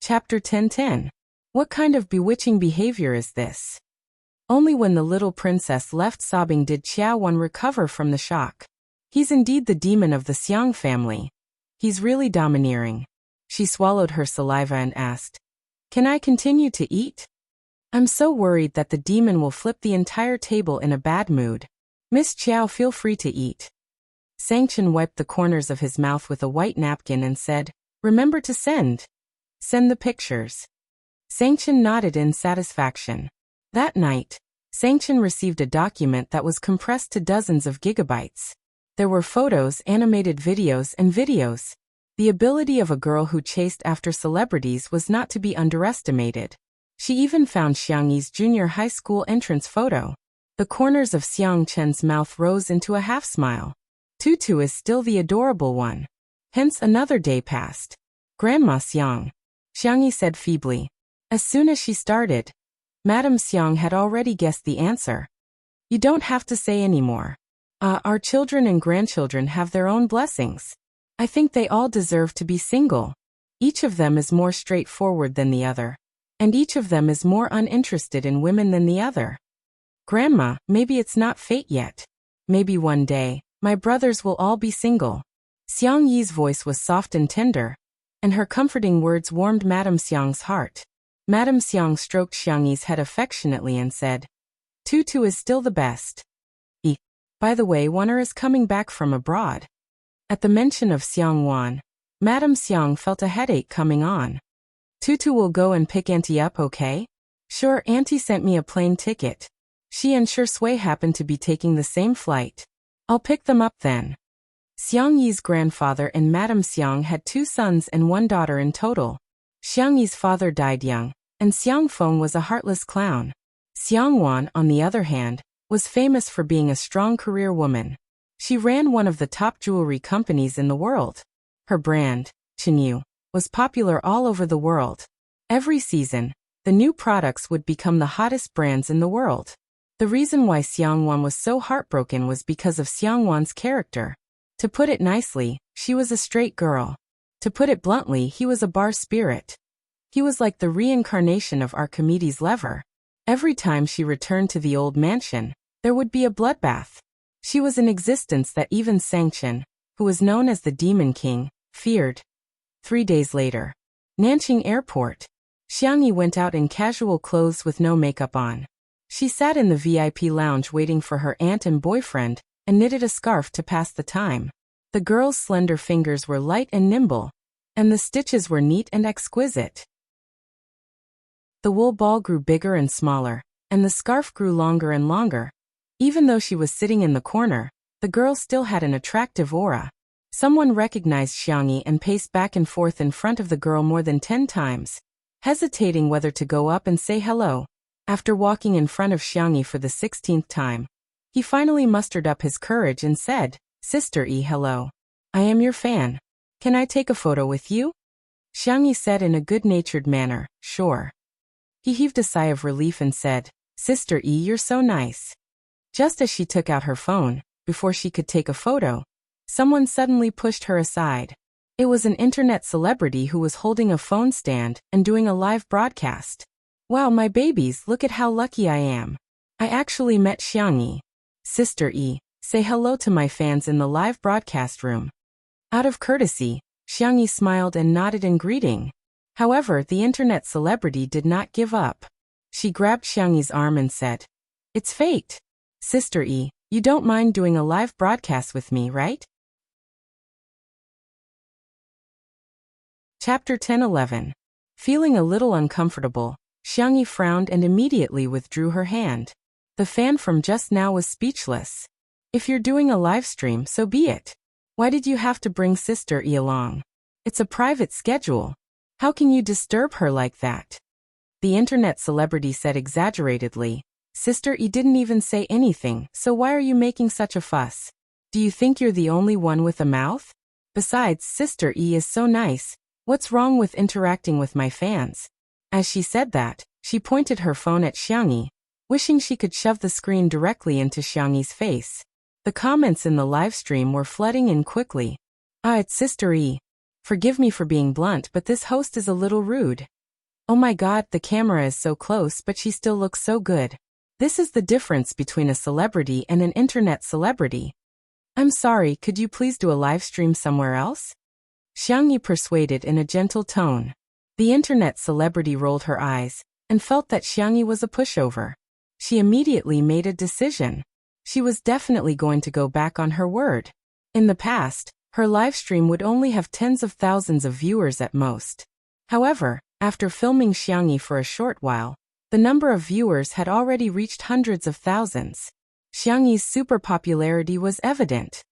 Chapter 10:10. What kind of bewitching behavior is this? Only when the little princess left sobbing did Xiaowan recover from the shock. He's indeed the demon of the Xiang family. He's really domineering. She swallowed her saliva and asked, "Can I continue to eat? I'm so worried that the demon will flip the entire table in a bad mood." "Miss Qiao, feel free to eat." Sangchen wiped the corners of his mouth with a white napkin and said, "Remember to send the pictures." Sangchen nodded in satisfaction. That night, Sangchen received a document that was compressed to dozens of gigabytes. There were photos, animated videos, and videos. The ability of a girl who chased after celebrities was not to be underestimated. She even found Xiang Yi's junior high school entrance photo. The corners of Xiang Chen's mouth rose into a half-smile. Tutu is still the adorable one. Hence another day passed. "Grandma Xiang," Xiang Yi said feebly. As soon as she started, Madame Xiang had already guessed the answer. "You don't have to say any more. Our children and grandchildren have their own blessings. I think they all deserve to be single. Each of them is more straightforward than the other. And each of them is more uninterested in women than the other. Grandma, maybe it's not fate yet. Maybe one day, my brothers will all be single." Xiang Yi's voice was soft and tender, and her comforting words warmed Madame Xiang's heart. Madame Xiang stroked Xiang Yi's head affectionately and said, "Tutu is still the best. By the way, Wanner is coming back from abroad." At the mention of Xiang Wan, Madame Xiang felt a headache coming on. "Tutu will go and pick Auntie up, okay?" "Sure, Auntie sent me a plane ticket. She and Sure Sui happen to be taking the same flight. I'll pick them up then." Xiang Yi's grandfather and Madame Xiang had 2 sons and 1 daughter in total. Xiang Yi's father died young, and Xiang Feng was a heartless clown. Xiang Wan, on the other hand, was famous for being a strong career woman. She ran one of the top jewelry companies in the world. Her brand, Chenyu, was popular all over the world. Every season, the new products would become the hottest brands in the world. The reason why Xiang Wan was so heartbroken was because of Xiang Wan's character. To put it nicely, she was a straight girl. To put it bluntly, he was a bar spirit. He was like the reincarnation of Archimedes' lever. Every time she returned to the old mansion, there would be a bloodbath. She was an existence that even Sangchen, who was known as the Demon King, feared. 3 days later, Nanjing Airport. Xiang Yi went out in casual clothes with no makeup on. She sat in the VIP lounge waiting for her aunt and boyfriend, and knitted a scarf to pass the time. The girl's slender fingers were light and nimble, and the stitches were neat and exquisite. The wool ball grew bigger and smaller, and the scarf grew longer and longer. Even though she was sitting in the corner, the girl still had an attractive aura. Someone recognized Xiang Yi and paced back and forth in front of the girl more than 10 times, hesitating whether to go up and say hello. After walking in front of Xiang Yi for the 16th time, he finally mustered up his courage and said, "Sister E, hello. I am your fan. Can I take a photo with you?" Xiang Yi said in a good-natured manner, "Sure." He heaved a sigh of relief and said, "Sister E, you're so nice." Just as she took out her phone, before she could take a photo, someone suddenly pushed her aside. It was an internet celebrity who was holding a phone stand and doing a live broadcast. "Wow, my babies, look at how lucky I am. I actually met Xiang Yi. Sister E, say hello to my fans in the live broadcast room." Out of courtesy, Xiang Yi smiled and nodded in greeting. However, the internet celebrity did not give up. She grabbed Xiang Yi's arm and said, "It's fate. Sister E, you don't mind doing a live broadcast with me, right?" Chapter 10:11. Feeling a little uncomfortable, Xiang Yi frowned and immediately withdrew her hand. The fan from just now was speechless. "If you're doing a live stream, so be it. Why did you have to bring Sister E along? It's a private schedule. How can you disturb her like that?" The internet celebrity said exaggeratedly, "Sister E didn't even say anything, so why are you making such a fuss? Do you think you're the only one with a mouth? Besides, Sister E is so nice. What's wrong with interacting with my fans?" As she said that, she pointed her phone at Xiang Yi, wishing she could shove the screen directly into Xiang Yi's face. The comments in the live stream were flooding in quickly. "It's Sister E. Forgive me for being blunt, but this host is a little rude. Oh my god, the camera is so close but she still looks so good. This is the difference between a celebrity and an internet celebrity. I'm sorry, could you please do a live stream somewhere else? Xiangyi persuaded in a gentle tone. The internet celebrity rolled her eyes and felt that Xiangyi was a pushover. She immediately made a decision. She was definitely going to go back on her word. In the past, her livestream would only have tens of thousands of viewers at most. However, after filming Xiangyi for a short while, the number of viewers had already reached hundreds of thousands. Xiangyi's super popularity was evident.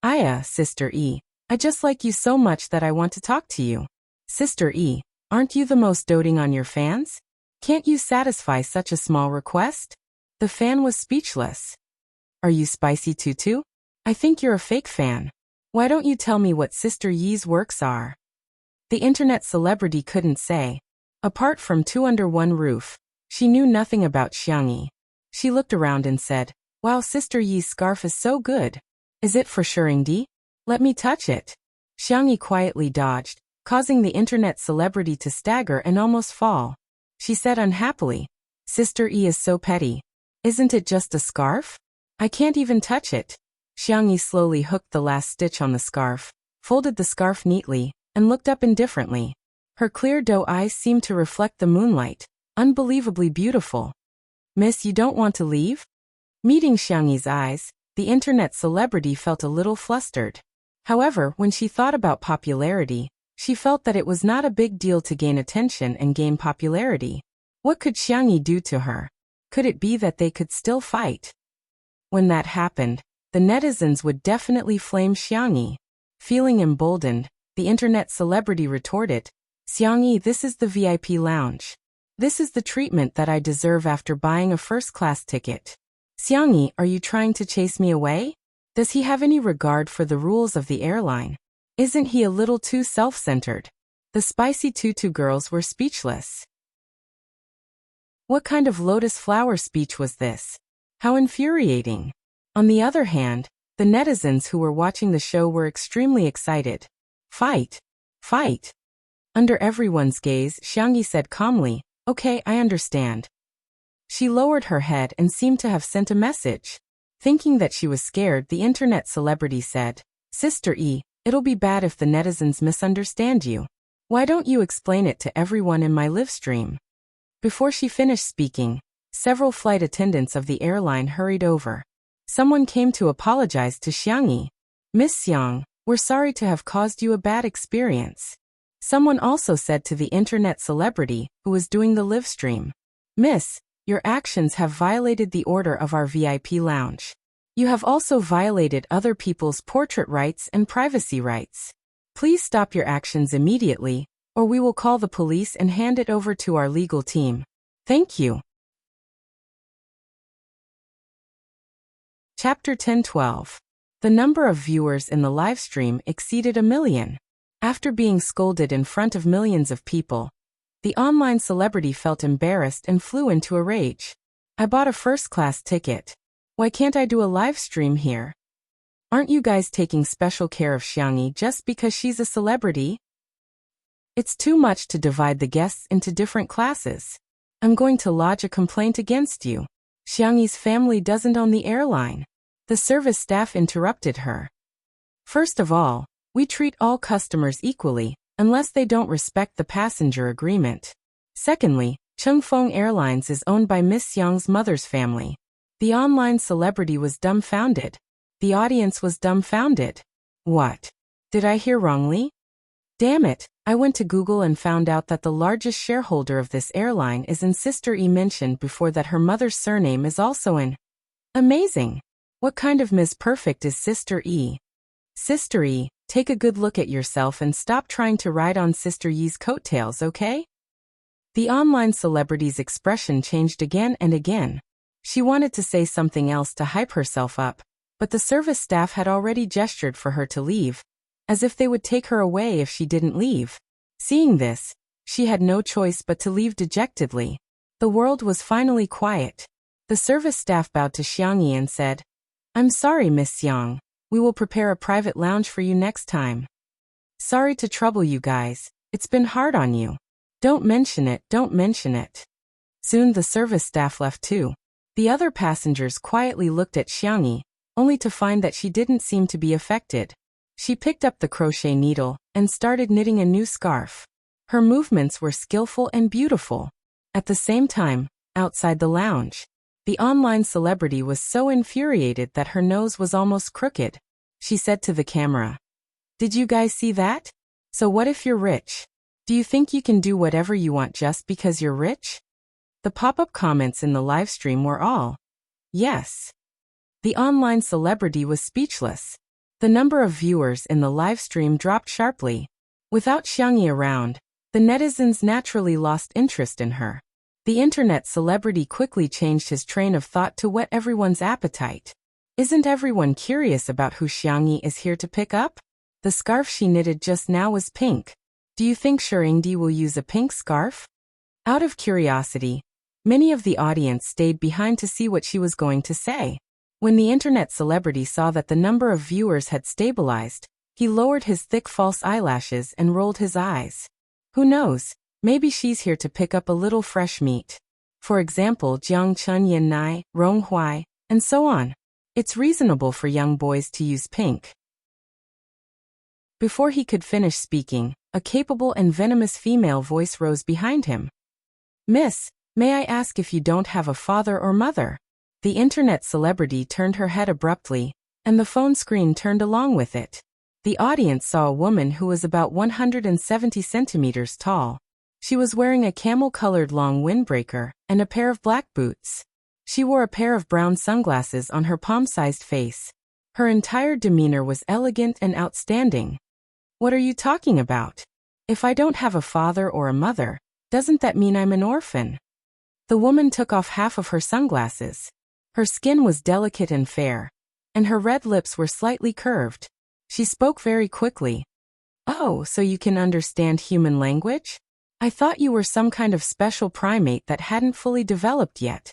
Aya, Sister E, I just like you so much that I want to talk to you. Sister E, aren't you the most doting on your fans? Can't you satisfy such a small request? The fan was speechless. Are you Spicy Tutu? I think you're a fake fan. Why don't you tell me what Sister Yi's works are? The internet celebrity couldn't say. Apart from Two Under One Roof, she knew nothing about Xiangyi. She looked around and said, wow, Sister Yi's scarf is so good. Is it for Shuringdi? Let me touch it. Xiangyi quietly dodged, causing the internet celebrity to stagger and almost fall. She said unhappily, Sister E is so petty. Isn't it just a scarf? I can't even touch it. Xiangyi slowly hooked the last stitch on the scarf, folded the scarf neatly, and looked up indifferently. Her clear doe eyes seemed to reflect the moonlight, unbelievably beautiful. Miss, you don't want to leave? Meeting Xiangyi's eyes, the internet celebrity felt a little flustered. However, when she thought about popularity, she felt that it was not a big deal to gain attention and gain popularity. What could Xiangyi do to her? Could it be that they could still fight? When that happened, the netizens would definitely flame Xiangyi. Feeling emboldened, the internet celebrity retorted, Xiangyi, this is the VIP lounge. This is the treatment that I deserve after buying a first-class ticket. Xiangyi, are you trying to chase me away? Does he have any regard for the rules of the airline? Isn't he a little too self-centered? The Spicy Tutu girls were speechless. What kind of lotus flower speech was this? How infuriating. On the other hand, the netizens who were watching the show were extremely excited. Fight! Fight! Under everyone's gaze, Xiangyi said calmly, okay, I understand. She lowered her head and seemed to have sent a message. Thinking that she was scared, the internet celebrity said, Sister E, it'll be bad if the netizens misunderstand you. Why don't you explain it to everyone in my live stream? Before she finished speaking, several flight attendants of the airline hurried over. Someone came to apologize to Xiangyi. Miss Xiang, we're sorry to have caused you a bad experience. Someone also said to the internet celebrity who was doing the live stream, Miss, your actions have violated the order of our VIP lounge. You have also violated other people's portrait rights and privacy rights. Please stop your actions immediately, or we will call the police and hand it over to our legal team. Thank you. Chapter 1012. The number of viewers in the livestream exceeded 1 million. After being scolded in front of millions of people, the online celebrity felt embarrassed and flew into a rage. I bought a first-class ticket. Why can't I do a live stream here? Aren't you guys taking special care of Xiangyi just because she's a celebrity? It's too much to divide the guests into different classes. I'm going to lodge a complaint against you. Xiangyi's family doesn't own the airline. The service staff interrupted her. First of all, we treat all customers equally, unless they don't respect the passenger agreement. Secondly, Chengfeng Airlines is owned by Miss Xiang's mother's family. The online celebrity was dumbfounded. The audience was dumbfounded. What? Did I hear wrongly? Damn it, I went to Google and found out that the largest shareholder of this airline is in Sister E, mentioned before that her mother's surname is also in. Amazing. What kind of Ms. Perfect is Sister E? Sister E, take a good look at yourself and stop trying to ride on Sister Yi's coattails, okay? The online celebrity's expression changed again and again. She wanted to say something else to hype herself up, but the service staff had already gestured for her to leave, as if they would take her away if she didn't leave. Seeing this, she had no choice but to leave dejectedly. The world was finally quiet. The service staff bowed to Xiangyi and said, I'm sorry, Miss Xiang. We will prepare a private lounge for you next time. Sorry to trouble you guys. It's been hard on you. Don't mention it, don't mention it. Soon the service staff left too. The other passengers quietly looked at Xiangyi, only to find that she didn't seem to be affected. She picked up the crochet needle and started knitting a new scarf. Her movements were skillful and beautiful. At the same time, outside the lounge, the online celebrity was so infuriated that her nose was almost crooked. She said to the camera, "Did you guys see that? So what if you're rich? Do you think you can do whatever you want just because you're rich?" The pop-up comments in the livestream were all, "Yes." The online celebrity was speechless. The number of viewers in the livestream dropped sharply. Without Xiangyi around, the netizens naturally lost interest in her. The internet celebrity quickly changed his train of thought to whet everyone's appetite. Isn't everyone curious about who Xiangyi is here to pick up? The scarf she knitted just now was pink. Do you think Shiringdi will use a pink scarf? Out of curiosity, many of the audience stayed behind to see what she was going to say. When the internet celebrity saw that the number of viewers had stabilized, he lowered his thick false eyelashes and rolled his eyes. Who knows, maybe she's here to pick up a little fresh meat. For example, Jiang Chun Yin Nai, Rong Huai, and so on. It's reasonable for young boys to use pink. Before he could finish speaking, a capable and venomous female voice rose behind him. "Miss, may I ask if you don't have a father or mother?" The internet celebrity turned her head abruptly, and the phone screen turned along with it. The audience saw a woman who was about 170 centimeters tall. She was wearing a camel-colored long windbreaker and a pair of black boots. She wore a pair of brown sunglasses on her palm-sized face. Her entire demeanor was elegant and outstanding. "What are you talking about? If I don't have a father or a mother, doesn't that mean I'm an orphan?" The woman took off half of her sunglasses. Her skin was delicate and fair, and her red lips were slightly curved. She spoke very quickly. "Oh, so you can understand human language? I thought you were some kind of special primate that hadn't fully developed yet."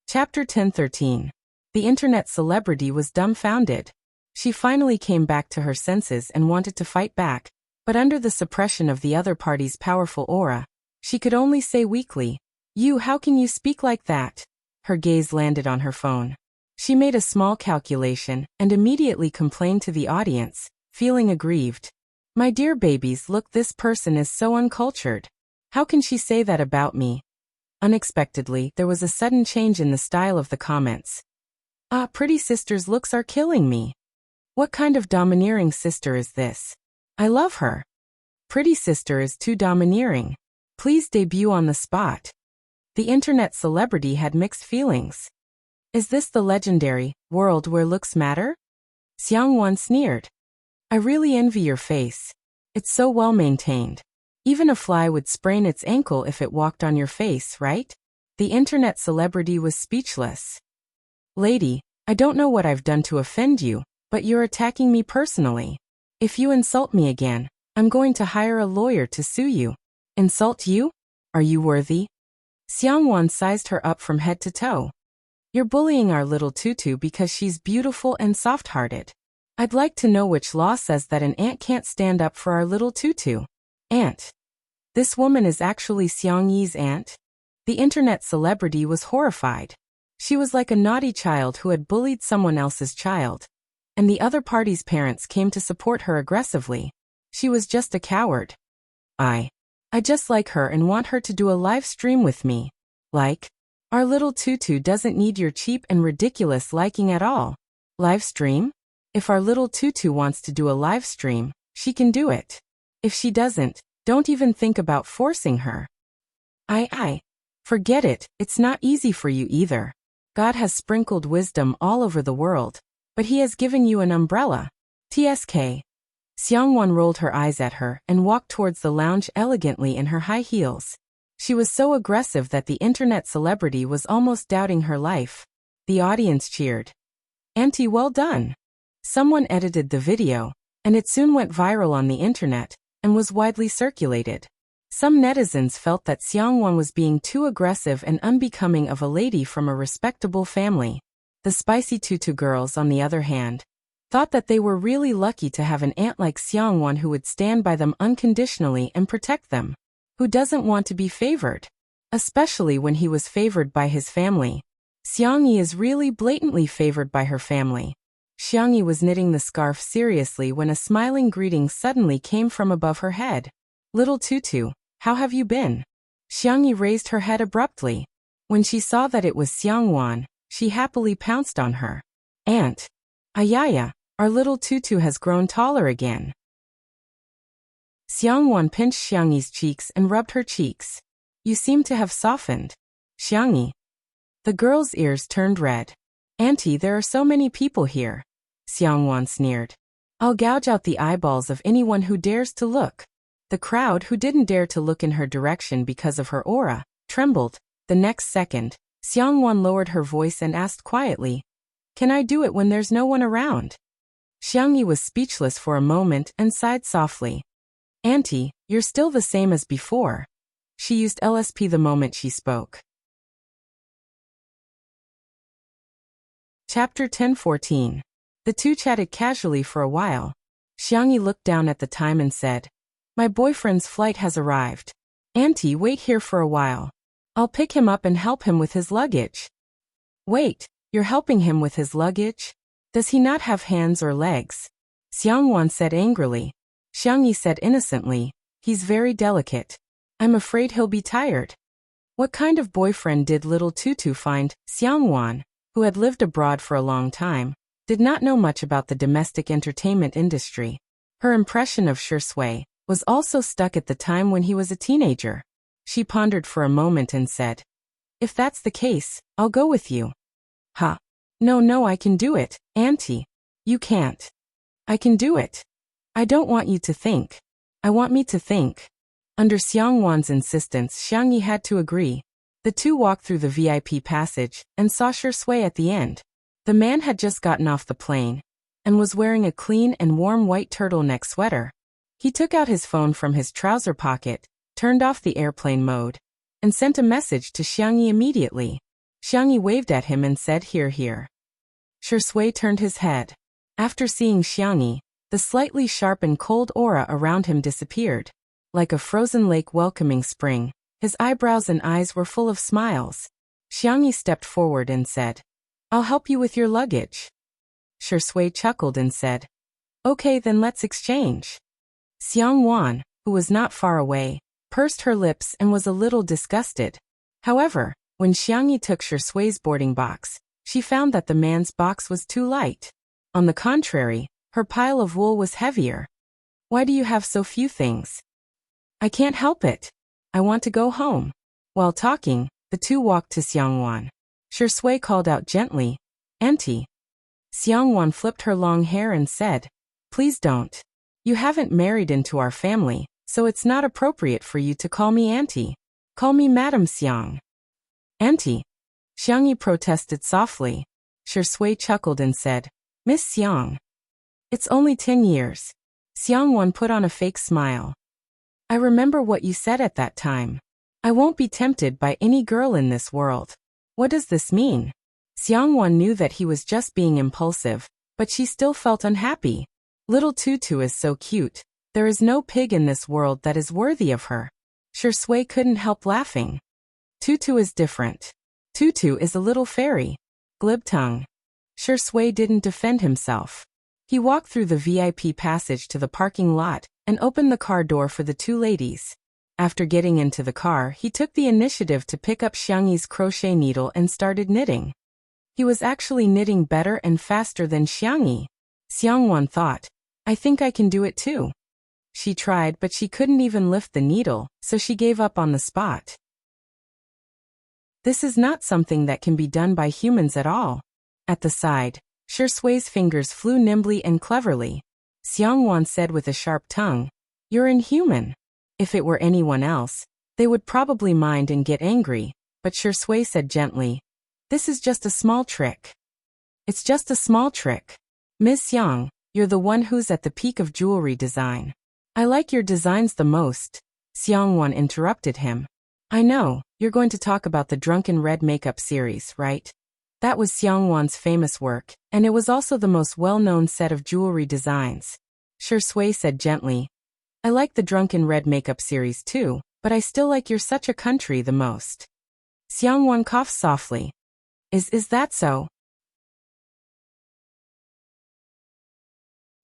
Chapter 10:13. The internet celebrity was dumbfounded. She finally came back to her senses and wanted to fight back, but under the suppression of the other party's powerful aura, she could only say weakly, How can you speak like that?" Her gaze landed on her phone. She made a small calculation and immediately complained to the audience, feeling aggrieved. "My dear babies, look, this person is so uncultured. How can she say that about me?" Unexpectedly, there was a sudden change in the style of the comments. "Ah, pretty sister's looks are killing me. What kind of domineering sister is this? I love her. Pretty sister is too domineering. Please debut on the spot." The internet celebrity had mixed feelings. Is this the legendary world where looks matter? Xiang Wan sneered. "I really envy your face. It's so well maintained. Even a fly would sprain its ankle if it walked on your face, right?" The internet celebrity was speechless. "Lady, I don't know what I've done to offend you, but you're attacking me personally. If you insult me again, I'm going to hire a lawyer to sue you." "Insult you? Are you worthy?" Xiang Wan sized her up from head to toe. "You're bullying our little tutu because she's beautiful and soft-hearted. I'd like to know which law says that an ant can't stand up for our little tutu." "Aunt? This woman is actually Xiang Yi's aunt?" The internet celebrity was horrified. She was like a naughty child who had bullied someone else's child, and the other party's parents came to support her aggressively. She was just a coward. I just like her and want her to do a live stream with me. Like, our little tutu doesn't need your cheap and ridiculous liking at all. Live stream? If our little tutu wants to do a live stream, she can do it. If she doesn't, don't even think about forcing her." Forget it, it's not easy for you either. God has sprinkled wisdom all over the world, but he has given you an umbrella. TSK. Xiang Wan rolled her eyes at her and walked towards the lounge elegantly in her high heels. She was so aggressive that the internet celebrity was almost doubting her life. The audience cheered. "Auntie, well done." Someone edited the video, and it soon went viral on the internet and was widely circulated. Some netizens felt that Xiang Wan was being too aggressive and unbecoming of a lady from a respectable family. The spicy tutu girls, on the other hand, thought that they were really lucky to have an aunt like Xiangwan who would stand by them unconditionally and protect them. Who doesn't want to be favored? Especially when he was favored by his family. Xiangyi is really blatantly favored by her family. Xiangyi was knitting the scarf seriously when a smiling greeting suddenly came from above her head. Little Tutu, how have you been? Xiangyi raised her head abruptly. When she saw that it was Xiangwan, she happily pounced on her. Aunt! Ayaya, our little Tutu has grown taller again. Xiangwan pinched Xiangyi's cheeks and rubbed her cheeks. You seem to have softened. Xiangyi. The girl's ears turned red. Auntie, there are so many people here. Xiangwan sneered. I'll gouge out the eyeballs of anyone who dares to look. The crowd, who didn't dare to look in her direction because of her aura, trembled. The next second, Xiangwan lowered her voice and asked quietly, Can I do it when there's no one around? Xiangyi was speechless for a moment and sighed softly. Auntie, you're still the same as before. She used LSP the moment she spoke. Chapter 10:14. The two chatted casually for a while. Xiangyi looked down at the time and said, My boyfriend's flight has arrived. Auntie, wait here for a while. I'll pick him up and help him with his luggage. Wait, you're helping him with his luggage? Does he not have hands or legs? Xiangwan said angrily. Xiangyi said innocently, He's very delicate. I'm afraid he'll be tired. What kind of boyfriend did little Tutu find? Xiangwan, who had lived abroad for a long time, did not know much about the domestic entertainment industry. Her impression of Shui was also stuck at the time when he was a teenager. She pondered for a moment and said, If that's the case, I'll go with you. Ha! No, I can do it, Auntie. You can't. I can do it. I don't want you to think. I want me to think. Under Xiangwan's insistence, Xiangyi had to agree. The two walked through the VIP passage and saw Shui at the end. The man had just gotten off the plane and was wearing a clean and warm white turtleneck sweater. He took out his phone from his trouser pocket, turned off the airplane mode, and sent a message to Xiangyi immediately. Xiangyi waved at him and said, Here. Shui turned his head. After seeing Xiangyi, the slightly sharp and cold aura around him disappeared. Like a frozen lake welcoming spring, his eyebrows and eyes were full of smiles. Xiangyi stepped forward and said, I'll help you with your luggage. Shui chuckled and said, Okay, then let's exchange. Xiangwan, who was not far away, pursed her lips and was a little disgusted. However, when Xiangyi took Shui's boarding box, she found that the man's box was too light. On the contrary, her pile of wool was heavier. Why do you have so few things? I can't help it. I want to go home. While talking, the two walked to Xiangwan. Shui called out gently, Auntie. Xiangwan flipped her long hair and said, Please don't. You haven't married into our family, so it's not appropriate for you to call me Auntie. Call me Madam Xiang. Auntie. Xiangyi protested softly. Shui chuckled and said, Miss Xiang. It's only 10 years. Xiangwan put on a fake smile. I remember what you said at that time. I won't be tempted by any girl in this world. What does this mean? Xiangwan knew that he was just being impulsive, but she still felt unhappy. Little Tutu is so cute. There is no pig in this world that is worthy of her. Shui couldn't help laughing. Tutu is different. Tutu is a little fairy. Glib tongue. Shui didn't defend himself. He walked through the VIP passage to the parking lot and opened the car door for the two ladies. After getting into the car, he took the initiative to pick up Xiangyi's crochet needle and started knitting. He was actually knitting better and faster than Xiangyi. Xiangwan thought, I think I can do it too. She tried, but she couldn't even lift the needle, so she gave up on the spot. This is not something that can be done by humans at all. At the side, Shui's fingers flew nimbly and cleverly. Xiangwan said with a sharp tongue, You're inhuman. If it were anyone else, they would probably mind and get angry, but Shui said gently, This is just a small trick. It's just a small trick. Ms. Xiang, you're the one who's at the peak of jewelry design. I like your designs the most. Xiangwan interrupted him. I know, you're going to talk about the Drunken Red makeup series, right? That was Xiangwan's famous work, and it was also the most well-known set of jewelry designs. Shui said gently, I like the Drunken Red makeup series too, but I still like You're Such a Country the most. Xiangwan coughed softly. Is that so?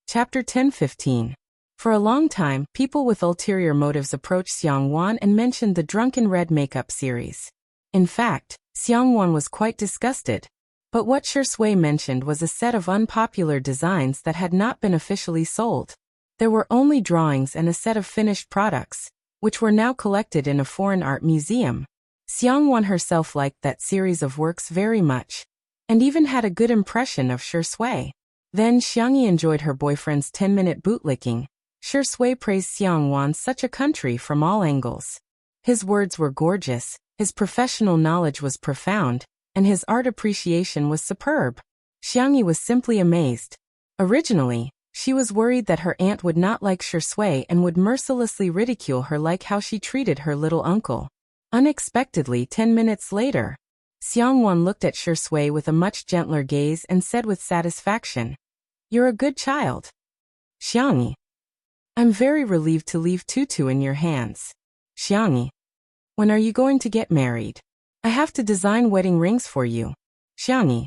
Chapter 10-15. For a long time, people with ulterior motives approached Xiangwan and mentioned the Drunken Red makeup series. In fact, Xiangwan was quite disgusted. But what Shui mentioned was a set of unpopular designs that had not been officially sold. There were only drawings and a set of finished products, which were now collected in a foreign art museum. Xiangwan herself liked that series of works very much, and even had a good impression of Shui. Then Xiangyi enjoyed her boyfriend's 10-minute bootlicking. Shui praised Xiangwan Such a Country from all angles. His words were gorgeous, his professional knowledge was profound, and his art appreciation was superb. Xiangyi was simply amazed. Originally, she was worried that her aunt would not like Shui and would mercilessly ridicule her like how she treated her little uncle. Unexpectedly, 10 minutes later, Xiangwan looked at Shui with a much gentler gaze and said with satisfaction, You're a good child. Xiangyi. I'm very relieved to leave Tutu in your hands. Xiangyi. When are you going to get married? I have to design wedding rings for you. Xiangyi.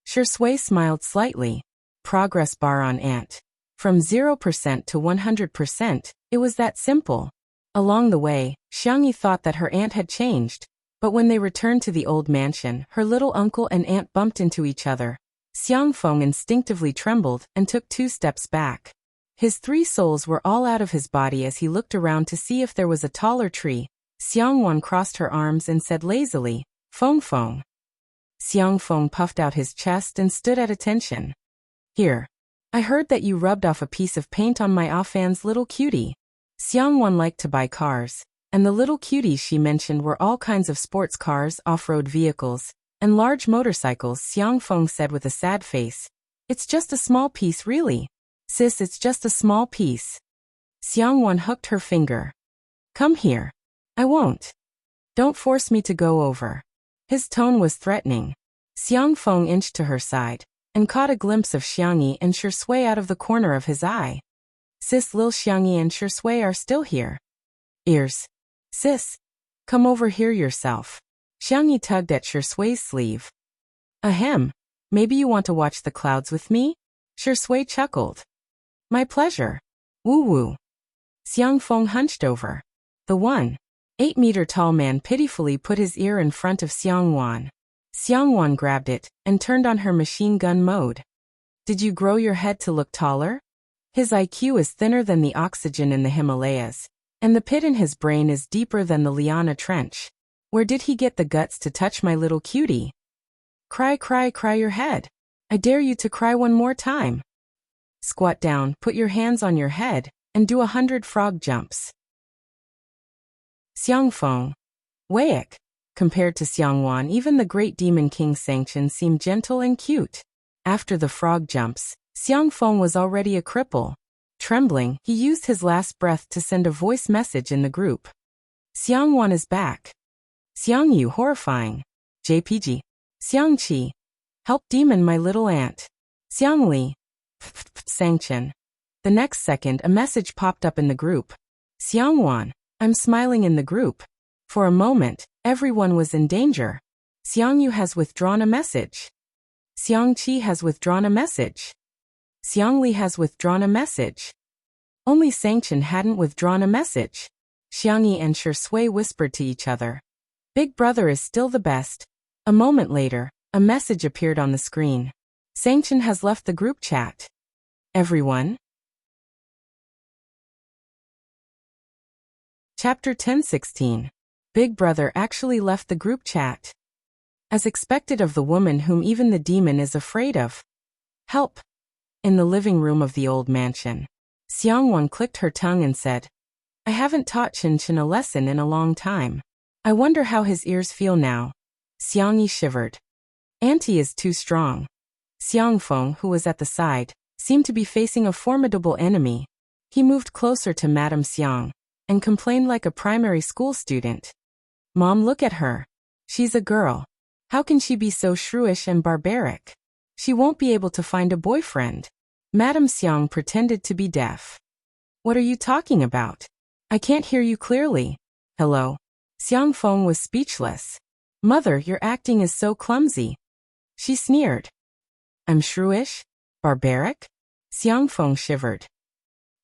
Shui smiled slightly. Progress bar on aunt. From 0% to 100%, it was that simple. Along the way, Xiangyi thought that her aunt had changed, but when they returned to the old mansion, her little uncle and aunt bumped into each other. Xiangfeng instinctively trembled and took 2 steps back. His 3 souls were all out of his body as he looked around to see if there was a taller tree. Xiangwan crossed her arms and said lazily, Feng Feng. Xiangfeng puffed out his chest and stood at attention. Here. I heard that you rubbed off a piece of paint on my Afan's little cutie. Xiangwan liked to buy cars, and the little cuties she mentioned were all kinds of sports cars, off-road vehicles, and large motorcycles. Xiangfeng said with a sad face. It's just a small piece really. Sis, it's just a small piece. Xiangwan hooked her finger. Come here. I won't. Don't force me to go over. His tone was threatening. Xiangfeng inched to her side, and caught a glimpse of Xiangyi and Shui out of the corner of his eye. Sis, Lil Xiangyi and Shui are still here. Ears. Sis. Come over here yourself. Xiangyi tugged at Shui's sleeve. Ahem. Maybe you want to watch the clouds with me? Shui chuckled. My pleasure. Woo-woo. Xiangfeng hunched over. The 1.8-meter-tall man pitifully put his ear in front of Xiangwan. Xiangwan grabbed it and turned on her machine gun mode. Did you grow your head to look taller? His IQ is thinner than the oxygen in the Himalayas, and the pit in his brain is deeper than the Liana Trench. Where did he get the guts to touch my little cutie? Cry, cry, cry your head. I dare you to cry one more time. Squat down, put your hands on your head, and do 100 frog jumps. Xiangfeng. Weiic. Compared to Xiangwan, even the great demon king Sanction seemed gentle and cute. After the frog jumps, Xiangfeng was already a cripple. Trembling, he used his last breath to send a voice message in the group. Xiangwan is back. Xiangyu horrifying. JPG. Xiangqi. Help demon my little aunt. Xiangli. Sanction. The next second a message popped up in the group. Xiangwan. I'm smiling in the group. For a moment, everyone was in danger. Xiangyu has withdrawn a message. Xiangqi has withdrawn a message. Xiangli has withdrawn a message. Only Sanction hadn't withdrawn a message. Xiangyi and Shui whispered to each other. Big brother is still the best. A moment later, a message appeared on the screen. Sanction has left the group chat. Everyone? Chapter 10-16. Big brother actually left the group chat. As expected of the woman whom even the demon is afraid of. Help! In the living room of the old mansion, Xiangwan clicked her tongue and said, I haven't taught Chen a lesson in a long time. I wonder how his ears feel now. Xiangyi shivered. Auntie is too strong. Xiangfeng, who was at the side, seemed to be facing a formidable enemy. He moved closer to Madame Xiang and complained like a primary school student. Mom, look at her. She's a girl. How can she be so shrewish and barbaric? She won't be able to find a boyfriend. Madame Xiang pretended to be deaf. What are you talking about? I can't hear you clearly. Hello? Xiang Feng was speechless. Mother, your acting is so clumsy. She sneered. I'm shrewish? Barbaric? Xiang Feng shivered.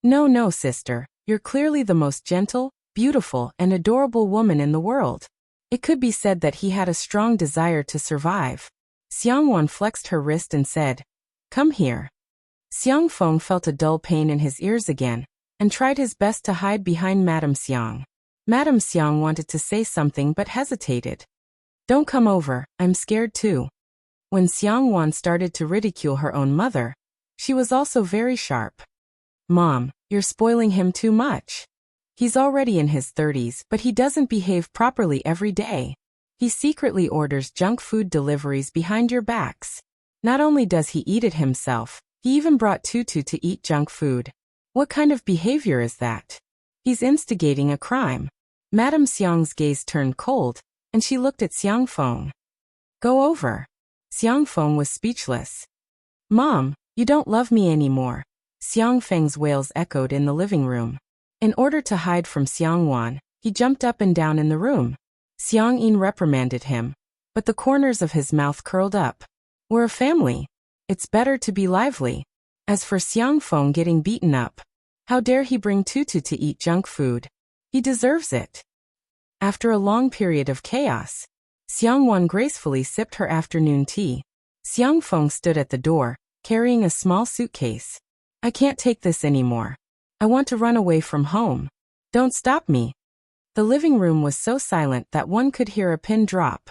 No, sister. You're clearly the most gentle, beautiful, and adorable woman in the world. It could be said that he had a strong desire to survive. Xiang Wan flexed her wrist and said, Come here. Xiang Feng felt a dull pain in his ears again, and tried his best to hide behind Madame Xiang. Madame Xiang wanted to say something but hesitated. Don't come over, I'm scared too. When Xiang Wan started to ridicule her own mother, she was also very sharp. Mom, you're spoiling him too much. He's already in his 30s, but he doesn't behave properly every day. He secretly orders junk food deliveries behind your backs. Not only does he eat it himself, he even brought Tutu to eat junk food. What kind of behavior is that? He's instigating a crime. Madame Xiang's gaze turned cold, and she looked at Xiang Feng. Go over. Xiang Feng was speechless. Mom, you don't love me anymore. Xiang Feng's wails echoed in the living room. In order to hide from Xiang Wan, he jumped up and down in the room. Xiang Yin reprimanded him, but the corners of his mouth curled up. We're a family. It's better to be lively. As for Xiang Feng getting beaten up, how dare he bring Tutu to eat junk food? He deserves it. After a long period of chaos, Xiang Wan gracefully sipped her afternoon tea. Xiang Feng stood at the door, carrying a small suitcase. I can't take this anymore. I want to run away from home. Don't stop me. The living room was so silent that one could hear a pin drop.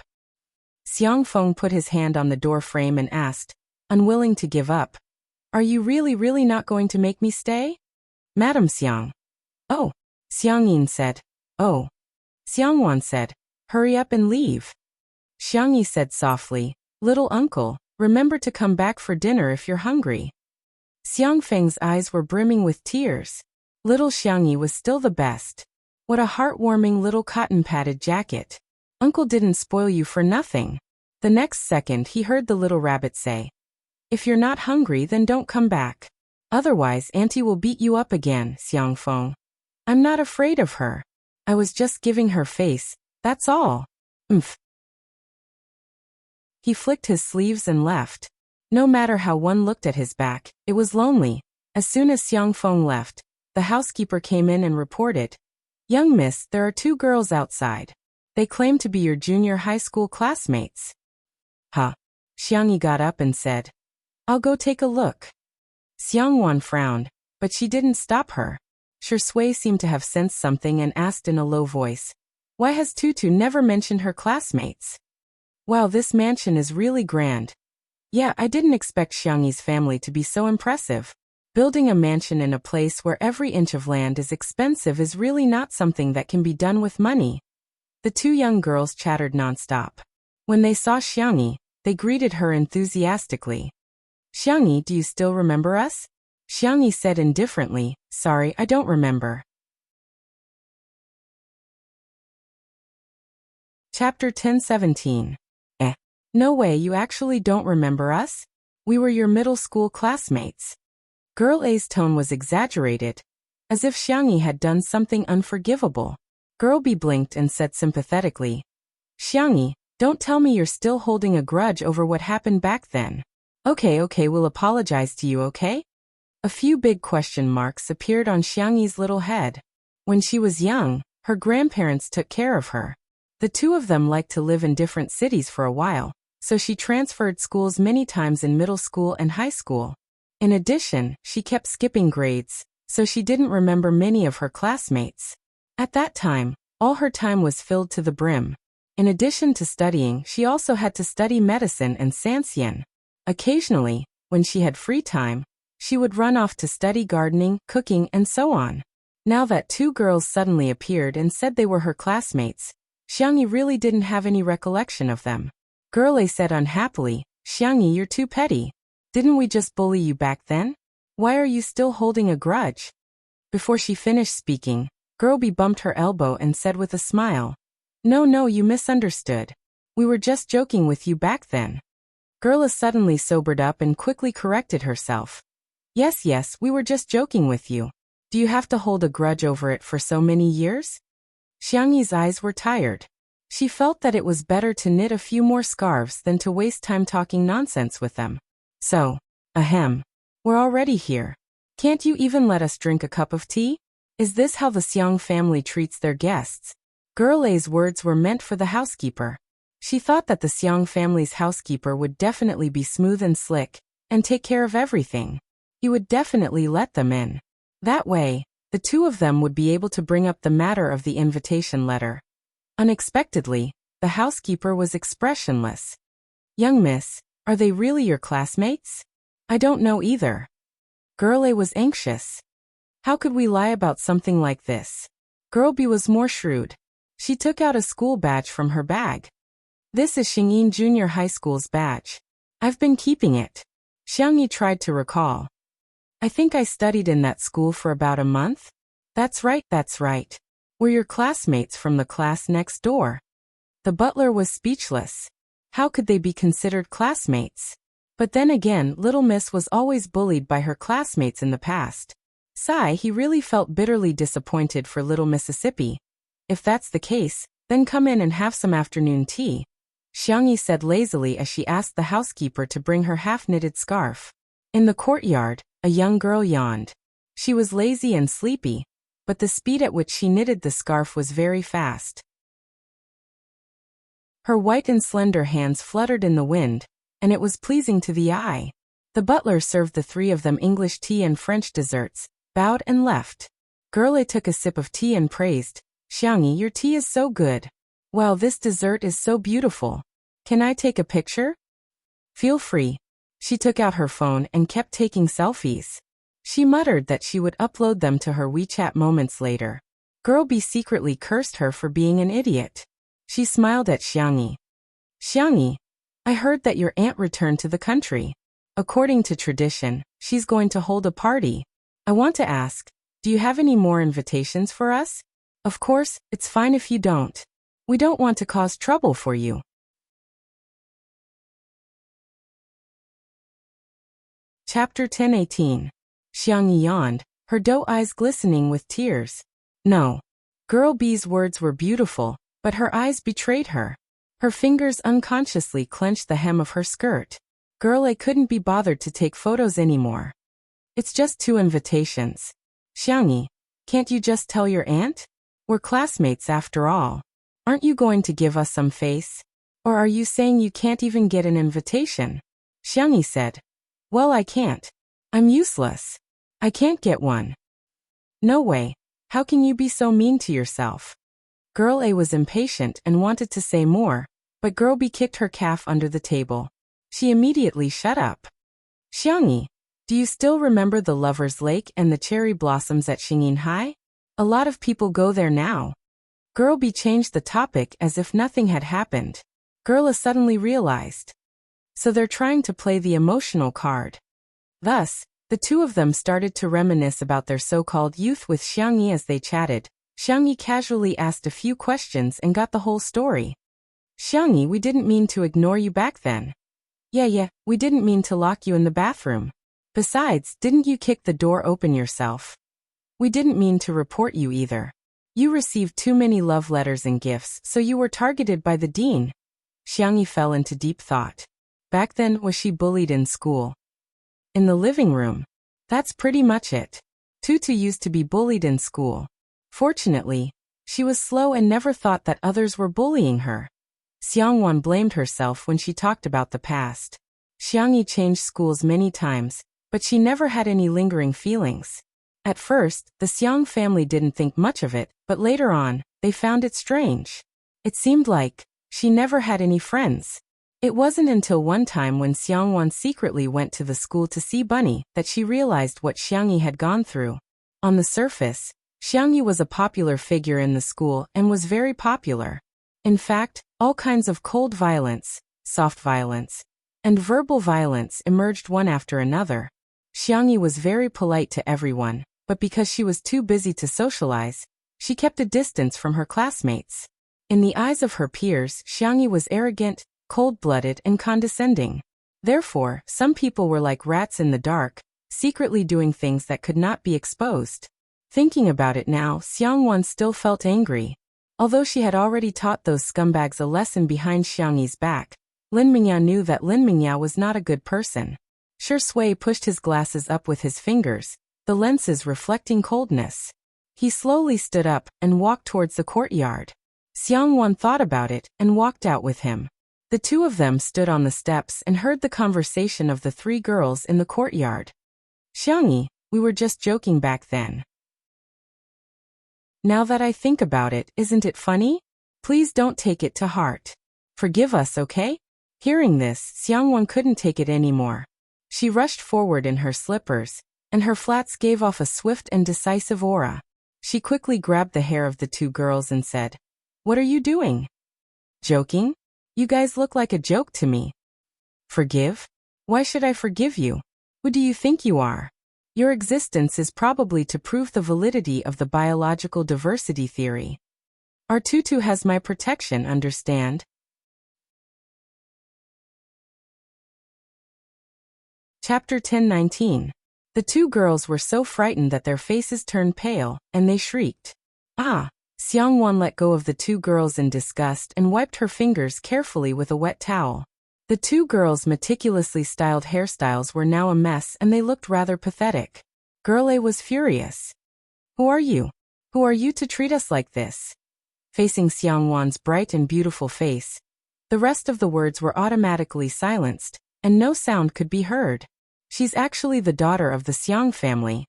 Xiang Feng put his hand on the door frame and asked, unwilling to give up, Are you really not going to make me stay? Madame Xiang. Oh. Xiang Yin said, Oh. Xiang Wan said, Hurry up and leave. Xiang Yi said softly, Little uncle, remember to come back for dinner if you're hungry. Xiang Feng's eyes were brimming with tears. Little Xiang Yi was still the best. What a heartwarming little cotton-padded jacket. Uncle didn't spoil you for nothing. The next second he heard the little rabbit say, If you're not hungry then don't come back. Otherwise Auntie will beat you up again, Xiang Feng. I'm not afraid of her. I was just giving her face, that's all. Umph. He flicked his sleeves and left. No matter how one looked at his back, it was lonely. As soon as Xiang Feng left, the housekeeper came in and reported, Young miss, there are 2 girls outside. They claim to be your junior high school classmates. Huh. Xiang Yi got up and said, I'll go take a look. Xiang Wan frowned, but she didn't stop her. Shi Sui seemed to have sensed something and asked in a low voice, Why has Tutu never mentioned her classmates? Wow, this mansion is really grand. Yeah, I didn't expect Xiang Yi's family to be so impressive. Building a mansion in a place where every inch of land is expensive is really not something that can be done with money. The 2 young girls chattered nonstop. When they saw Xiang Yi, they greeted her enthusiastically. Xiang Yi, do you still remember us? Xiang Yi said indifferently, Sorry, I don't remember. Chapter 1017. No way, you actually don't remember us? We were your middle school classmates. Girl A's tone was exaggerated, as if Xiang Yi had done something unforgivable. Girl B blinked and said sympathetically, Xiang Yi, don't tell me you're still holding a grudge over what happened back then. Okay, we'll apologize to you, okay? A few big question marks appeared on Xiang Yi's little head. When she was young, her grandparents took care of her. The 2 of them liked to live in different cities for a while, so she transferred schools many times in middle school and high school. In addition, she kept skipping grades, so she didn't remember many of her classmates. At that time, all her time was filled to the brim. In addition to studying, she also had to study medicine and Sanxian. Occasionally, when she had free time, she would run off to study gardening, cooking, and so on. Now that 2 girls suddenly appeared and said they were her classmates, Xiang Yi really didn't have any recollection of them. Girl A said unhappily, Xiang Yi, you're too petty. Didn't we just bully you back then? Why are you still holding a grudge? Before she finished speaking, Girl B bumped her elbow and said with a smile, No, you misunderstood. We were just joking with you back then. Gerla suddenly sobered up and quickly corrected herself. Yes, we were just joking with you. Do you have to hold a grudge over it for so many years? Xiangyi's eyes were tired. She felt that it was better to knit a few more scarves than to waste time talking nonsense with them. So, we're already here. Can't you even let us drink a cup of tea? Is this how the Xiang family treats their guests? Gerlei's words were meant for the housekeeper. She thought that the Xiang family's housekeeper would definitely be smooth and slick, and take care of everything. He would definitely let them in. That way, the two of them would be able to bring up the matter of the invitation letter. Unexpectedly, the housekeeper was expressionless. Young miss, are they really your classmates? I don't know either. Gerlei was anxious. How could we lie about something like this? Girlby was more shrewd. She took out a school badge from her bag. This is Xingyin Junior High School's badge. I've been keeping it. Xiangyi tried to recall. I think I studied in that school for about a month. That's right. We're your classmates from the class next door. The butler was speechless. How could they be considered classmates? But then again, Little Miss was always bullied by her classmates in the past. He really felt bitterly disappointed for Little Mississippi. If that's the case, then come in and have some afternoon tea, Xiangyi said lazily as she asked the housekeeper to bring her half-knitted scarf. In the courtyard, a young girl yawned. She was lazy and sleepy, but the speed at which she knitted the scarf was very fast. Her white and slender hands fluttered in the wind, and it was pleasing to the eye. The butler served the three of them English tea and French desserts, bowed and left. Gerlei took a sip of tea and praised, Xiangyi, your tea is so good. Wow, this dessert is so beautiful. Can I take a picture? Feel free. She took out her phone and kept taking selfies. She muttered that she would upload them to her WeChat moments later. Girlby secretly cursed her for being an idiot. She smiled at Xiangyi. Xiangyi, I heard that your aunt returned to the country. According to tradition, she's going to hold a party. I want to ask, do you have any more invitations for us? Of course, it's fine if you don't. We don't want to cause trouble for you. Chapter 10:18. Xiangyi yawned, her doe eyes glistening with tears. No. Girl B's words were beautiful, but her eyes betrayed her. Her fingers unconsciously clenched the hem of her skirt. Girl A couldn't be bothered to take photos anymore. It's just 2 invitations. Xiangyi, can't you just tell your aunt? We're classmates after all. Aren't you going to give us some face? Or are you saying you can't even get an invitation? Xiangyi said. Well, I can't. I'm useless. I can't get one. No way. How can you be so mean to yourself? Girl A was impatient and wanted to say more, but Girl B kicked her calf under the table. She immediately shut up. Xiangyi, do you still remember the Lover's Lake and the cherry blossoms at Xingyin High? A lot of people go there now. Girl B changed the topic as if nothing had happened. Gerla suddenly realized. So they're trying to play the emotional card. Thus, the two of them started to reminisce about their so-called youth with Xiangyi as they chatted. Xiangyi casually asked a few questions and got the whole story. Xiangyi, we didn't mean to ignore you back then. Yeah, we didn't mean to lock you in the bathroom. Besides, didn't you kick the door open yourself? We didn't mean to report you either. You received too many love letters and gifts, so you were targeted by the dean. Xiangyi fell into deep thought. Back then, was she bullied in school? In the living room. That's pretty much it. Tutu used to be bullied in school. Fortunately, she was slow and never thought that others were bullying her. Xiangwan blamed herself when she talked about the past. Xiangyi changed schools many times, but she never had any lingering feelings. At first, the Xiang family didn't think much of it, but later on, they found it strange. It seemed like she never had any friends. It wasn't until one time when Xiangwan secretly went to the school to see Bunny that she realized what Xiangyi had gone through. On the surface, Xiangyi was a popular figure in the school and was very popular. In fact, all kinds of cold violence, soft violence, and verbal violence emerged one after another. Xiangyi was very polite to everyone, but because she was too busy to socialize, she kept a distance from her classmates. In the eyes of her peers, Xiangyi was arrogant, cold-blooded, and condescending. Therefore, some people were like rats in the dark, secretly doing things that could not be exposed. Thinking about it now, Xiangwan still felt angry. Although she had already taught those scumbags a lesson behind Xiangyi's back, Lin Mingya knew that Lin Mingya was not a good person. Shi Sui pushed his glasses up with his fingers, the lenses reflecting coldness. He slowly stood up and walked towards the courtyard. Xiangwan thought about it and walked out with him. The two of them stood on the steps and heard the conversation of the three girls in the courtyard. Xiangyi, we were just joking back then. Now that I think about it, isn't it funny? Please don't take it to heart. Forgive us, okay? Hearing this, Xiangwan couldn't take it anymore. She rushed forward in her slippers, and her flats gave off a swift and decisive aura. She quickly grabbed the hair of the two girls and said, "What are you doing? Joking? You guys look like a joke to me." Forgive? Why should I forgive you? Who do you think you are? Your existence is probably to prove the validity of the biological diversity theory. Our tutu has my protection, understand? Chapter 10:19. The two girls were so frightened that their faces turned pale, and they shrieked. Ah! Xiangwan let go of the two girls in disgust and wiped her fingers carefully with a wet towel. The two girls' meticulously styled hairstyles were now a mess and they looked rather pathetic. Girl A was furious. Who are you? Who are you to treat us like this? Facing Xiangwan's bright and beautiful face, the rest of the words were automatically silenced, and no sound could be heard. She's actually the daughter of the Xiang family.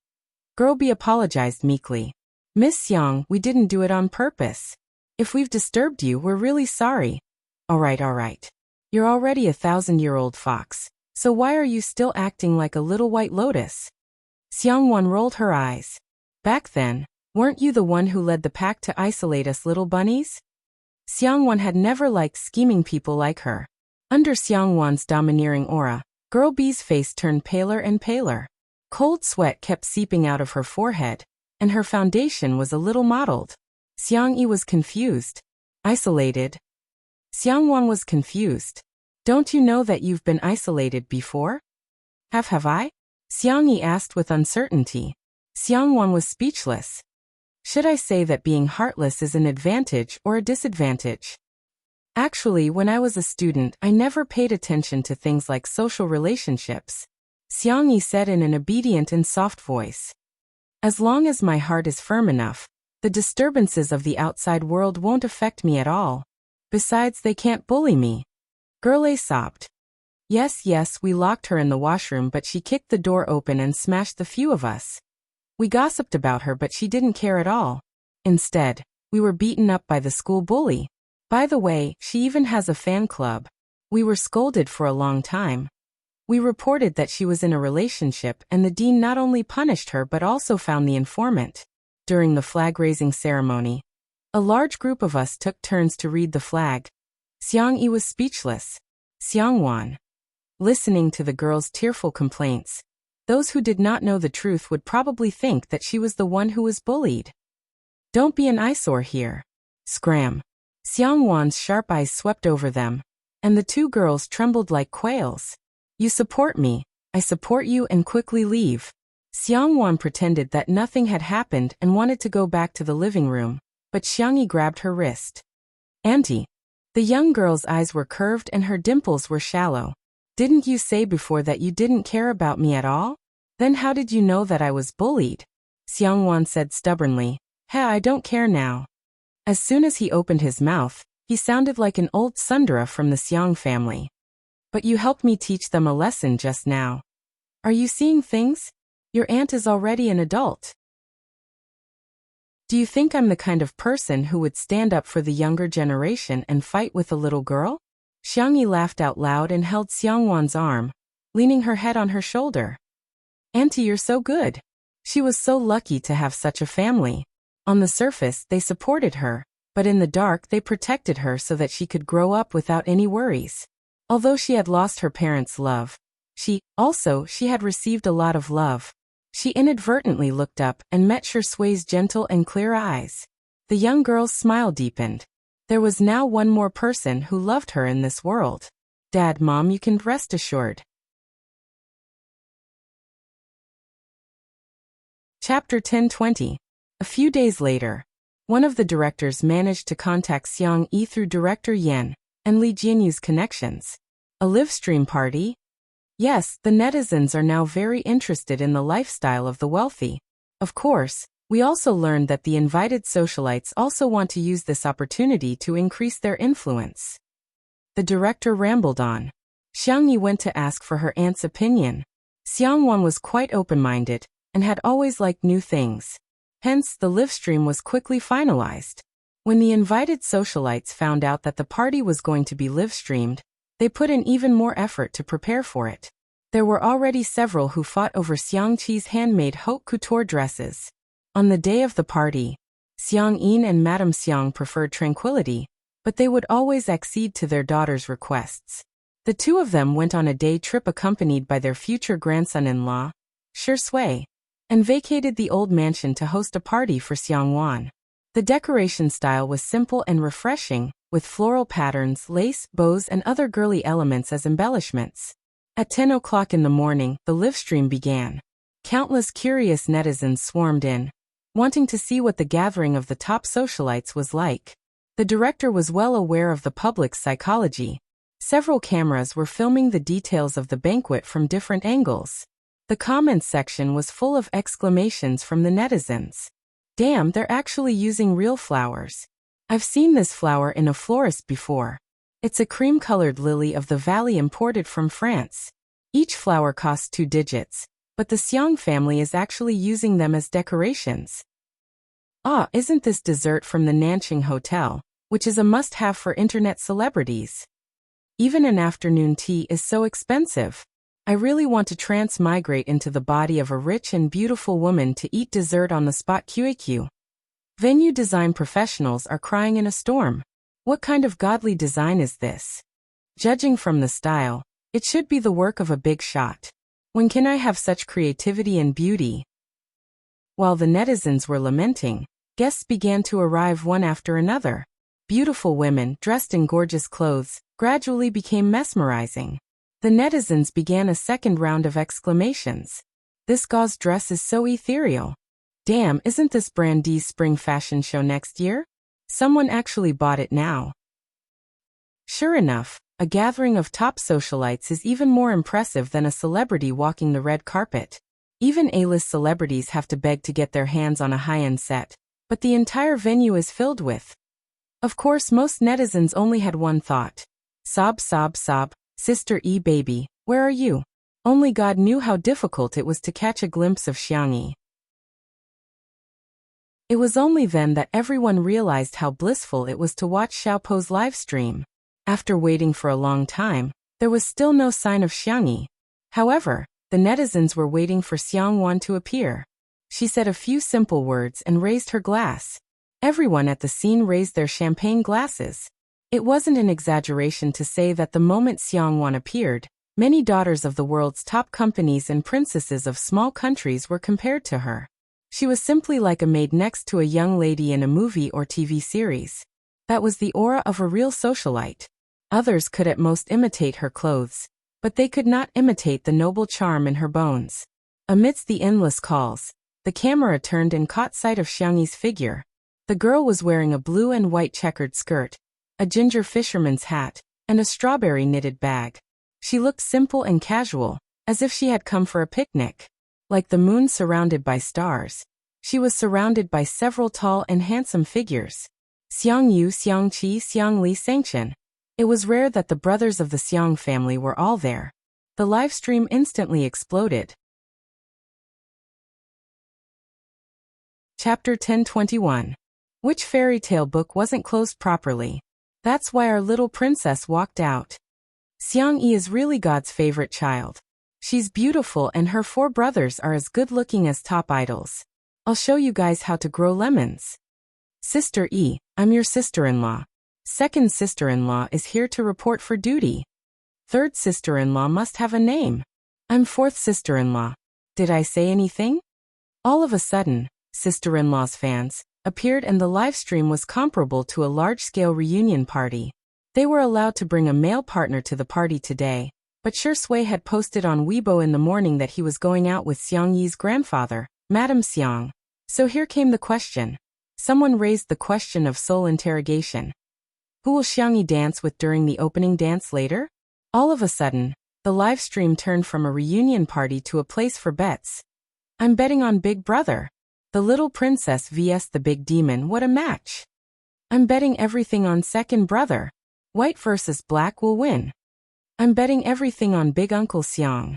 Girl B apologized meekly. Miss Xiang, we didn't do it on purpose. If we've disturbed you, we're really sorry. Alright. You're already a 1,000-year-old fox, so why are you still acting like a little white lotus? Xiangwan rolled her eyes. Back then, weren't you the one who led the pack to isolate us little bunnies? Xiangwan had never liked scheming people like her. Under Xiangwan's domineering aura, Girl B's face turned paler and paler. Cold sweat kept seeping out of her forehead, and her foundation was a little mottled. Xiangyi was confused. Isolated? Xiangwan was confused. Don't you know that you've been isolated before? Have I? Xiangyi asked with uncertainty. Xiangwan was speechless. Should I say that being heartless is an advantage or a disadvantage? Actually, when I was a student, I never paid attention to things like social relationships. Xiangyi said in an obedient and soft voice. As long as my heart is firm enough, the disturbances of the outside world won't affect me at all. Besides, they can't bully me. Girl A sobbed. Yes, we locked her in the washroom, but she kicked the door open and smashed the few of us. We gossiped about her, but she didn't care at all. Instead, we were beaten up by the school bully. By the way, she even has a fan club. We were scolded for a long time. We reported that she was in a relationship, and the dean not only punished her but also found the informant. During the flag-raising ceremony, a large group of us took turns to read the flag. Xiangyi was speechless. Xiangwan. Listening to the girl's tearful complaints, those who did not know the truth would probably think that she was the one who was bullied. Don't be an eyesore here. Scram. Xiangwan's sharp eyes swept over them, and the two girls trembled like quails. You support me, I support you, and quickly leave. Xiangwan pretended that nothing had happened and wanted to go back to the living room, but Xiangyi grabbed her wrist. Auntie. The young girl's eyes were curved and her dimples were shallow. Didn't you say before that you didn't care about me at all? Then how did you know that I was bullied? Xiangwan said stubbornly. I don't care now. As soon as he opened his mouth, he sounded like an old tsundere from the Xiang family. But you helped me teach them a lesson just now. Are you seeing things? Your aunt is already an adult. Do you think I'm the kind of person who would stand up for the younger generation and fight with a little girl? Xiangyi laughed out loud and held Xiangwan's arm, leaning her head on her shoulder. Auntie, you're so good. She was so lucky to have such a family. On the surface, they supported her, but in the dark they protected her so that she could grow up without any worries. Although she had lost her parents' love, she had received a lot of love. She inadvertently looked up and met Shi Sui's gentle and clear eyes. The young girl's smile deepened. There was now one more person who loved her in this world. Dad, Mom, you can rest assured. Chapter 10:20. A few days later, one of the directors managed to contact Xiang Yi through director Yan and Li Jianyu's connections. A live stream party? Yes, the netizens are now very interested in the lifestyle of the wealthy. Of course, we also learned that the invited socialites also want to use this opportunity to increase their influence. The director rambled on. Xiang Yi went to ask for her aunt's opinion. Xiang Wan was quite open-minded and had always liked new things. Hence, the live stream was quickly finalized. When the invited socialites found out that the party was going to be live-streamed, they put in even more effort to prepare for it. There were already several who fought over Xiang Qi's handmade haute couture dresses. On the day of the party, Xiang Yin and Madame Xiang preferred tranquility, but they would always accede to their daughter's requests. The two of them went on a day trip accompanied by their future grandson-in-law, Shi Sui, and vacated the old mansion to host a party for Xiang Wan. The decoration style was simple and refreshing, with floral patterns, lace, bows, and other girly elements as embellishments. At 10 o'clock in the morning, the live stream began. Countless curious netizens swarmed in, wanting to see what the gathering of the top socialites was like. The director was well aware of the public's psychology. Several cameras were filming the details of the banquet from different angles. The comments section was full of exclamations from the netizens. Damn, they're actually using real flowers. I've seen this flower in a florist before. It's a cream-colored lily of the valley imported from France. Each flower costs 2 digits, but the Xiang family is actually using them as decorations. Ah, isn't this dessert from the Nanqing Hotel, which is a must-have for internet celebrities? Even an afternoon tea is so expensive. I really want to transmigrate into the body of a rich and beautiful woman to eat dessert on the spot. QAQ. Venue design professionals are crying in a storm. What kind of godly design is this? Judging from the style, it should be the work of a big shot. When can I have such creativity and beauty? While the netizens were lamenting, guests began to arrive one after another. Beautiful women, dressed in gorgeous clothes, gradually became mesmerizing. The netizens began a second round of exclamations. This gauze dress is so ethereal. Damn, isn't this Brandy's spring fashion show next year? Someone actually bought it now. Sure enough, a gathering of top socialites is even more impressive than a celebrity walking the red carpet. Even A-list celebrities have to beg to get their hands on a high-end set, but the entire venue is filled with. Of course, most netizens only had one thought. Sob, sob, sob. Sister E baby, where are you? Only God knew how difficult it was to catch a glimpse of Xiang Yi. It was only then that everyone realized how blissful it was to watch Xiaopo's live stream. After waiting for a long time, there was still no sign of Xiang Yi. However, the netizens were waiting for Xiang Wan to appear. She said a few simple words and raised her glass. Everyone at the scene raised their champagne glasses. It wasn't an exaggeration to say that the moment Xiang Wan appeared, many daughters of the world's top companies and princesses of small countries were compared to her. She was simply like a maid next to a young lady in a movie or TV series. That was the aura of a real socialite. Others could at most imitate her clothes, but they could not imitate the noble charm in her bones. Amidst the endless calls, the camera turned and caught sight of Xiang Yi's figure. The girl was wearing a blue and white checkered skirt, a ginger fisherman's hat, and a strawberry knitted bag. She looked simple and casual, as if she had come for a picnic. Like the moon surrounded by stars, she was surrounded by several tall and handsome figures. Xiang Yu, Xiang Qi, Xiang Li, Sangchen. It was rare that the brothers of the Xiang family were all there. The live stream instantly exploded. Chapter 10:21. Which fairy tale book wasn't closed properly? That's why our little princess walked out. Xiang Yi is really God's favorite child. She's beautiful and her 4 brothers are as good-looking as top idols. I'll show you guys how to grow lemons. Sister E, I'm your sister-in-law. Second sister-in-law is here to report for duty. Third sister-in-law must have a name. I'm fourth sister-in-law. Did I say anything? All of a sudden, sister-in-law's fans, appeared and the live stream was comparable to a large-scale reunion party. They were allowed to bring a male partner to the party today, but Shui had posted on Weibo in the morning that he was going out with Xiang Yi's grandfather, Madame Xiang. So here came the question. Someone raised the question of soul interrogation. Who will Xiang Yi dance with during the opening dance later? All of a sudden, the live stream turned from a reunion party to a place for bets. I'm betting on Big Brother. The little princess vs the big demon, what a match. I'm betting everything on second brother. White versus black will win. I'm betting everything on Big Uncle Xiang.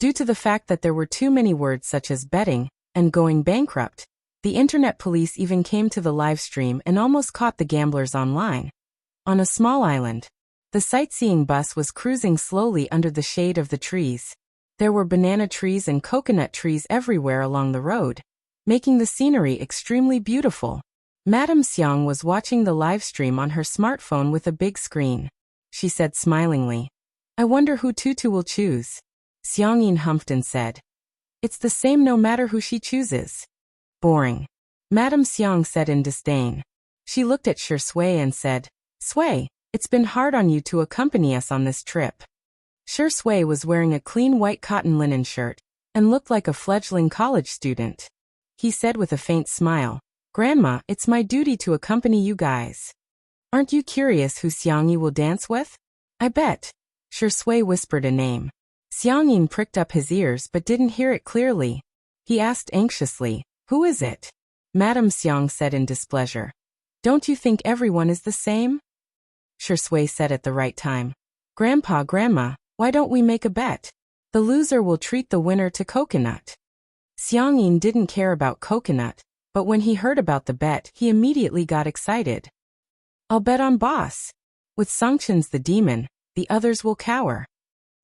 Due to the fact that there were too many words such as betting and going bankrupt, the internet police even came to the live stream and almost caught the gamblers online. On a small island, the sightseeing bus was cruising slowly under the shade of the trees. There were banana trees and coconut trees everywhere along the road, making the scenery extremely beautiful. Madame Xiang was watching the live stream on her smartphone with a big screen. She said smilingly, I wonder who Tutu will choose. Xiang Yin humphed and said, It's the same no matter who she chooses. Boring. Madame Xiang said in disdain. She looked at Shui and said, Shui, it's been hard on you to accompany us on this trip. Shui was wearing a clean white cotton linen shirt and looked like a fledgling college student. He said with a faint smile, Grandma, it's my duty to accompany you guys. Aren't you curious who Xiang Yi will dance with? I bet. Shui whispered a name. Xiang Yin pricked up his ears but didn't hear it clearly. He asked anxiously, Who is it? Madame Xiang said in displeasure. Don't you think everyone is the same? Shui said at the right time. Grandpa, Grandma, why don't we make a bet? The loser will treat the winner to coconut. Xiang Yin didn't care about coconut, but when he heard about the bet, he immediately got excited. I'll bet on Boss. With Songchen's the demon, the others will cower.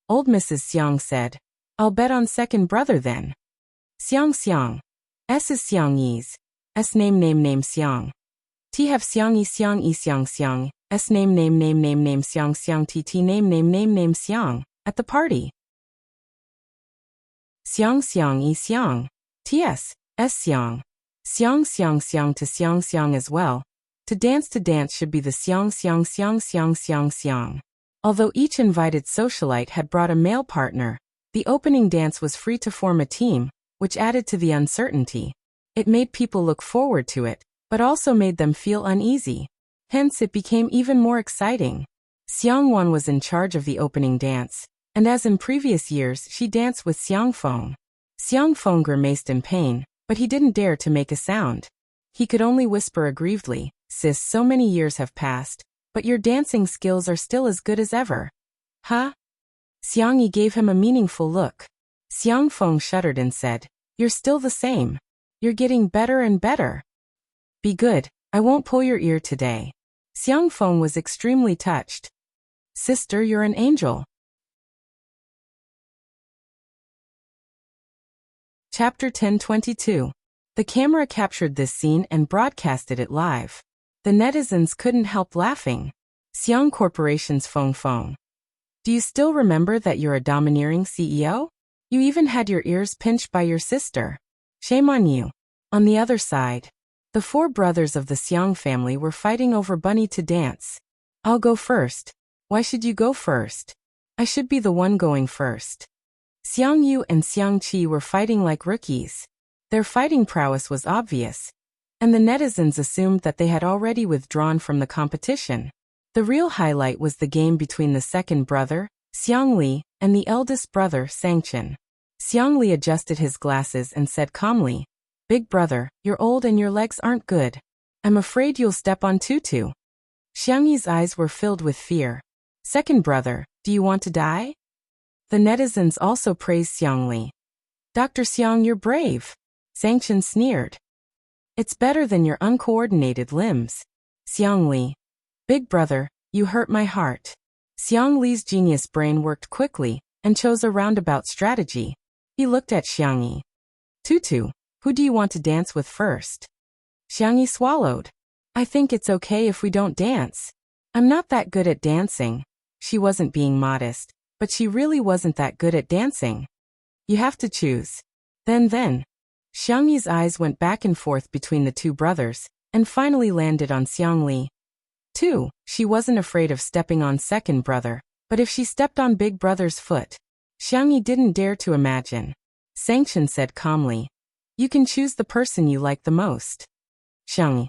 Old Mrs. Xiang said, I'll bet on second brother then. Xiang. S is Xiang Yi's. S name Xiang. T have Xiang Xiang. S name Xiang T name Xiang. At the party. Xiang. Ts. S Xiang. Xiang to Xiang as well. To dance should be the Xiang. Although each invited socialite had brought a male partner, the opening dance was free to form a team, which added to the uncertainty. It made people look forward to it, but also made them feel uneasy. Hence it became even more exciting. Xiang Wan was in charge of the opening dance, and as in previous years she danced with Xiang Feng. Xiang Feng grimaced in pain, but he didn't dare to make a sound. He could only whisper aggrievedly, Sis, so many years have passed, but your dancing skills are still as good as ever. Huh? Xiang Yi gave him a meaningful look. Xiang Feng shuddered and said, You're still the same. You're getting better and better. Be good, I won't pull your ear today. Xiang Feng was extremely touched. Sister, you're an angel. Chapter 10:22. The camera captured this scene and broadcasted it live. The netizens couldn't help laughing. Xiang Corporation's Feng. Do you still remember that you're a domineering CEO? You even had your ears pinched by your sister. Shame on you. On the other side, the four brothers of the Xiang family were fighting over Bunny to dance. I'll go first. Why should you go first? I should be the one going first. Xiang Yu and Xiang Qi were fighting like rookies. Their fighting prowess was obvious, and the netizens assumed that they had already withdrawn from the competition. The real highlight was the game between the second brother, Xiang Li, and the eldest brother, Sangchen. Xiang Li adjusted his glasses and said calmly, Big brother, you're old and your legs aren't good. I'm afraid you'll step on Tutu. Xiang Yi's eyes were filled with fear. Second brother, do you want to die? The netizens also praised Xiang Li. Dr. Xiang, you're brave. Sangchen sneered. It's better than your uncoordinated limbs. Xiang Li. Big brother, you hurt my heart. Xiang Li's genius brain worked quickly and chose a roundabout strategy. He looked at Xiang Yi. Tutu, who do you want to dance with first? Xiang Yi swallowed. I think it's okay if we don't dance. I'm not that good at dancing. She wasn't being modest, but she really wasn't that good at dancing. You have to choose. Then. Xiang Yi's eyes went back and forth between the two brothers, and finally landed on Xiangli. 2. She wasn't afraid of stepping on second brother, but if she stepped on big brother's foot, Xiangyi didn't dare to imagine. Sanction said calmly, "You can choose the person you like the most." Xiangyi.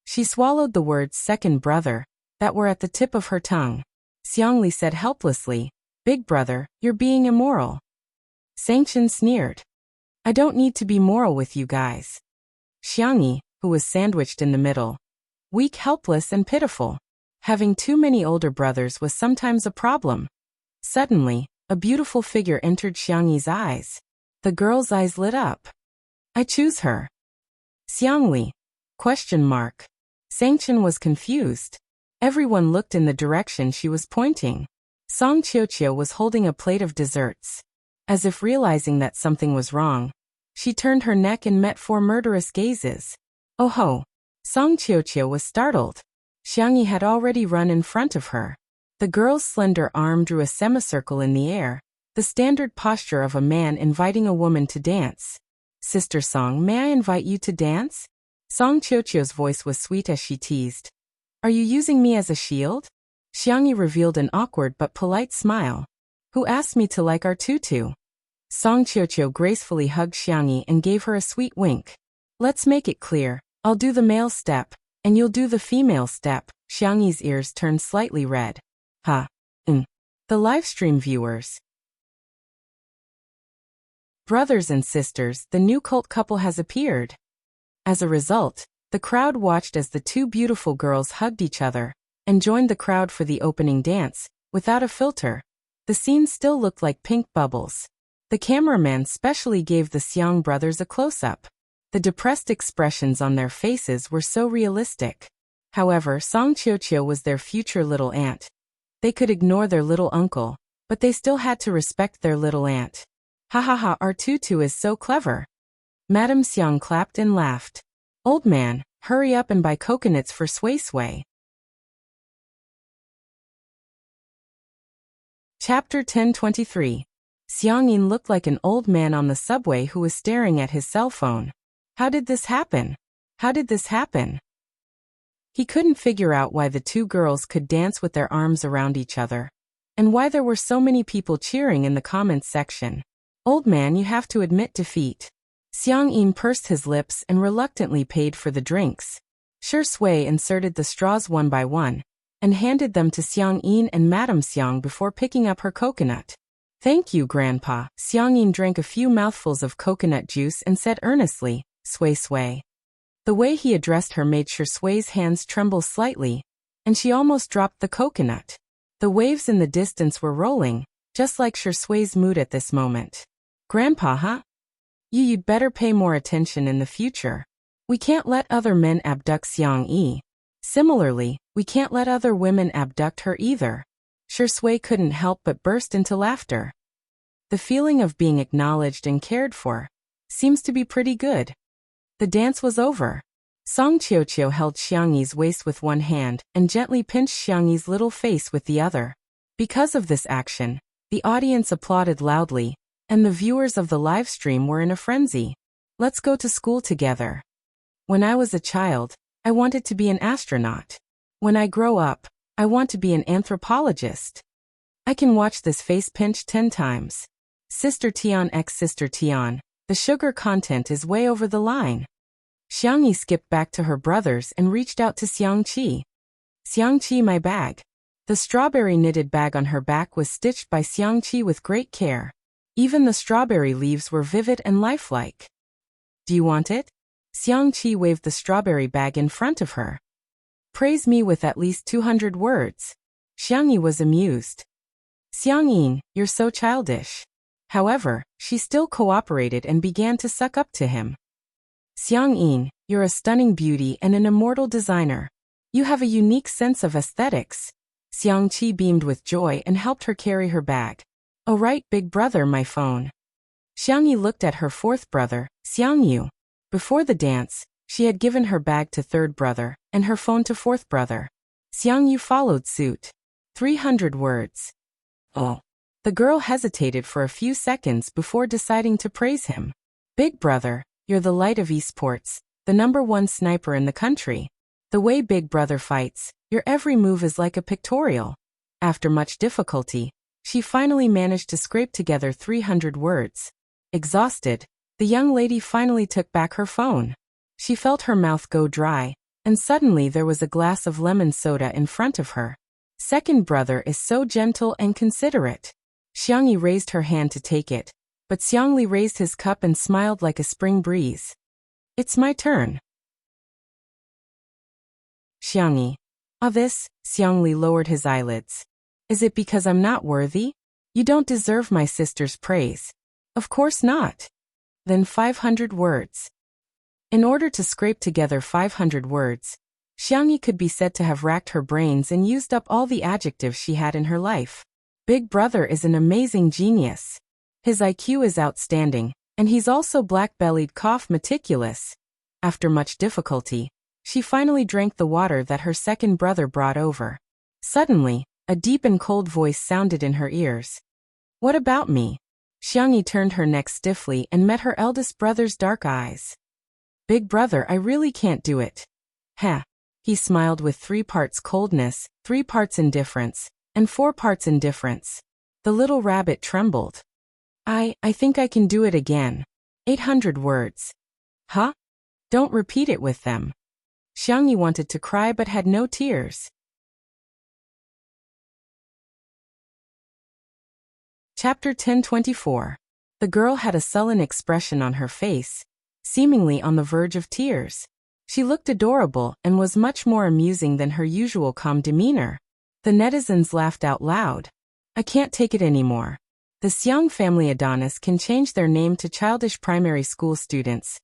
She swallowed the words second brother that were at the tip of her tongue. Xiangli said helplessly, "Big brother, you're being immoral." Sanction sneered, "I don't need to be moral with you guys." Xiangyi, who was sandwiched in the middle, weak, helpless, and pitiful. Having too many older brothers was sometimes a problem. Suddenly, a beautiful figure entered Xiangyi's eyes. The girl's eyes lit up. "I choose her." Xiangli? Question mark. Sanction was confused. Everyone looked in the direction she was pointing. Song Qiuqiu was holding a plate of desserts. As if realizing that something was wrong, she turned her neck and met 4 murderous gazes. "Oh ho!" Song Qiuqiu was startled. Xiangyi had already run in front of her. The girl's slender arm drew a semicircle in the air, the standard posture of a man inviting a woman to dance. "Sister Song, may I invite you to dance?" Song Qiuqiu's voice was sweet as she teased. "Are you using me as a shield?" Xiangyi revealed an awkward but polite smile. "Who asked me to like our tutu?" Song Qiuqiu gracefully hugged Xiangyi and gave her a sweet wink. "Let's make it clear. I'll do the male step, and you'll do the female step." Xiangyi's ears turned slightly red. "Ha. The livestream viewers. Brothers and sisters, the new cult couple has appeared. As a result, the crowd watched as the 2 beautiful girls hugged each other and joined the crowd for the opening dance, without a filter. The scene still looked like pink bubbles. The cameraman specially gave the Xiang brothers a close-up. The depressed expressions on their faces were so realistic. However, Song Qiuqiu was their future little aunt. They could ignore their little uncle, but they still had to respect their little aunt. "Ha ha ha, our tutu is so clever." Madame Xiang clapped and laughed. "Old man, hurry up and buy coconuts for Sui Sui." Chapter 1023. Xiang Yin looked like an old man on the subway who was staring at his cell phone. How did this happen? How did this happen? He couldn't figure out why the 2 girls could dance with their arms around each other, and why there were so many people cheering in the comments section. "Old man, you have to admit defeat." Xiang Yin pursed his lips and reluctantly paid for the drinks. Shi Sui inserted the straws one by one, and handed them to Xiang Yin and Madame Xiang before picking up her coconut. "Thank you, Grandpa." Xiang Yin drank a few mouthfuls of coconut juice and said earnestly, "Sui Sui." The way he addressed her made Shi Sui's hands tremble slightly, and she almost dropped the coconut. The waves in the distance were rolling, just like Shi Sui's mood at this moment. "Grandpa, huh? You'd better pay more attention in the future. We can't let other men abduct Xiang Yi. Similarly, we can't let other women abduct her either." Shi Sui couldn't help but burst into laughter. The feeling of being acknowledged and cared for seems to be pretty good. The dance was over. Song Qiuqiu held Xiangyi's waist with one hand and gently pinched Xiangyi's little face with the other. Because of this action, the audience applauded loudly, and the viewers of the live stream were in a frenzy. "Let's go to school together. When I was a child, I wanted to be an astronaut. When I grow up, I want to be an anthropologist. I can watch this face pinch 10 times. Sister Tian x Sister Tian, the sugar content is way over the line." Xiangyi skipped back to her brothers and reached out to Xiangqi. "Xiangqi, my bag." The strawberry knitted bag on her back was stitched by Xiangqi with great care. Even the strawberry leaves were vivid and lifelike. "Do you want it?" Xiangqi waved the strawberry bag in front of her. "Praise me with at least 200 words." Xiangyi was amused. "Xiangyin, you're so childish." However, she still cooperated and began to suck up to him. "Xiangyin, you're a stunning beauty and an immortal designer. You have a unique sense of aesthetics." Xiangqi beamed with joy and helped her carry her bag. "Oh right, big brother, my phone." Xiangyi looked at her 4th brother, Xiangyu. Before the dance, she had given her bag to 3rd brother, and her phone to 4th brother. Xiangyu followed suit. 300 words. "Oh." The girl hesitated for a few seconds before deciding to praise him. "Big brother, you're the light of esports, the #1 sniper in the country. The way Big Brother fights, your every move is like a pictorial. After much difficulty, she finally managed to scrape together 300 words. Exhausted, the young lady finally took back her phone. She felt her mouth go dry, and suddenly there was a glass of lemon soda in front of her. Second brother is so gentle and considerate. Xiangyi raised her hand to take it, but Xiangli raised his cup and smiled like a spring breeze. It's my turn. Xiangyi. This, Xiangli lowered his eyelids. Is it because I'm not worthy? You don't deserve my sister's praise. Of course not. Then 500 words. In order to scrape together 500 words, Xiangyi could be said to have racked her brains and used up all the adjectives she had in her life. Big Brother is an amazing genius. His IQ is outstanding, and he's also black-bellied meticulous. After much difficulty, she finally drank the water that her second brother brought over. Suddenly, a deep and cold voice sounded in her ears. What about me? Xiangyi turned her neck stiffly and met her eldest brother's dark eyes. Big Brother, I really can't do it. Heh. He smiled with 3 parts coldness, 3 parts indifference, and 4 parts indifference. The little rabbit trembled. I think I can do it again. 800 words. Huh? Don't repeat it with them. Xiangyi wanted to cry but had no tears. Chapter 1024. The girl had a sullen expression on her face, seemingly on the verge of tears. She looked adorable and was much more amusing than her usual calm demeanor. The netizens laughed out loud. I can't take it anymore. The Xiang family Adonis can change their name to childish primary school students.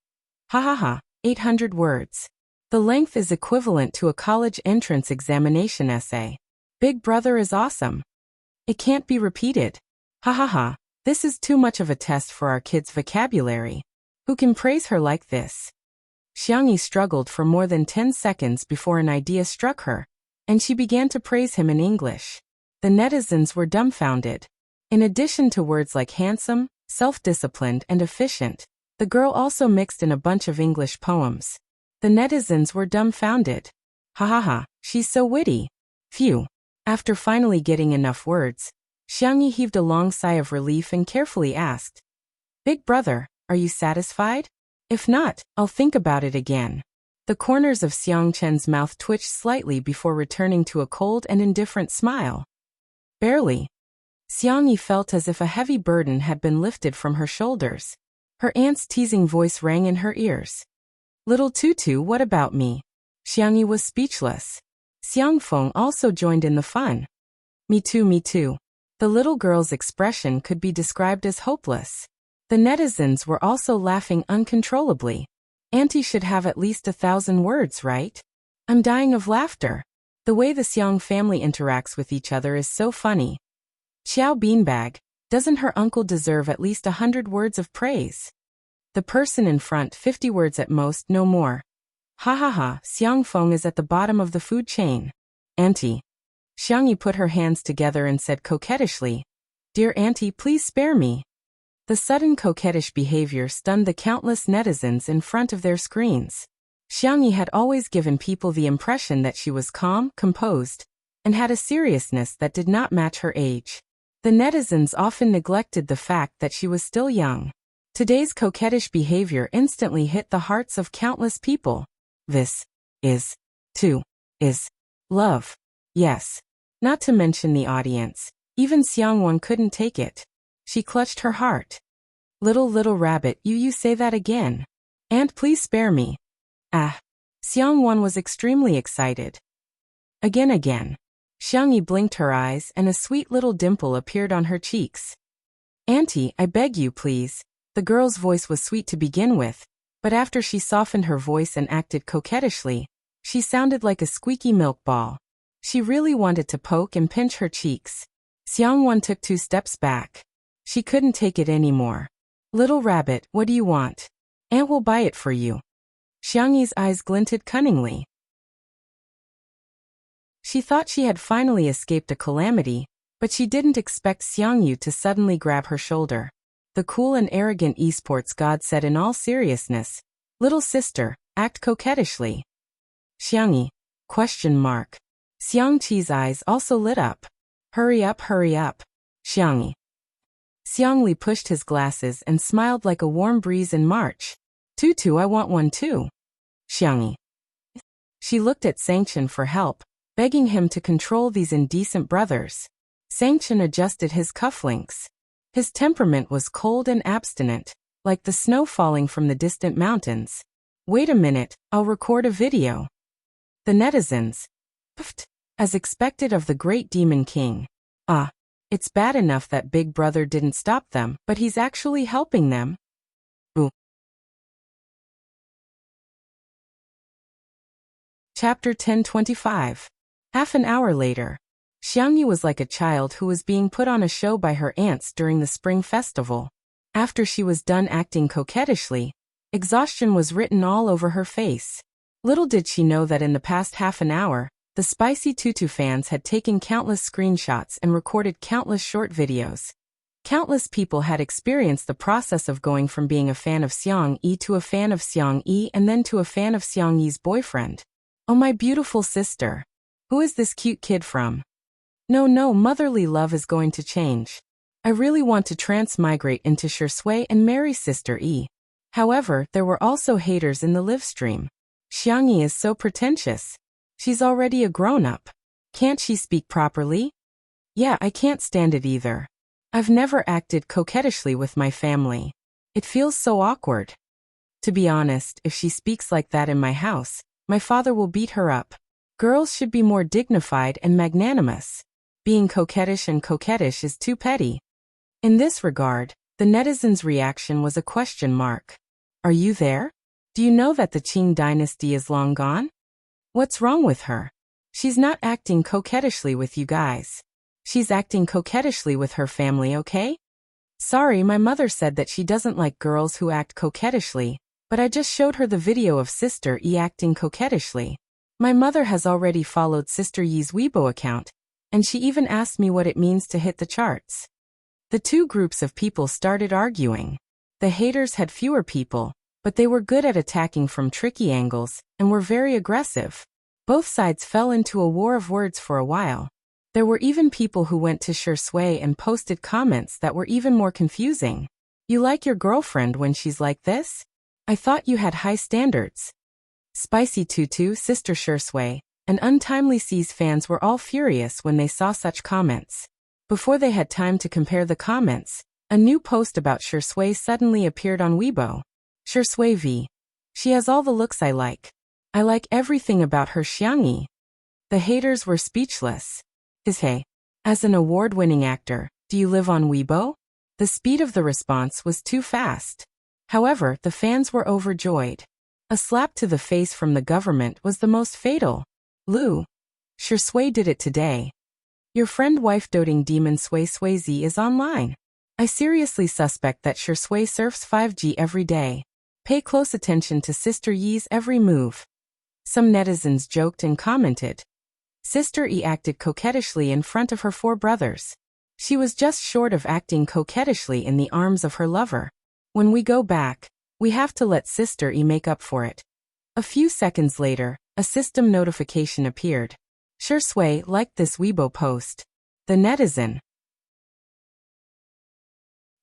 Ha ha ha, 800 words. The length is equivalent to a college entrance examination essay. Big Brother is awesome. It can't be repeated. Ha ha ha, this is too much of a test for our kids' vocabulary. Who can praise her like this? Xiangyi struggled for more than 10 seconds before an idea struck her, and she began to praise him in English. The netizens were dumbfounded. In addition to words like handsome, self-disciplined, and efficient, the girl also mixed in a bunch of English poems. The netizens were dumbfounded. Ha ha ha, she's so witty. Phew. After finally getting enough words, Xiangyi heaved a long sigh of relief and carefully asked, Big Brother, are you satisfied? If not, I'll think about it again. The corners of Xiang Chen's mouth twitched slightly before returning to a cold and indifferent smile. Barely. Xiangyi felt as if a heavy burden had been lifted from her shoulders. Her aunt's teasing voice rang in her ears. Little Tutu, what about me? Xiangyi was speechless. Xiang Feng also joined in the fun. Me too, me too. The little girl's expression could be described as hopeless. The netizens were also laughing uncontrollably. Auntie should have at least 1,000 words, right? I'm dying of laughter. The way the Xiang family interacts with each other is so funny. Xiao Beanbag, doesn't her uncle deserve at least 100 words of praise? The person in front 50 words at most, no more. Ha ha ha, Xiang Feng is at the bottom of the food chain. Auntie. Xiangyi put her hands together and said coquettishly, Dear Auntie, please spare me. The sudden coquettish behavior stunned the countless netizens in front of their screens. Xiangyi had always given people the impression that she was calm, composed, and had a seriousness that did not match her age. The netizens often neglected the fact that she was still young. Today's coquettish behavior instantly hit the hearts of countless people. This is love. Yes. Not to mention the audience. Even Xiangwan couldn't take it. She clutched her heart. Little rabbit, you say that again. Aunt, please spare me. Ah. Xiangwan was extremely excited. Again. Xiangyi blinked her eyes and a sweet little dimple appeared on her cheeks. Auntie, I beg you please. The girl's voice was sweet to begin with, but after she softened her voice and acted coquettishly, she sounded like a squeaky milk ball. She really wanted to poke and pinch her cheeks. Xiangwan took 2 steps back. She couldn't take it anymore. Little rabbit, what do you want? Aunt will buy it for you. Xiangyi's eyes glinted cunningly. She thought she had finally escaped a calamity, but she didn't expect Xiangyu to suddenly grab her shoulder. The cool and arrogant esports god said in all seriousness, Little sister, act coquettishly. Xiangyi? Question mark. Xiang Qi's eyes also lit up. Hurry up, hurry up. Xiangyi. Xiang Li pushed his glasses and smiled like a warm breeze in March. Tutu, I want one too. Xiangyi. She looked at Sangchen for help, begging him to control these indecent brothers. Sangchen adjusted his cufflinks. His temperament was cold and abstinent, like the snow falling from the distant mountains. Wait a minute, I'll record a video. The netizens puffed, as expected of the great demon king. Ah, it's bad enough that Big Brother didn't stop them, but he's actually helping them. Ooh. Chapter 1025. Half an hour later. Xiangyi was like a child who was being put on a show by her aunts during the spring festival. After she was done acting coquettishly, exhaustion was written all over her face. Little did she know that in the past half an hour, the Spicy Tutu fans had taken countless screenshots and recorded countless short videos. Countless people had experienced the process of going from being a fan of Xiang Yi to a fan of Xiang Yi and then to a fan of Xiang Yi's boyfriend. Oh, my beautiful sister. Who is this cute kid from? No, motherly love is going to change. I really want to transmigrate into Shui and marry Sister Yi. However, there were also haters in the live stream. Xiang Yi is so pretentious. She's already a grown-up. Can't she speak properly? Yeah, I can't stand it either. I've never acted coquettishly with my family. It feels so awkward. To be honest, if she speaks like that in my house, my father will beat her up. Girls should be more dignified and magnanimous. Being coquettish is too petty. In this regard, the netizens' reaction was a question mark. Are you there? Do you know that the Qing dynasty is long gone? What's wrong with her? She's not acting coquettishly with you guys. She's acting coquettishly with her family, okay? Sorry, my mother said that she doesn't like girls who act coquettishly, but I just showed her the video of Sister Yi acting coquettishly. My mother has already followed Sister Yi's Weibo account, and she even asked me what it means to hit the charts. The two groups of people started arguing. The haters had fewer people, but they were good at attacking from tricky angles and were very aggressive. Both sides fell into a war of words for a while. There were even people who went to Shui and posted comments that were even more confusing. You like your girlfriend when she's like this? I thought you had high standards. Spicy Tutu, Sister Shui, and Untimely C's fans were all furious when they saw such comments. Before they had time to compare the comments, a new post about Shui suddenly appeared on Weibo. Shui V. She has all the looks I like. I like everything about her. Xiangyi. The haters were speechless. Hey, as an award-winning actor, do you live on Weibo? The speed of the response was too fast. However, the fans were overjoyed. A slap to the face from the government was the most fatal. Lu. Shui did it today. Your friend wife doting demon Sui Z is online. I seriously suspect that Shui surfs 5G every day. Pay close attention to Sister Yi's every move. Some netizens joked and commented. Sister Yi acted coquettishly in front of her four brothers. She was just short of acting coquettishly in the arms of her lover. When we go back, we have to let Sister Yi make up for it. A few seconds later, a system notification appeared. Shui liked this Weibo post. The netizen.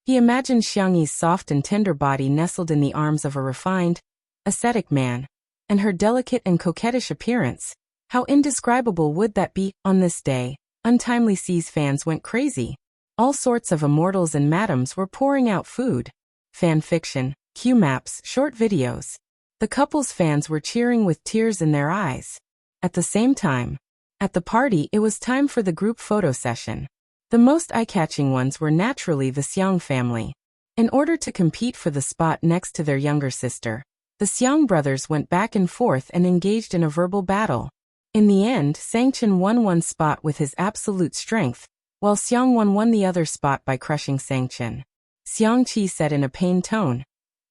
He imagined Xiangyi's soft and tender body nestled in the arms of a refined, ascetic man, and her delicate and coquettish appearance. How indescribable would that be? On this day, Untimely C's fans went crazy. All sorts of immortals and madams were pouring out food. Fan fiction, Q-maps, short videos. The couple's fans were cheering with tears in their eyes. At the same time, at the party, it was time for the group photo session. The most eye-catching ones were naturally the Xiang family. In order to compete for the spot next to their younger sister, the Xiang brothers went back and forth and engaged in a verbal battle. In the end, Sangchen won one spot with his absolute strength, while Xiang won the other spot by crushing Sangchen. Xiang Qi said in a pained tone,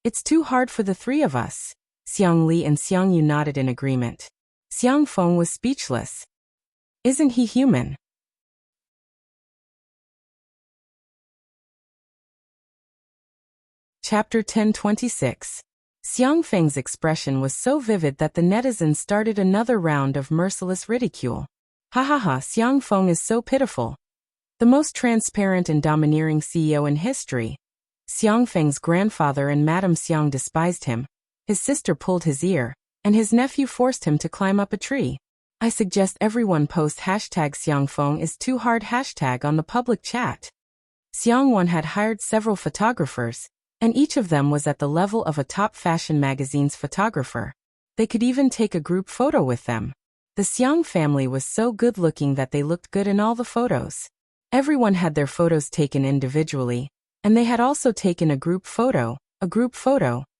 "It's too hard for the three of us." Xiang Li and Xiang Yu nodded in agreement. Xiang Feng was speechless. Isn't he human? Chapter 1026. Xiang Feng's expression was so vivid that the netizens started another round of merciless ridicule. Ha ha ha, Xiang Feng is so pitiful. The most transparent and domineering CEO in history. Xiang Feng's grandfather and Madame Xiang despised him. His sister pulled his ear, and his nephew forced him to climb up a tree. I suggest everyone post hashtag Xiang Feng is too hard hashtag on the public chat. Xiang Wan had hired several photographers, and each of them was at the level of a top fashion magazine's photographer. They could even take a group photo with them. The Xiang family was so good-looking that they looked good in all the photos. Everyone had their photos taken individually, and they had also taken a group photo,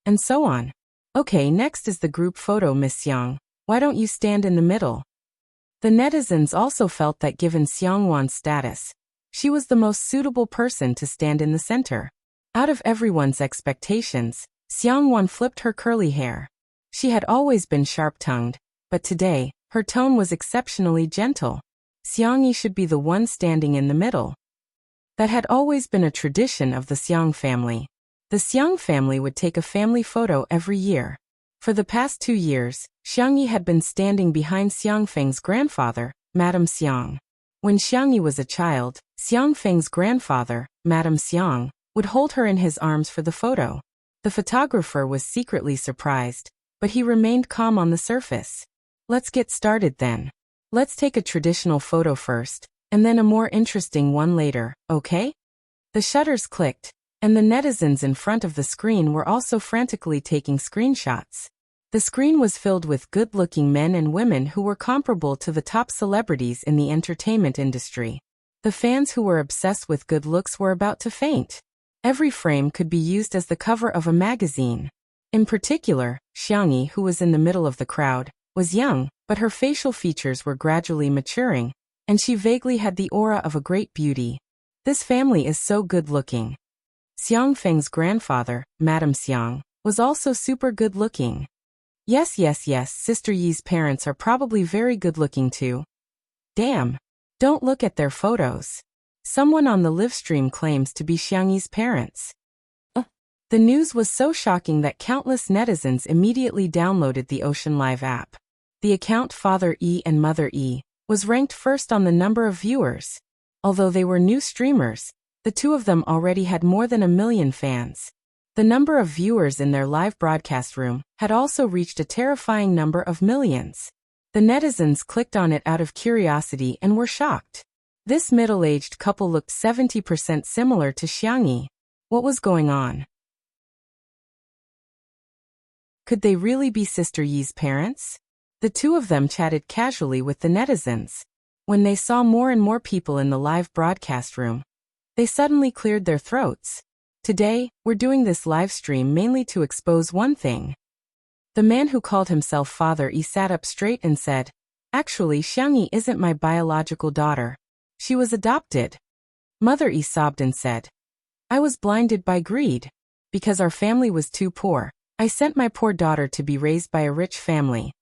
and so on. Okay, next is the group photo, Miss Xiang. Why don't you stand in the middle? The netizens also felt that given Xiang Wan's status, she was the most suitable person to stand in the center. Out of everyone's expectations, Xiang Wan flipped her curly hair. She had always been sharp-tongued, but today, her tone was exceptionally gentle. Xiang Yi should be the one standing in the middle. That had always been a tradition of the Xiang family. The Xiang family would take a family photo every year. For the past 2 years, Xiang Yi had been standing behind Xiang Feng's grandfather, Madame Xiang. When Xiang Yi was a child, Xiang Feng's grandfather, Madame Xiang, would hold her in his arms for the photo. The photographer was secretly surprised, but he remained calm on the surface. Let's get started then. Let's take a traditional photo first, and then a more interesting one later, okay? The shutters clicked, and the netizens in front of the screen were also frantically taking screenshots. The screen was filled with good-looking men and women who were comparable to the top celebrities in the entertainment industry. The fans who were obsessed with good looks were about to faint. Every frame could be used as the cover of a magazine. In particular, Xiang Yi, who was in the middle of the crowd, was young, but her facial features were gradually maturing, and she vaguely had the aura of a great beauty. This family is so good-looking. Xiang Feng's grandfather, Madame Xiang, was also super good-looking. Yes, Sister Yi's parents are probably very good-looking too. Damn. Don't look at their photos. Someone on the livestream claims to be Xiang Yi's parents. The news was so shocking that countless netizens immediately downloaded the Ocean Live app. The account Father E and Mother E was ranked first on the number of viewers. Although they were new streamers, the two of them already had more than 1 million fans. The number of viewers in their live broadcast room had also reached a terrifying number of millions. The netizens clicked on it out of curiosity and were shocked. This middle-aged couple looked 70% similar to Xiang Yi. What was going on? Could they really be Sister Yi's parents? The two of them chatted casually with the netizens. When they saw more and more people in the live broadcast room, they suddenly cleared their throats. Today, we're doing this live stream mainly to expose one thing. The man who called himself Father E sat up straight and said, "Actually, Xiang Yi isn't my biological daughter. She was adopted." Mother E sobbed and said, "I was blinded by greed. Because our family was too poor, I sent my poor daughter to be raised by a rich family."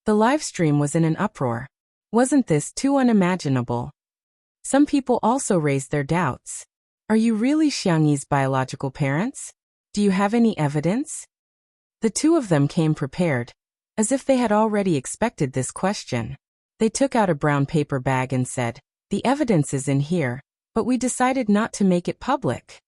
The live stream was in an uproar. Wasn't this too unimaginable? Some people also raised their doubts. Are you really Xiang Yi's biological parents? Do you have any evidence? The two of them came prepared, as if they had already expected this question. They took out a brown paper bag and said, "The evidence is in here, but we decided not to make it public."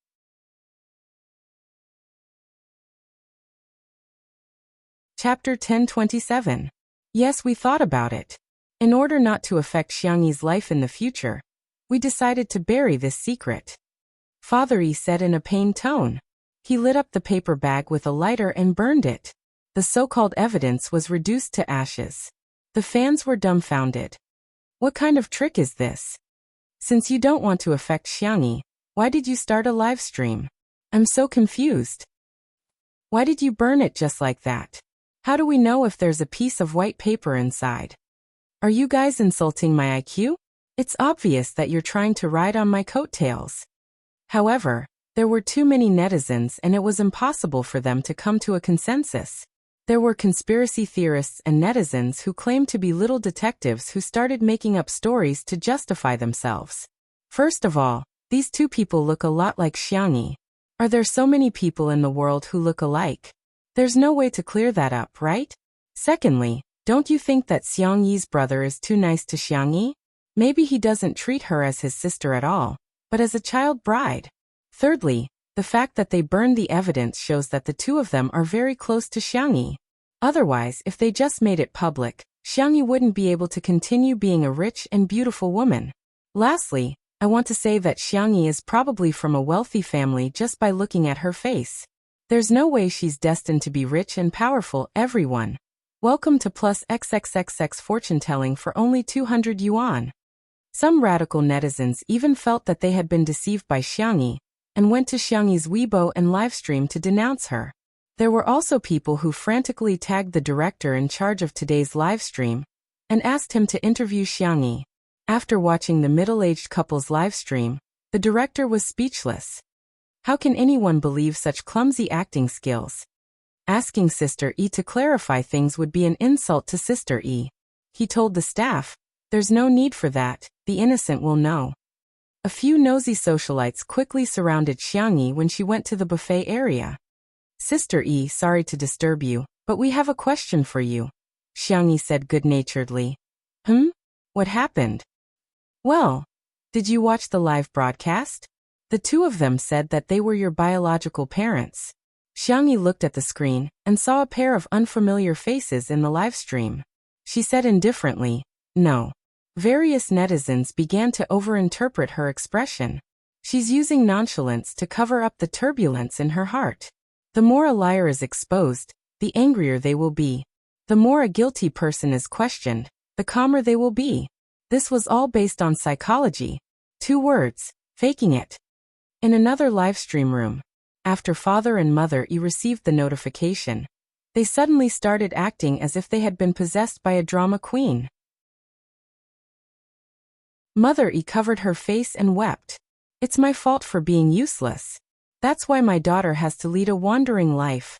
Chapter 1027. Yes, we thought about it. In order not to affect Xiang Yi's life in the future, we decided to bury this secret. Father E said in a pained tone. He lit up the paper bag with a lighter and burned it. The so-called evidence was reduced to ashes. The fans were dumbfounded. What kind of trick is this? Since you don't want to affect Xiang Yi, why did you start a live stream? I'm so confused. Why did you burn it just like that? How do we know if there's a piece of white paper inside? Are you guys insulting my IQ? It's obvious that you're trying to ride on my coattails. However, there were too many netizens and it was impossible for them to come to a consensus. There were conspiracy theorists and netizens who claimed to be little detectives who started making up stories to justify themselves. First of all, these two people look a lot like Xiang Yi. Are there so many people in the world who look alike? There's no way to clear that up, right? Secondly, don't you think that Xiang Yi's brother is too nice to Xiang Yi? Maybe he doesn't treat her as his sister at all, but as a child bride. Thirdly, the fact that they burned the evidence shows that the two of them are very close to Xiang Yi. Otherwise, if they just made it public, Xiang Yi wouldn't be able to continue being a rich and beautiful woman. Lastly, I want to say that Xiang Yi is probably from a wealthy family just by looking at her face. There's no way she's destined to be rich and powerful, everyone. Welcome to plus XXXX fortune-telling for only 200 yuan. Some radical netizens even felt that they had been deceived by Xiang Yi, and went to Xiang Yi's Weibo and livestream to denounce her. There were also people who frantically tagged the director in charge of today's livestream, and asked him to interview Xiang Yi. After watching the middle-aged couple's livestream, the director was speechless. How can anyone believe such clumsy acting skills? Asking Sister E to clarify things would be an insult to Sister E. He told the staff, "There's no need for that, the innocent will know." A few nosy socialites quickly surrounded Xiang Yi when she went to the buffet area. "Sister E, sorry to disturb you, but we have a question for you," Xiang Yi said good-naturedly. What happened?" "Well, did you watch the live broadcast? The two of them said that they were your biological parents." Xiang Yi looked at the screen and saw a pair of unfamiliar faces in the live stream. She said indifferently, "No." Various netizens began to overinterpret her expression. She's using nonchalance to cover up the turbulence in her heart. The more a liar is exposed, the angrier they will be. The more a guilty person is questioned, the calmer they will be. This was all based on psychology. 2 words, faking it. In another livestream room, after father and mother E received the notification, they suddenly started acting as if they had been possessed by a drama queen. Mother E covered her face and wept. "It's my fault for being useless. That's why my daughter has to lead a wandering life."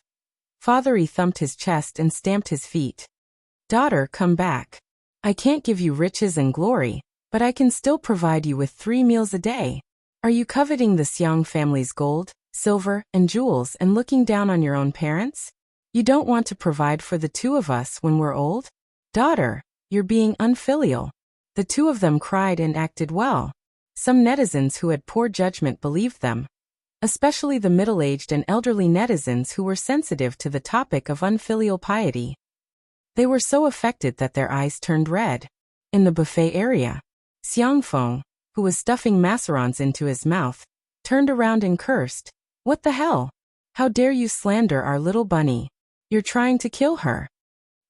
Father E thumped his chest and stamped his feet. "Daughter, come back. I can't give you riches and glory, but I can still provide you with 3 meals a day. Are you coveting the Xiang family's gold, silver, and jewels and looking down on your own parents? You don't want to provide for the two of us when we're old? Daughter, you're being unfilial." The two of them cried and acted well. Some netizens who had poor judgment believed them, especially the middle-aged and elderly netizens who were sensitive to the topic of unfilial piety. They were so affected that their eyes turned red. In the buffet area, Xiang Feng, who was stuffing macarons into his mouth, turned around and cursed. "What the hell? How dare you slander our little bunny? You're trying to kill her."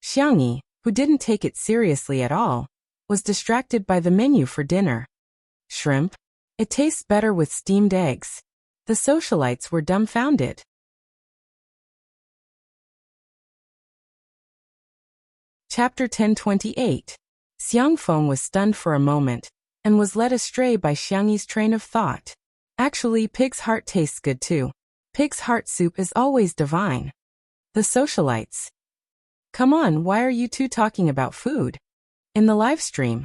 Xiang Yi, who didn't take it seriously at all, was distracted by the menu for dinner. "Shrimp? It tastes better with steamed eggs." The socialites were dumbfounded. Chapter 1028. Xiang Feng was stunned for a moment, and was led astray by Xiang Yi's train of thought. "Actually, pig's heart tastes good too. Pig's heart soup is always divine." The socialites. "Come on, why are you two talking about food?" In the live stream,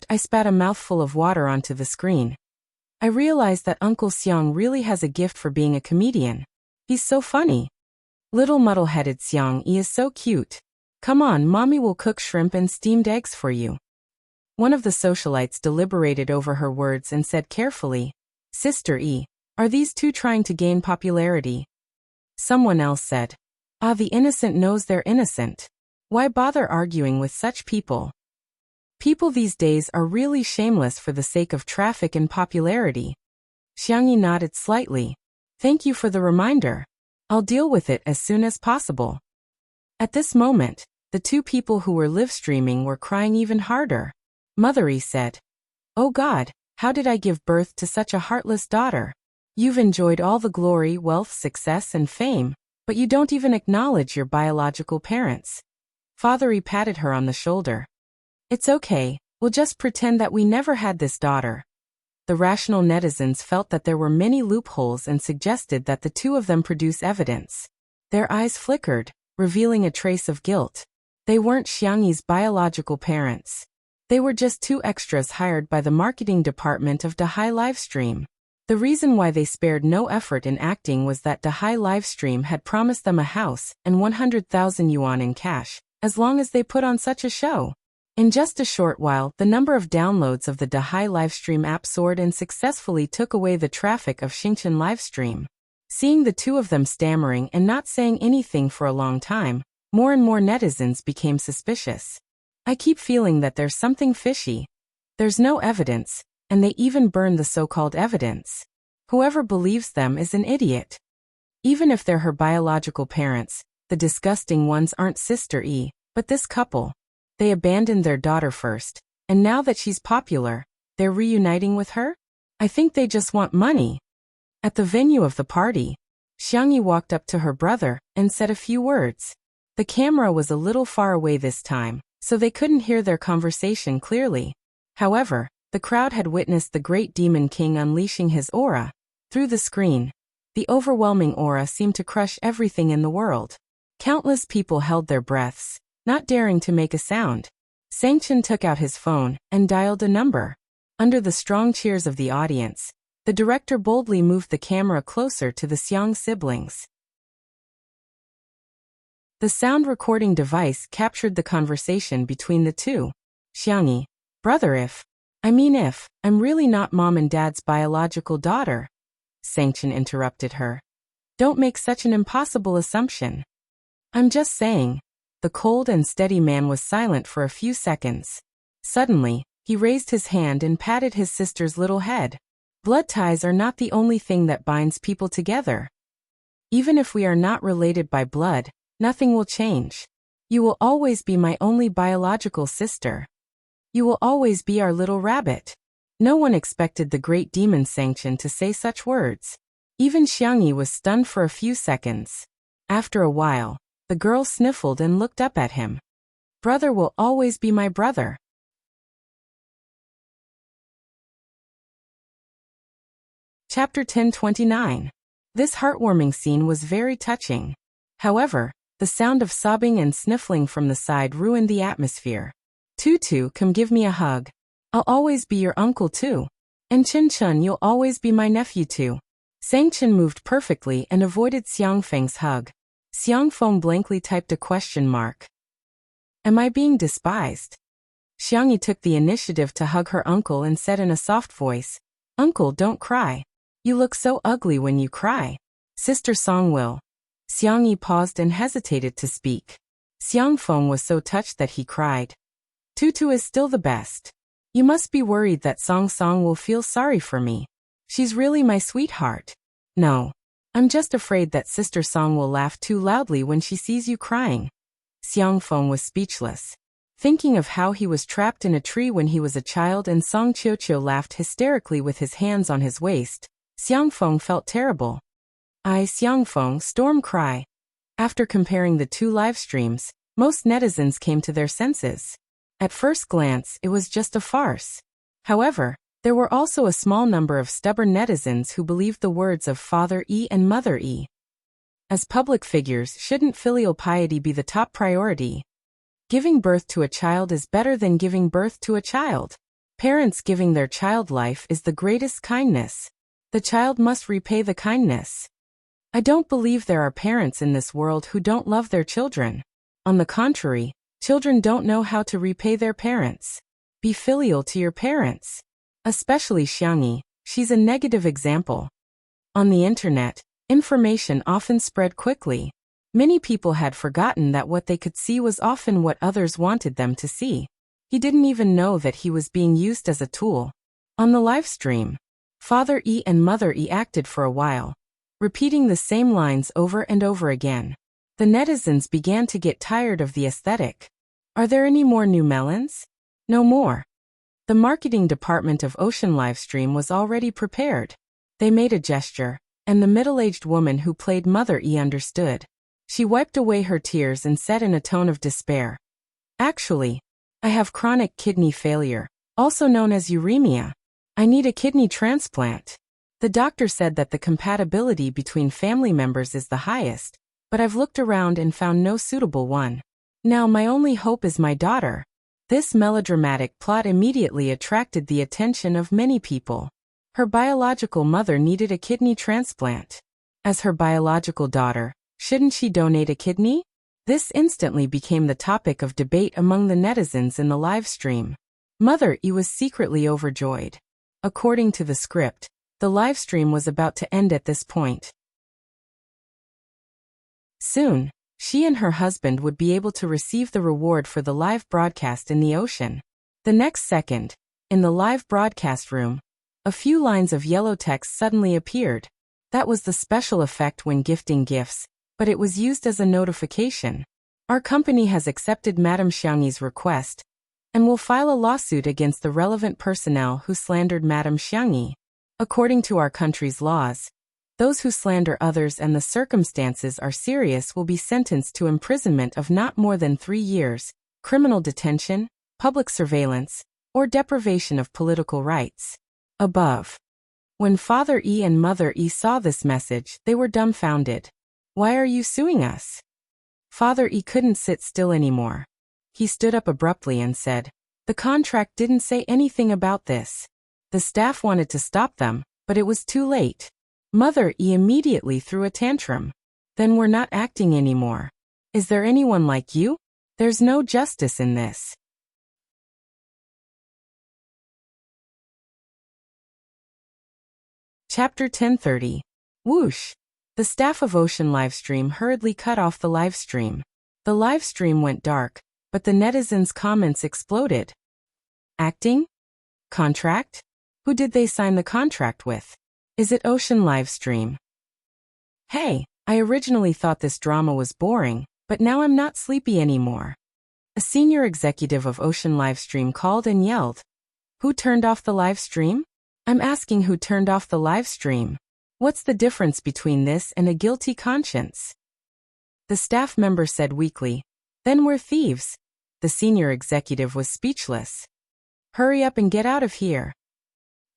I spat a mouthful of water onto the screen. I realized that Uncle Xiang really has a gift for being a comedian. He's so funny. Little muddle-headed Xiang Yi is so cute. "Come on, mommy will cook shrimp and steamed eggs for you." One of the socialites deliberated over her words and said carefully, "Sister E, are these two trying to gain popularity?" Someone else said, The innocent knows they're innocent. Why bother arguing with such people? People these days are really shameless for the sake of traffic and popularity." Xiang Yi nodded slightly. "Thank you for the reminder. I'll deal with it as soon as possible." At this moment, the two people who were live streaming were crying even harder. Mother E said, "Oh God, how did I give birth to such a heartless daughter? You've enjoyed all the glory, wealth, success, and fame, but you don't even acknowledge your biological parents." Father E patted her on the shoulder. "It's okay, we'll just pretend that we never had this daughter." The rational netizens felt that there were many loopholes and suggested that the two of them produce evidence. Their eyes flickered, revealing a trace of guilt. They weren't Xiang Yi's biological parents. They were just 2 extras hired by the marketing department of the High Livestream. The reason why they spared no effort in acting was that Dahai Livestream had promised them a house and 100,000 yuan in cash, as long as they put on such a show. In just a short while, the number of downloads of the Dahai Livestream app soared and successfully took away the traffic of Xingchen Livestream. Seeing the two of them stammering and not saying anything for a long time, more and more netizens became suspicious. I keep feeling that there's something fishy. There's no evidence, and they even burned the so-called evidence. Whoever believes them is an idiot. Even if they're her biological parents, the disgusting ones aren't Sister E, but this couple. They abandoned their daughter first, and now that she's popular, they're reuniting with her? I think they just want money. At the venue of the party, Xiangyi walked up to her brother and said a few words. The camera was a little far away this time, so they couldn't hear their conversation clearly. However, the crowd had witnessed the great demon king unleashing his aura. Through the screen, the overwhelming aura seemed to crush everything in the world. Countless people held their breaths, not daring to make a sound. Sangchen took out his phone and dialed a number. Under the strong cheers of the audience, the director boldly moved the camera closer to the Xiang siblings. The sound recording device captured the conversation between the two. Xiangyi, brother, if I'm really not mom and dad's biological daughter. Sangchen interrupted her. Don't make such an impossible assumption. I'm just saying. The cold and steady man was silent for a few seconds. Suddenly, he raised his hand and patted his sister's little head. Blood ties are not the only thing that binds people together. Even if we are not related by blood, nothing will change. You will always be my only biological sister. You will always be our little rabbit. No one expected the great demon Sangchen to say such words. Even Xiangyi was stunned for a few seconds. After a while, the girl sniffled and looked up at him. Brother will always be my brother. Chapter 1029. This heartwarming scene was very touching. However, the sound of sobbing and sniffling from the side ruined the atmosphere. Tutu, come give me a hug. I'll always be your uncle too. And Chen Chun, you'll always be my nephew too. Sangchen moved perfectly and avoided Xiang Feng's hug. Xiang Feng blankly typed a question mark. Am I being despised? Xiangyi took the initiative to hug her uncle and said in a soft voice, Uncle, don't cry. You look so ugly when you cry. Sister Song will. Xiangyi paused and hesitated to speak. Xiang Feng was so touched that he cried. Tutu is still the best. You must be worried that Song Song will feel sorry for me. She's really my sweetheart. No. I'm just afraid that Sister Song will laugh too loudly when she sees you crying. Xiang Feng was speechless. Thinking of how he was trapped in a tree when he was a child and Song Qiuqiu laughed hysterically with his hands on his waist, Xiang Feng felt terrible. Xiang Feng, storm cry. After comparing the two live streams, most netizens came to their senses. At first glance, it was just a farce. However, there were also a small number of stubborn netizens who believed the words of Father E and Mother E. As public figures, shouldn't filial piety be the top priority? Giving birth to a child is better than giving birth to a child. Parents giving their child life is the greatest kindness. The child must repay the kindness. I don't believe there are parents in this world who don't love their children. On the contrary, children don't know how to repay their parents. Be filial to your parents. Especially Xiangyi, she's a negative example. On the internet, information often spread quickly. Many people had forgotten that what they could see was often what others wanted them to see. He didn't even know that he was being used as a tool. On the live stream, Father E and Mother E acted for a while, repeating the same lines over and over again. The netizens began to get tired of the aesthetic. Are there any more new melons? No more. The marketing department of Ocean Livestream was already prepared. They made a gesture, and the middle-aged woman who played Mother E understood. She wiped away her tears and said in a tone of despair, Actually, I have chronic kidney failure, also known as uremia. I need a kidney transplant. The doctor said that the compatibility between family members is the highest, but I've looked around and found no suitable one. Now my only hope is my daughter. This melodramatic plot immediately attracted the attention of many people. Her biological mother needed a kidney transplant. As her biological daughter, shouldn't she donate a kidney? This instantly became the topic of debate among the netizens in the live stream. Mother E was secretly overjoyed. According to the script, the live stream was about to end at this point. Soon, she and her husband would be able to receive the reward for the live broadcast in the ocean. The next second, in the live broadcast room, a few lines of yellow text suddenly appeared. That was the special effect when gifting gifts, but it was used as a notification. Our company has accepted Madame Xiangyi's request and will file a lawsuit against the relevant personnel who slandered Madame Xiangyi. According to our country's laws, those who slander others and the circumstances are serious will be sentenced to imprisonment of not more than 3 years, criminal detention, public surveillance, or deprivation of political rights. Above. When Father E and Mother E saw this message, they were dumbfounded. Why are you suing us? Father E couldn't sit still anymore. He stood up abruptly and said, the contract didn't say anything about this. The staff wanted to stop them, but it was too late. Mother E immediately threw a tantrum. Then we're not acting anymore. Is there anyone like you? There's no justice in this. Chapter 1030. Whoosh! The staff of Ocean Livestream hurriedly cut off the livestream. The livestream went dark, but the netizens' comments exploded. Acting? Contract? Who did they sign the contract with? Is it Ocean Livestream? Hey, I originally thought this drama was boring, but now I'm not sleepy anymore. A senior executive of Ocean Livestream called and yelled. Who turned off the livestream? I'm asking who turned off the livestream. What's the difference between this and a guilty conscience? The staff member said weakly. Then we're thieves. The senior executive was speechless. Hurry up and get out of here.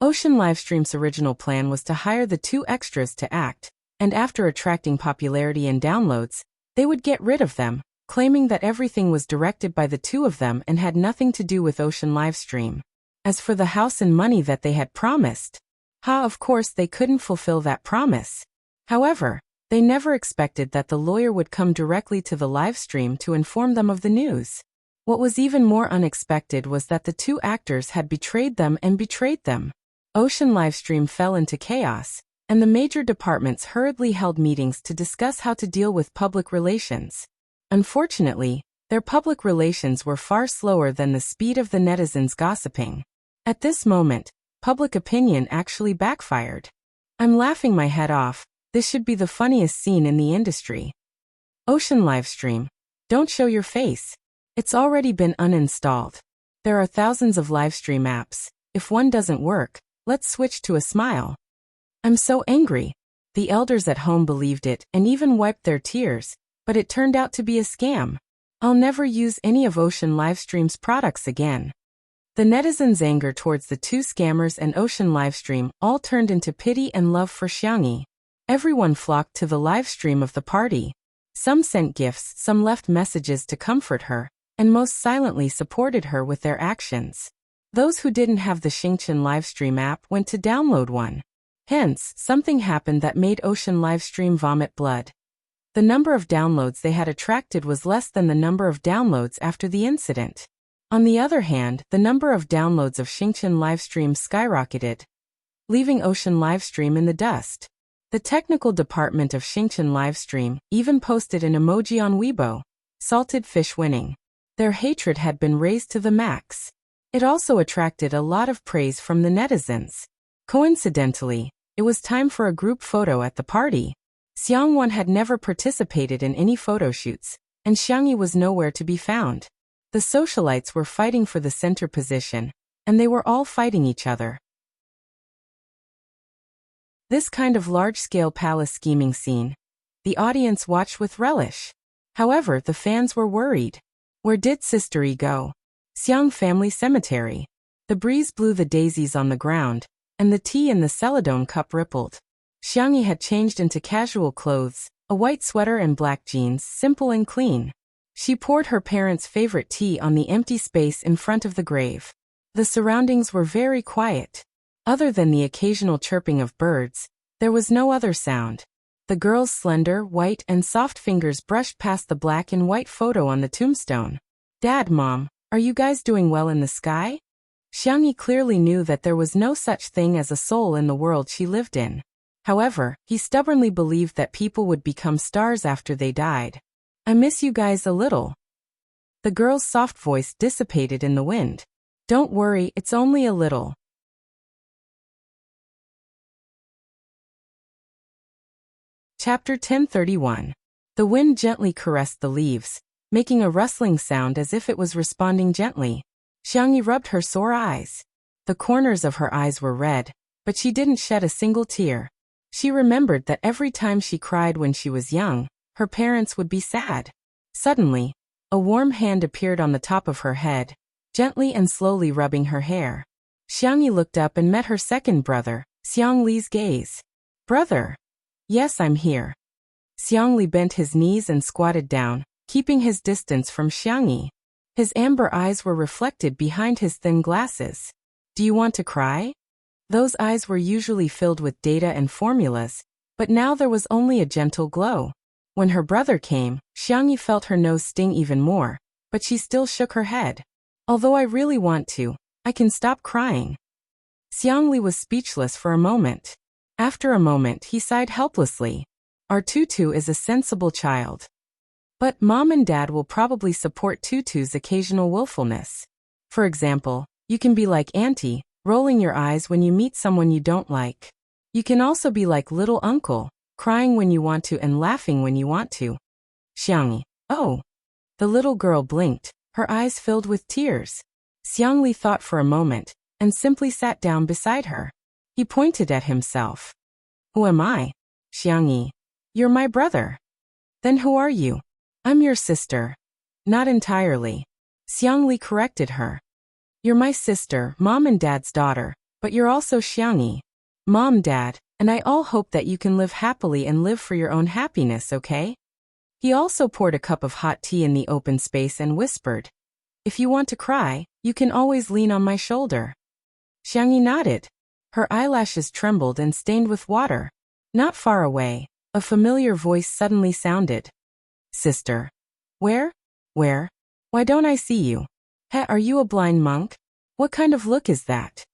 Ocean Livestream's original plan was to hire the 2 extras to act, and after attracting popularity and downloads, they would get rid of them, claiming that everything was directed by the 2 of them and had nothing to do with Ocean Livestream. As for the house and money that they had promised, of course they couldn't fulfill that promise. However, they never expected that the lawyer would come directly to the livestream to inform them of the news. What was even more unexpected was that the 2 actors had betrayed them and betrayed them. Ocean Livestream fell into chaos, and the major departments hurriedly held meetings to discuss how to deal with public relations. Unfortunately, their public relations were far slower than the speed of the netizens gossiping. At this moment, public opinion actually backfired. I'm laughing my head off. This should be the funniest scene in the industry. Ocean Livestream, don't show your face. It's already been uninstalled. There are thousands of livestream apps. If one doesn't work, let's switch to a smile. I'm so angry. The elders at home believed it and even wiped their tears, but it turned out to be a scam. I'll never use any of Ocean Livestream's products again. The netizens' anger towards the 2 scammers and Ocean Livestream all turned into pity and love for Xiangyi. Everyone flocked to the livestream of the party. Some sent gifts, some left messages to comfort her, and most silently supported her with their actions. Those who didn't have the Xingqian Livestream app went to download one. Hence, something happened that made Ocean Livestream vomit blood. The number of downloads they had attracted was less than the number of downloads after the incident. On the other hand, the number of downloads of Xingqian Livestream skyrocketed, leaving Ocean Livestream in the dust. The technical department of Xingqian Livestream even posted an emoji on Weibo, salted fish winning. Their hatred had been raised to the max. It also attracted a lot of praise from the netizens. Coincidentally, it was time for a group photo at the party. Xiangwan had never participated in any photo shoots, and Xiangyi was nowhere to be found. The socialites were fighting for the center position, and they were all fighting each other. This kind of large-scale palace scheming scene, the audience watched with relish. However, the fans were worried. Where did Sister E go? Xiang family cemetery. The breeze blew the daisies on the ground, and the tea in the celadone cup rippled. Xiangyi had changed into casual clothes, a white sweater and black jeans, simple and clean. She poured her parents' favorite tea on the empty space in front of the grave. The surroundings were very quiet. Other than the occasional chirping of birds, there was no other sound. The girl's slender, white, and soft fingers brushed past the black and white photo on the tombstone. Dad, Mom, are you guys doing well in the sky? Xiangyi clearly knew that there was no such thing as a soul in the world she lived in. However, he stubbornly believed that people would become stars after they died. I miss you guys a little. The girl's soft voice dissipated in the wind. Don't worry, it's only a little. Chapter 1031. The wind gently caressed the leaves, making a rustling sound as if it was responding gently. Xiangyi rubbed her sore eyes. The corners of her eyes were red, but she didn't shed a single tear. She remembered that every time she cried when she was young, her parents would be sad. Suddenly, a warm hand appeared on the top of her head, gently and slowly rubbing her hair. Xiangyi looked up and met her second brother, Xiang Li's gaze. Brother. Yes, I'm here. Xiang Li bent his knees and squatted down, keeping his distance from Xiangyi. His amber eyes were reflected behind his thin glasses. Do you want to cry? Those eyes were usually filled with data and formulas, but now there was only a gentle glow. When her brother came, Xiangyi felt her nose sting even more, but she still shook her head. Although I really want to, I can stop crying. Xiang Li was speechless for a moment. After a moment, he sighed helplessly. Our Tutu is a sensible child. But Mom and Dad will probably support Tutu's occasional willfulness. For example, you can be like Auntie, rolling your eyes when you meet someone you don't like. You can also be like little uncle, crying when you want to and laughing when you want to. Xiangyi, oh. The little girl blinked, her eyes filled with tears. Xiang Li thought for a moment, and simply sat down beside her. He pointed at himself. Who am I? Xiangyi. You're my brother. Then who are you? I'm your sister. Not entirely. Xiang Li corrected her. You're my sister, Mom and Dad's daughter, but you're also Xiangyi. Mom, Dad, and I all hope that you can live happily and live for your own happiness, okay? He also poured a cup of hot tea in the open space and whispered, if you want to cry, you can always lean on my shoulder. Xiangyi nodded. Her eyelashes trembled and stained with water. Not far away, a familiar voice suddenly sounded. Sister. Where? Where? Why don't I see you? Heh, are you a blind monk? What kind of look is that?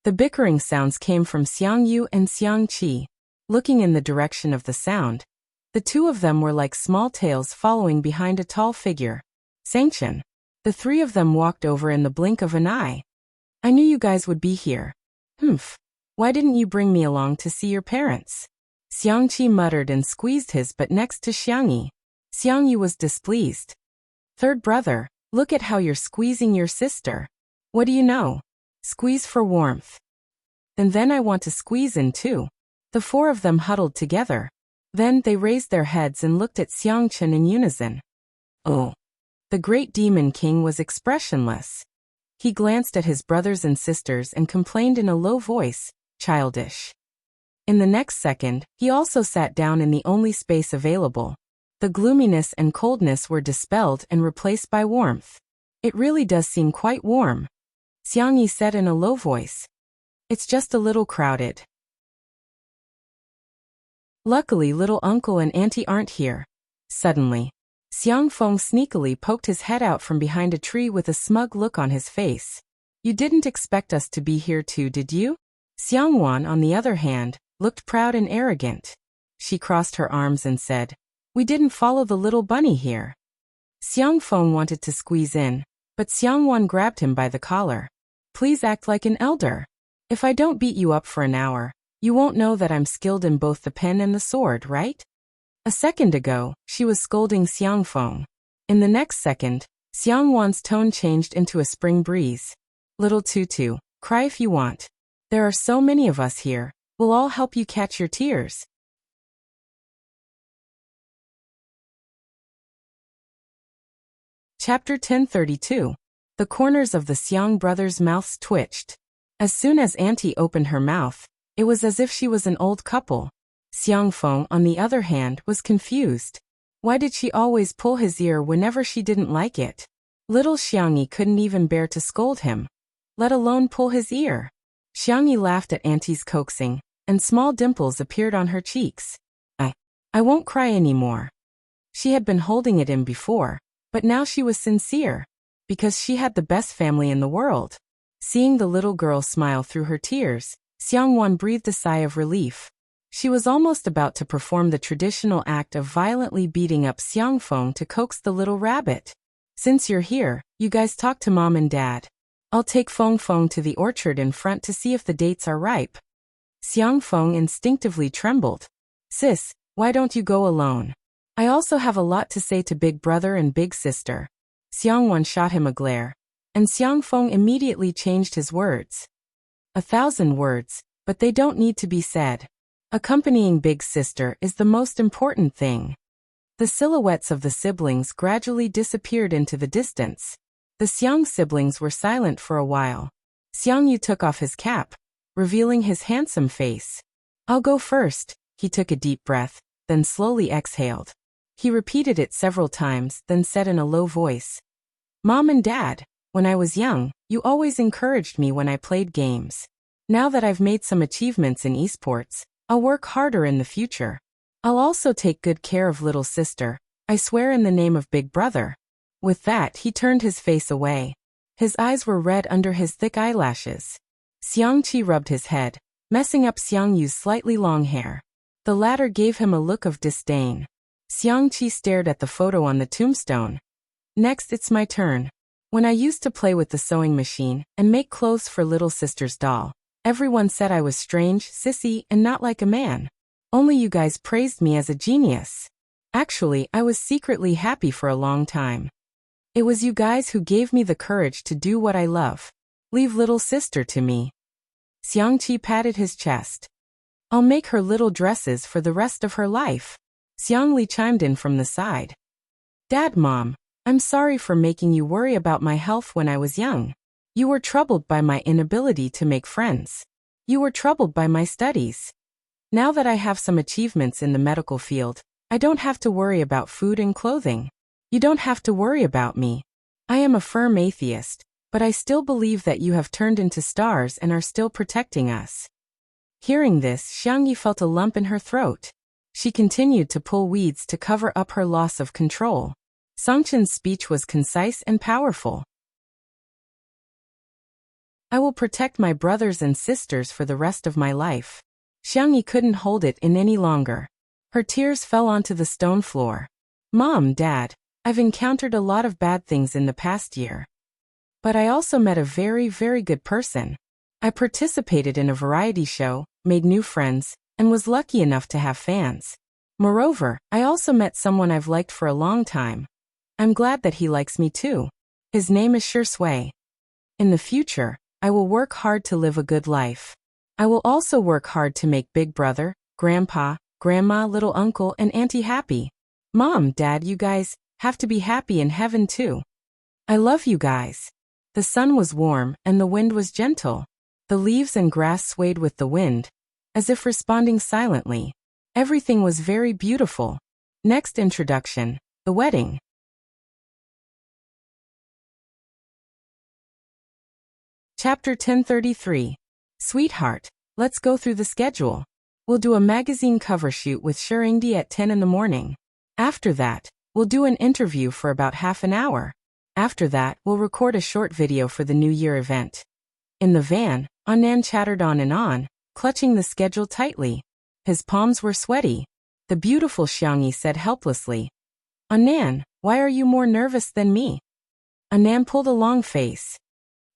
The bickering sounds came from Xiang Yu and Xiang Qi. Looking in the direction of the sound, the two of them were like small tails following behind a tall figure. Sanction. The three of them walked over in the blink of an eye. I knew you guys would be here. Humph. Why didn't you bring me along to see your parents? Xiang Qi muttered and squeezed his butt next to Xiangyi. Xiang Yu was displeased. Third brother, look at how you're squeezing your sister. What do you know? Squeeze for warmth. Then I want to squeeze in too. The four of them huddled together. Then they raised their heads and looked at Xiang Chen in unison. Oh. The great demon king was expressionless. He glanced at his brothers and sisters and complained in a low voice, childish. In the next second, he also sat down in the only space available. The gloominess and coldness were dispelled and replaced by warmth. It really does seem quite warm. Xiangyi said in a low voice. It's just a little crowded. Luckily little uncle and auntie aren't here. Suddenly, Xiang Feng sneakily poked his head out from behind a tree with a smug look on his face. You didn't expect us to be here too, did you? Xiang Wan, on the other hand, looked proud and arrogant. She crossed her arms and said, we didn't follow the little bunny here. Xiang Feng wanted to squeeze in, but Xiang Wan grabbed him by the collar. Please act like an elder. If I don't beat you up for an hour, you won't know that I'm skilled in both the pen and the sword, right? A second ago, she was scolding Xiang Feng. In the next second, Xiang Wan's tone changed into a spring breeze. Little Tutu, cry if you want. There are so many of us here, we'll all help you catch your tears. Chapter 1032. The corners of the Xiang brothers' mouths twitched. As soon as Auntie opened her mouth, it was as if she was an old couple. Xiang Feng, on the other hand, was confused. Why did she always pull his ear whenever she didn't like it? Little Xiangyi couldn't even bear to scold him, let alone pull his ear. Xiangyi laughed at Auntie's coaxing, and small dimples appeared on her cheeks. I won't cry anymore. She had been holding it in before, but now she was sincere, because she had the best family in the world. Seeing the little girl smile through her tears, Xiangwan breathed a sigh of relief. She was almost about to perform the traditional act of violently beating up Xiangfeng to coax the little rabbit. Since you're here, you guys talk to Mom and Dad. I'll take Feng Feng to the orchard in front to see if the dates are ripe. Xiangfeng instinctively trembled. Sis, why don't you go alone? I also have a lot to say to big brother and big sister. Xiangwan shot him a glare, and Xiangfeng immediately changed his words. 1,000 words, but they don't need to be said. Accompanying big sister is the most important thing. The silhouettes of the siblings gradually disappeared into the distance. The Xiang siblings were silent for a while. Xiangyu took off his cap, revealing his handsome face. I'll go first. He took a deep breath, then slowly exhaled. He repeated it several times, then said in a low voice, Mom and Dad, when I was young, you always encouraged me when I played games. Now that I've made some achievements in esports, I'll work harder in the future. I'll also take good care of little sister. I swear in the name of big brother. With that, he turned his face away. His eyes were red under his thick eyelashes. Xiangqi rubbed his head, messing up Xiangyu's slightly long hair. The latter gave him a look of disdain. Xiangqi stared at the photo on the tombstone. Next, it's my turn. When I used to play with the sewing machine and make clothes for little sister's doll, everyone said I was strange, sissy, and not like a man. Only you guys praised me as a genius. Actually, I was secretly happy for a long time. It was you guys who gave me the courage to do what I love. Leave little sister to me. Xiangqi patted his chest. I'll make her little dresses for the rest of her life. Xiangli chimed in from the side. Dad, Mom, I'm sorry for making you worry about my health when I was young. You were troubled by my inability to make friends. You were troubled by my studies. Now that I have some achievements in the medical field, I don't have to worry about food and clothing. You don't have to worry about me. I am a firm atheist, but I still believe that you have turned into stars and are still protecting us. Hearing this, Xiangyi felt a lump in her throat. She continued to pull weeds to cover up her loss of control. Songchen's speech was concise and powerful. I will protect my brothers and sisters for the rest of my life. Xiangyi couldn't hold it in any longer. Her tears fell onto the stone floor. Mom, Dad, I've encountered a lot of bad things in the past year. But I also met a very, very good person. I participated in a variety show, made new friends, and was lucky enough to have fans. Moreover, I also met someone I've liked for a long time. I'm glad that he likes me too. His name is Shui. In the future, I will work hard to live a good life. I will also work hard to make big brother, grandpa, grandma, little uncle, and auntie happy. Mom, Dad, you guys have to be happy in heaven too. I love you guys. The sun was warm and the wind was gentle. The leaves and grass swayed with the wind, as if responding silently. Everything was very beautiful. Next introduction, the wedding. Chapter 1033. Sweetheart, let's go through the schedule. We'll do a magazine cover shoot with Shiringdi at 10 in the morning. After that, we'll do an interview for about half an hour. After that, we'll record a short video for the New Year event. In the van, Annan chattered on and on, clutching the schedule tightly. His palms were sweaty. The beautiful Xiangyi said helplessly, Annan, why are you more nervous than me? Annan pulled a long face.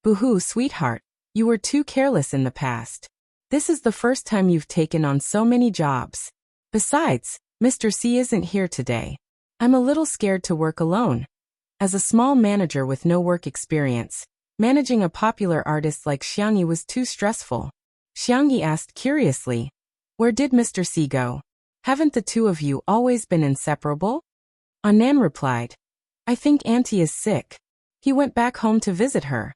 Boo-hoo, sweetheart, you were too careless in the past. This is the first time you've taken on so many jobs. Besides, Mr. C isn't here today. I'm a little scared to work alone. As a small manager with no work experience, managing a popular artist like Xiangyi was too stressful. Xiangyi asked curiously, where did Mr. C go? Haven't the two of you always been inseparable? Annan replied, I think Auntie is sick. He went back home to visit her.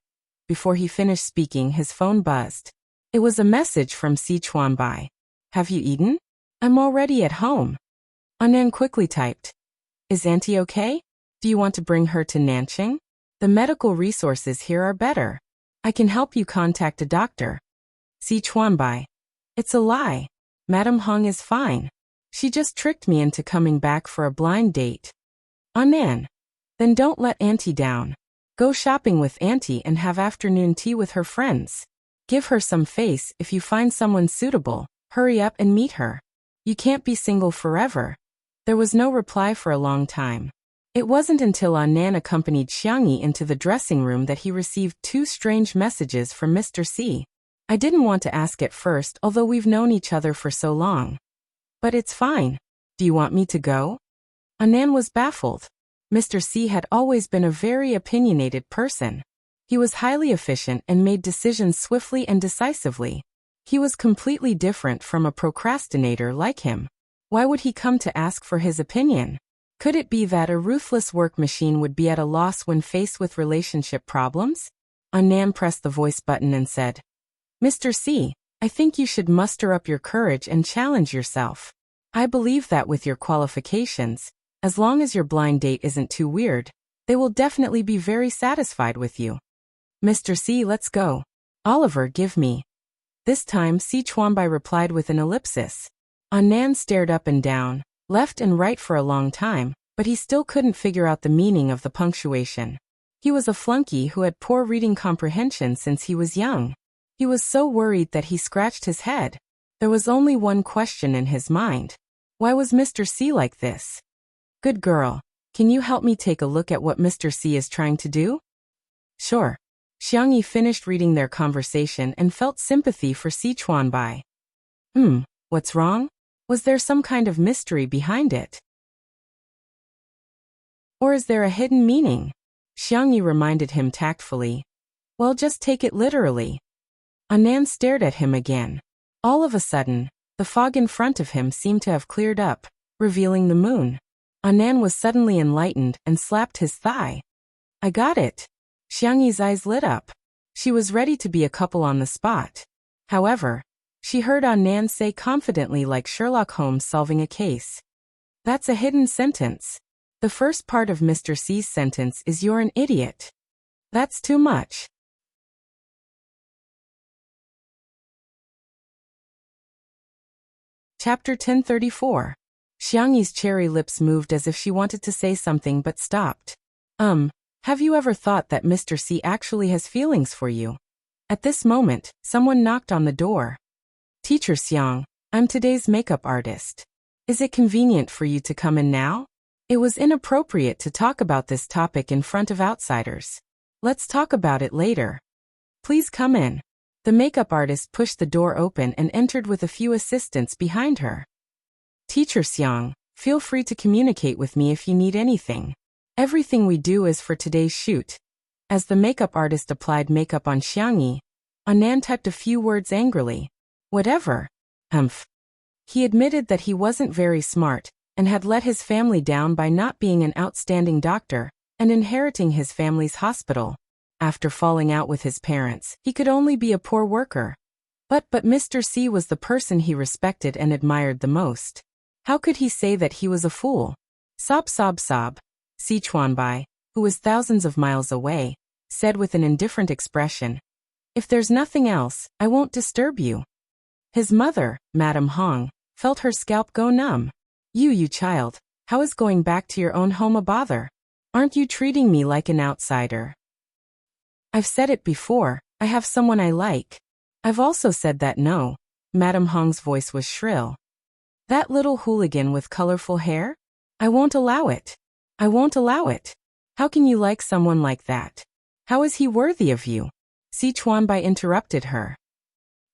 Before he finished speaking, his phone buzzed. It was a message from Sichuan Bai. Have you eaten? I'm already at home. Annan quickly typed, is Auntie okay? Do you want to bring her to Nanqing? The medical resources here are better. I can help you contact a doctor. Si Chuanbai. It's a lie. Madam Hong is fine. She just tricked me into coming back for a blind date. Nan. Then don't let Auntie down. Go shopping with Auntie and have afternoon tea with her friends. Give her some face if you find someone suitable. Hurry up and meet her. You can't be single forever. There was no reply for a long time. It wasn't until Nan accompanied Xiangyi into the dressing room that he received two strange messages from Mr. C. I didn't want to ask at first, although we've known each other for so long. But it's fine. Do you want me to go? Nan was baffled. Mr. C had always been a very opinionated person. He was highly efficient and made decisions swiftly and decisively. He was completely different from a procrastinator like him. Why would he come to ask for his opinion? Could it be that a ruthless work machine would be at a loss when faced with relationship problems? Nan pressed the voice button and said, Mr. C, I think you should muster up your courage and challenge yourself. I believe that with your qualifications, as long as your blind date isn't too weird, they will definitely be very satisfied with you. Mr. C, let's go. Oliver, give me. This time Si Chuanbai replied with an ellipsis. Nan stared up and down, left and right for a long time, but he still couldn't figure out the meaning of the punctuation. He was a flunky who had poor reading comprehension since he was young. He was so worried that he scratched his head. There was only one question in his mind. Why was Mr. C like this? Good girl. Can you help me take a look at what Mr. C is trying to do? Sure. Xiangyi finished reading their conversation and felt sympathy for Si Chuanbai. What's wrong? Was there some kind of mystery behind it? Or is there a hidden meaning? Xiangyi reminded him tactfully. Well, just take it literally. Nan stared at him again. All of a sudden, the fog in front of him seemed to have cleared up, revealing the moon. Nan was suddenly enlightened and slapped his thigh. I got it. Xiangyi's eyes lit up. She was ready to be a couple on the spot. However, she heard Nan say confidently, like Sherlock Holmes solving a case. That's a hidden sentence. The first part of Mr. C's sentence is you're an idiot. That's too much. Chapter 1034. Xiangyi's cherry lips moved as if she wanted to say something but stopped. Have you ever thought that Mr. C actually has feelings for you? At this moment, someone knocked on the door. Teacher Xiang, I'm today's makeup artist. Is it convenient for you to come in now? It was inappropriate to talk about this topic in front of outsiders. Let's talk about it later. Please come in. The makeup artist pushed the door open and entered with a few assistants behind her. Teacher Xiang, feel free to communicate with me if you need anything. Everything we do is for today's shoot. As the makeup artist applied makeup on Xiangyi, Nan typed a few words angrily. Whatever. He admitted that he wasn't very smart and had let his family down by not being an outstanding doctor and inheriting his family's hospital. After falling out with his parents, he could only be a poor worker. But Mr. C was the person he respected and admired the most. How could he say that he was a fool? Sob. Si Chuanbai, who was thousands of miles away, said with an indifferent expression. If there's nothing else, I won't disturb you. His mother, Madam Hong, felt her scalp go numb. You child, how is going back to your own home a bother? Aren't you treating me like an outsider? I've said it before, I have someone I like. I've also said that no. Madam Hong's voice was shrill. That little hooligan with colorful hair? I won't allow it. I won't allow it. How can you like someone like that? How is he worthy of you? Si Chuanbai interrupted her.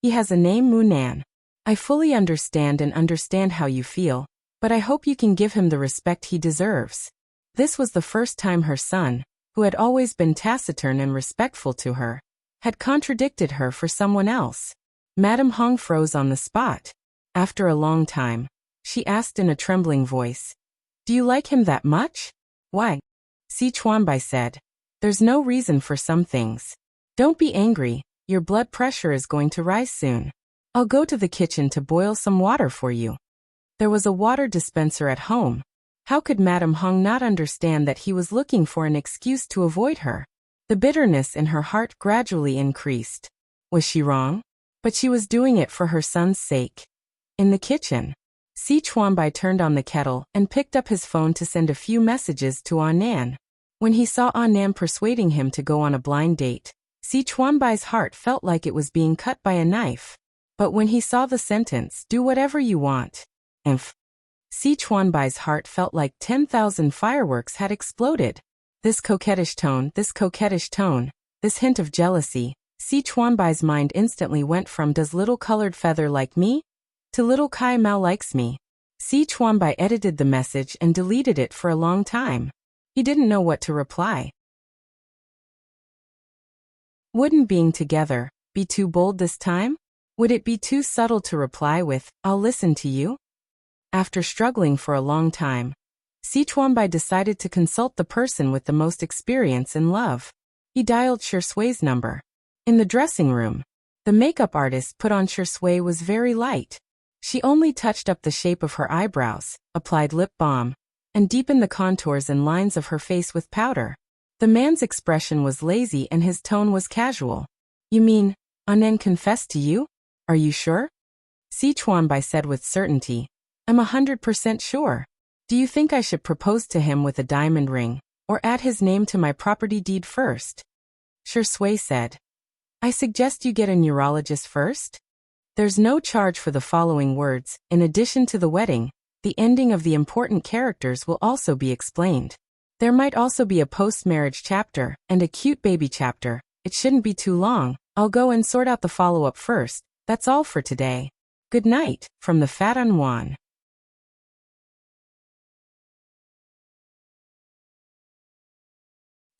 He has a name, Munan. I fully understand how you feel, but I hope you can give him the respect he deserves. This was the first time her son, who had always been taciturn and respectful to her, had contradicted her for someone else. Madam Hong froze on the spot. After a long time, she asked in a trembling voice, Do you like him that much? Why? Si Chuanbai said, There's no reason for some things. Don't be angry, your blood pressure is going to rise soon. I'll go to the kitchen to boil some water for you. There was a water dispenser at home. How could Madam Hong not understand that he was looking for an excuse to avoid her? The bitterness in her heart gradually increased. Was she wrong? but she was doing it for her son's sake. In the kitchen, Si Chuanbai turned on the kettle and picked up his phone to send a few messages to Annan. When he saw Annan persuading him to go on a blind date, Si Chuanbai's heart felt like it was being cut by a knife. But when he saw the sentence, "Do whatever you want," Si Chuanbai's heart felt like 10,000 fireworks had exploded. This coquettish tone, this hint of jealousy, Si Chuanbai's mind instantly went from "Does little colored feather like me?" to "Little Kai Mao likes me." Si Chuanbai edited the message and deleted it for a long time. He didn't know what to reply. Wouldn't being together be too bold this time? Would it be too subtle to reply with, "I'll listen to you"? After struggling for a long time, Si Chuanbai decided to consult the person with the most experience in love. He dialed Shui's number. In the dressing room, the makeup artist put on Shui was very light. She only touched up the shape of her eyebrows, applied lip balm, and deepened the contours and lines of her face with powder. The man's expression was lazy and his tone was casual. "You mean, Annan confessed to you? Are you sure?" Si Chuanbai said with certainty. "I'm 100% sure. Do you think I should propose to him with a diamond ring, or add his name to my property deed first?" Shui said. "I suggest you get a neurologist first." There's no charge for the following words. In addition to the wedding, the ending of the important characters will also be explained. There might also be a post-marriage chapter and a cute baby chapter. It shouldn't be too long. I'll go and sort out the follow-up first. That's all for today. Good night, from the Fat Unwan.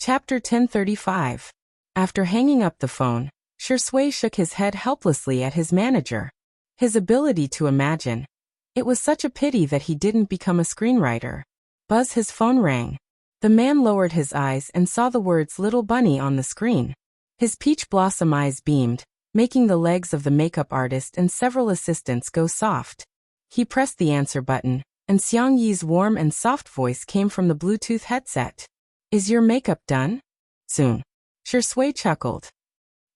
Chapter 1035. After hanging up the phone, Shui shook his head helplessly at his manager. His ability to imagine. It was such a pity that he didn't become a screenwriter. Buzz, his phone rang. The man lowered his eyes and saw the words "Little Bunny" on the screen. His peach blossom eyes beamed, making the legs of the makeup artist and several assistants go soft. He pressed the answer button, and Xiang Yi's warm and soft voice came from the Bluetooth headset. "Is your makeup done?" "Soon." Shui chuckled.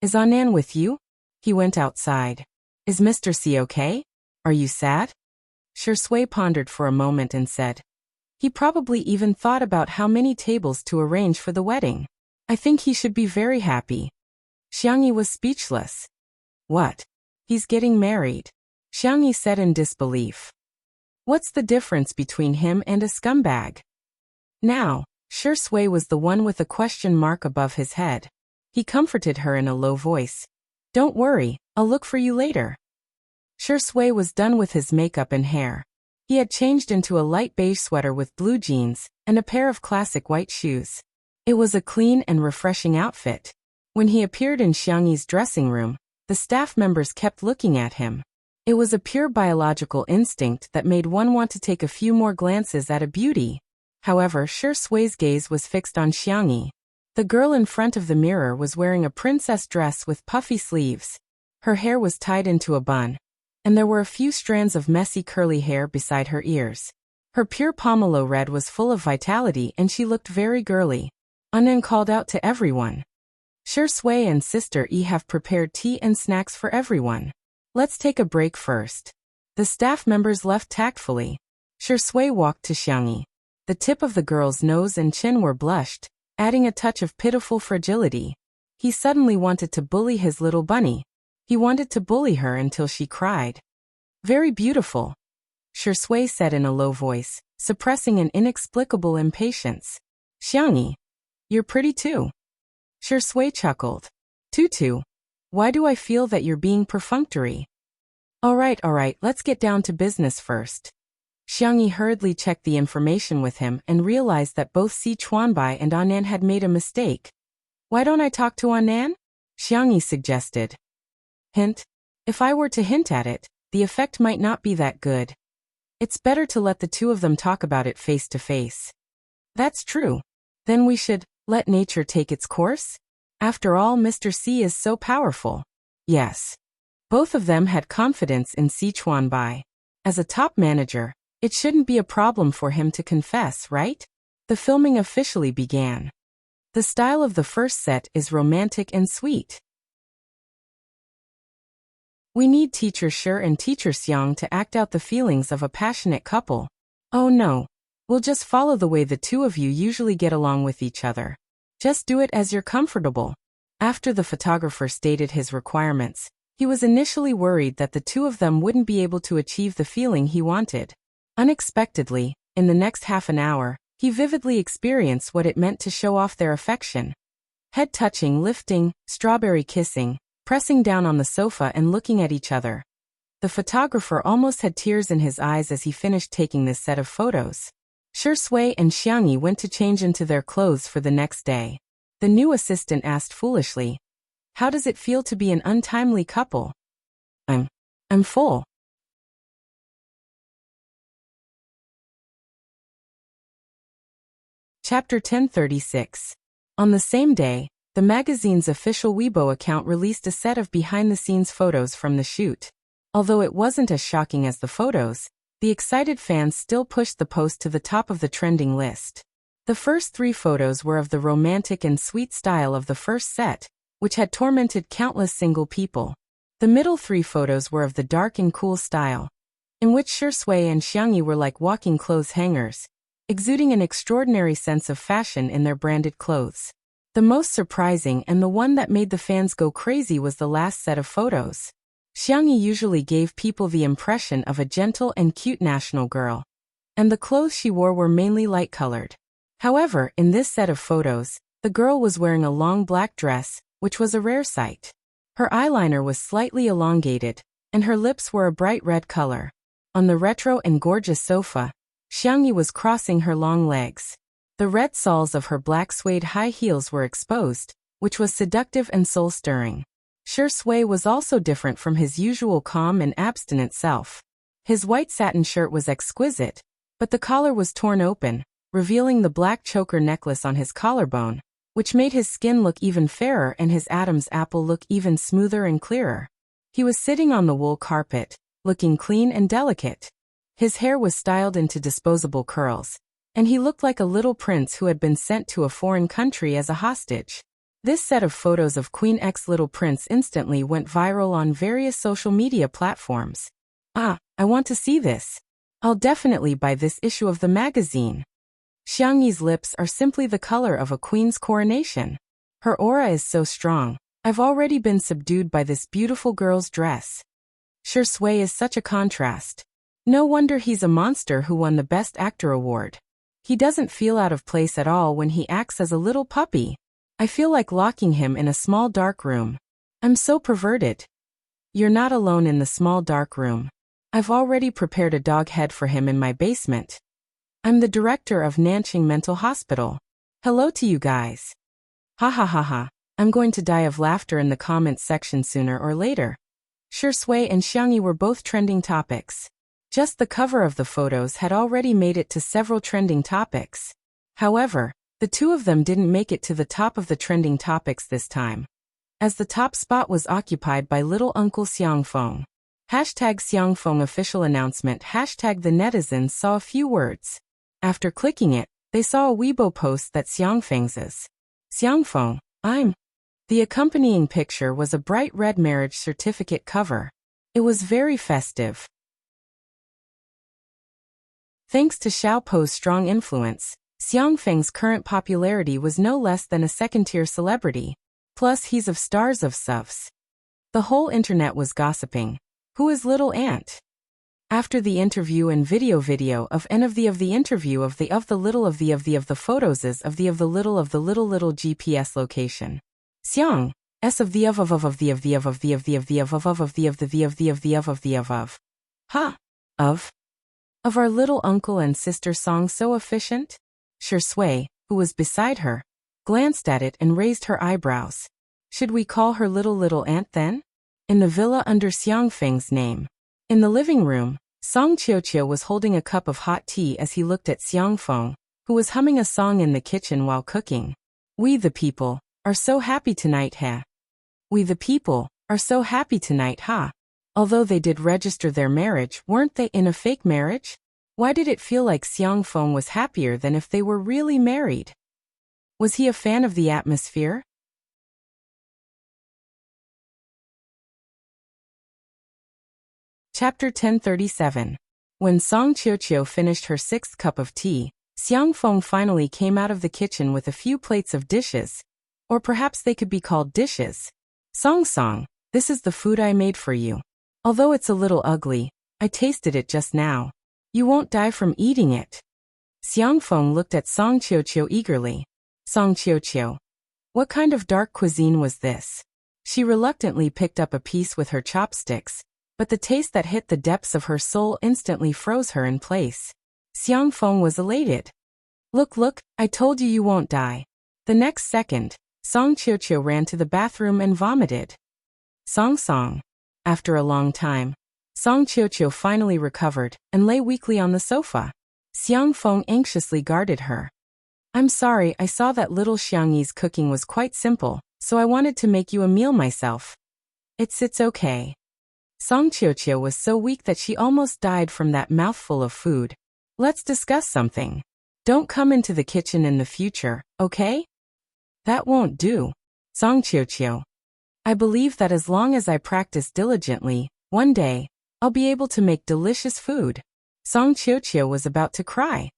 "Is Annan with you?" He went outside. "Is Mr. C okay? Are you sad?" Shui pondered for a moment and said, "He probably even thought about how many tables to arrange for the wedding. I think he should be very happy." Xiang Yi was speechless. "What? He's getting married?" Xiang Yi said in disbelief. "What's the difference between him and a scumbag?" Now, Shui was the one with a question mark above his head. He comforted her in a low voice. "Don't worry, I'll look for you later." Shui was done with his makeup and hair. He had changed into a light beige sweater with blue jeans and a pair of classic white shoes. It was a clean and refreshing outfit. When he appeared in Xiang Yi's dressing room, the staff members kept looking at him. It was a pure biological instinct that made one want to take a few more glances at a beauty. However, Shui's gaze was fixed on Xiang Yi. The girl in front of the mirror was wearing a princess dress with puffy sleeves. Her hair was tied into a bun, and there were a few strands of messy curly hair beside her ears. Her pure pomelo red was full of vitality and she looked very girly. Annan called out to everyone. "Shui and Sister E have prepared tea and snacks for everyone. Let's take a break first." The staff members left tactfully. Shui walked to Xiang Yi. The tip of the girl's nose and chin were blushed, adding a touch of pitiful fragility. He suddenly wanted to bully his little bunny. He wanted to bully her until she cried. "Very beautiful," Shui said in a low voice, suppressing an inexplicable impatience. "Xiang Yi, you're pretty too." Shui chuckled. "Tutu, why do I feel that you're being perfunctory?" All right, let's get down to business first." Xiang Yi hurriedly checked the information with him and realized that both Si Chuanbai and Annan had made a mistake. "Why don't I talk to Annan?" Xiang Yi suggested. "Hint. If I were to hint at it, the effect might not be that good. It's better to let the two of them talk about it face to face." "That's true. Then we should let nature take its course? After all, Mr. C is so powerful." Yes. Both of them had confidence in Si Chuanbai. As a top manager, it shouldn't be a problem for him to confess, right? The filming officially began. The style of the first set is romantic and sweet. We need Teacher Shi and Teacher Xiang to act out the feelings of a passionate couple. Oh no. We'll just follow the way the two of you usually get along with each other. Just do it as you're comfortable. After the photographer stated his requirements, he was initially worried that the two of them wouldn't be able to achieve the feeling he wanted. Unexpectedly, in the next half an hour, he vividly experienced what it meant to show off their affection. Head touching, lifting, strawberry kissing, pressing down on the sofa and looking at each other. The photographer almost had tears in his eyes as he finished taking this set of photos. Shi Sui and Xiangyi went to change into their clothes for the next day. The new assistant asked foolishly, "How does it feel to be an untimely couple?" I'm full. Chapter 1036. On the same day, the magazine's official Weibo account released a set of behind-the-scenes photos from the shoot. Although it wasn't as shocking as the photos, the excited fans still pushed the post to the top of the trending list. The first 3 photos were of the romantic and sweet style of the first set, which had tormented countless single people. The middle 3 photos were of the dark and cool style, in which Shi Sui and Xiangyi were like walking clothes hangers, exuding an extraordinary sense of fashion in their branded clothes. The most surprising and the one that made the fans go crazy was the last set of photos. Xiangyi usually gave people the impression of a gentle and cute national girl, and the clothes she wore were mainly light-colored. However, in this set of photos, the girl was wearing a long black dress, which was a rare sight. Her eyeliner was slightly elongated, and her lips were a bright red color. On the retro and gorgeous sofa, Xiangyi was crossing her long legs. The red soles of her black suede high heels were exposed, which was seductive and soul-stirring. Shi Sui was also different from his usual calm and abstinent self. His white satin shirt was exquisite, but the collar was torn open, revealing the black choker necklace on his collarbone, which made his skin look even fairer and his Adam's apple look even smoother and clearer. He was sitting on the wool carpet, looking clean and delicate. His hair was styled into disposable curls, and he looked like a little prince who had been sent to a foreign country as a hostage. This set of photos of Queen X's little prince instantly went viral on various social media platforms. "Ah, I want to see this. I'll definitely buy this issue of the magazine." Xiangyi's lips are simply the color of a queen's coronation. Her aura is so strong. I've already been subdued by this beautiful girl's dress. Shi Sui is such a contrast. No wonder he's a monster who won the Best Actor award. He doesn't feel out of place at all when he acts as a little puppy. I feel like locking him in a small dark room. I'm so perverted. You're not alone in the small dark room. I've already prepared a dog head for him in my basement. I'm the director of Nanqing Mental Hospital. Hello to you guys. Ha ha ha ha. I'm going to die of laughter in the comments section sooner or later. Shi Sui and Xiangyi were both trending topics. Just the cover of the photos had already made it to several trending topics. However, the two of them didn't make it to the top of the trending topics this time, as the top spot was occupied by little Uncle Xiangfeng. #Xiangfeng official announcement. The netizens saw a few words. After clicking it, they saw a Weibo post that Xiangfeng's Xiangfeng, I'm. The accompanying picture was a bright red marriage certificate cover. It was very festive. Thanks to Xiaopo's strong influence, Xiangfeng's current popularity was no less than a second-tier celebrity. Plus he's of stars of SUFs. The whole internet was gossiping. Who is little aunt? After the interview and video of the interview of the little of the photos of the little GPS location. Xiang s of the of our little uncle and sister song so efficient? Shi Sui, who was beside her, glanced at it and raised her eyebrows. Should we call her little aunt then? In the villa under Xiangfeng's name. In the living room, Song Qiuqiu was holding a cup of hot tea as he looked at Xiangfeng, who was humming a song in the kitchen while cooking. We the people are so happy tonight, ha. We the people are so happy tonight, ha. Although they did register their marriage, weren't they in a fake marriage? Why did it feel like Xiangfeng was happier than if they were really married? Was he a fan of the atmosphere? Chapter 1037. When Song Qiuqiu finished her sixth cup of tea, Xiang Feng finally came out of the kitchen with a few plates of dishes. Or perhaps they could be called dishes. Song, this is the food I made for you. Although it's a little ugly, I tasted it just now. You won't die from eating it. Xiang Feng looked at Song Qiuqiu eagerly. Song Qiuqiu. What kind of dark cuisine was this? She reluctantly picked up a piece with her chopsticks, but the taste that hit the depths of her soul instantly froze her in place. Xiang Feng was elated. Look, I told you won't die. The next second, Song Qiuqiu ran to the bathroom and vomited. Song. After a long time, Song Qiuqiu finally recovered and lay weakly on the sofa. Xiang Feng anxiously guarded her. I'm sorry, I saw that little Xiangyi's cooking was quite simple, so I wanted to make you a meal myself. It's okay. Song Qiuqiu was so weak that she almost died from that mouthful of food. Let's discuss something. Don't come into the kitchen in the future, okay? That won't do. Song Qiuqiu. I believe that as long as I practice diligently, one day, I'll be able to make delicious food. Song Qiuqiu was about to cry.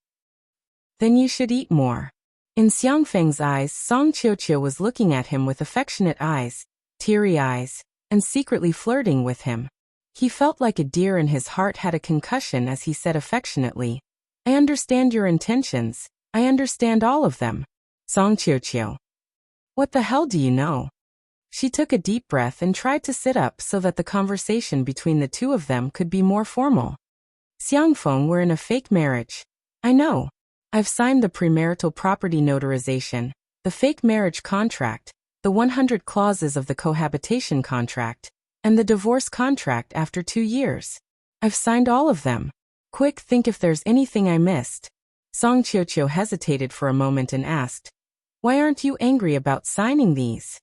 Then you should eat more. In Xiang Feng's eyes, Song Qiuqiu was looking at him with affectionate eyes, teary eyes, and secretly flirting with him. He felt like a deer and his heart had a concussion as he said affectionately, I understand your intentions, I understand all of them. Song Qiuqiu. What the hell do you know? She took a deep breath and tried to sit up so that the conversation between the two of them could be more formal. Xiang Feng, we're in a fake marriage. I know. I've signed the premarital property notarization, the fake marriage contract, the 100 clauses of the cohabitation contract, and the divorce contract after 2 years. I've signed all of them. Quick, think if there's anything I missed. Song Qiuqiu hesitated for a moment and asked, why aren't you angry about signing these?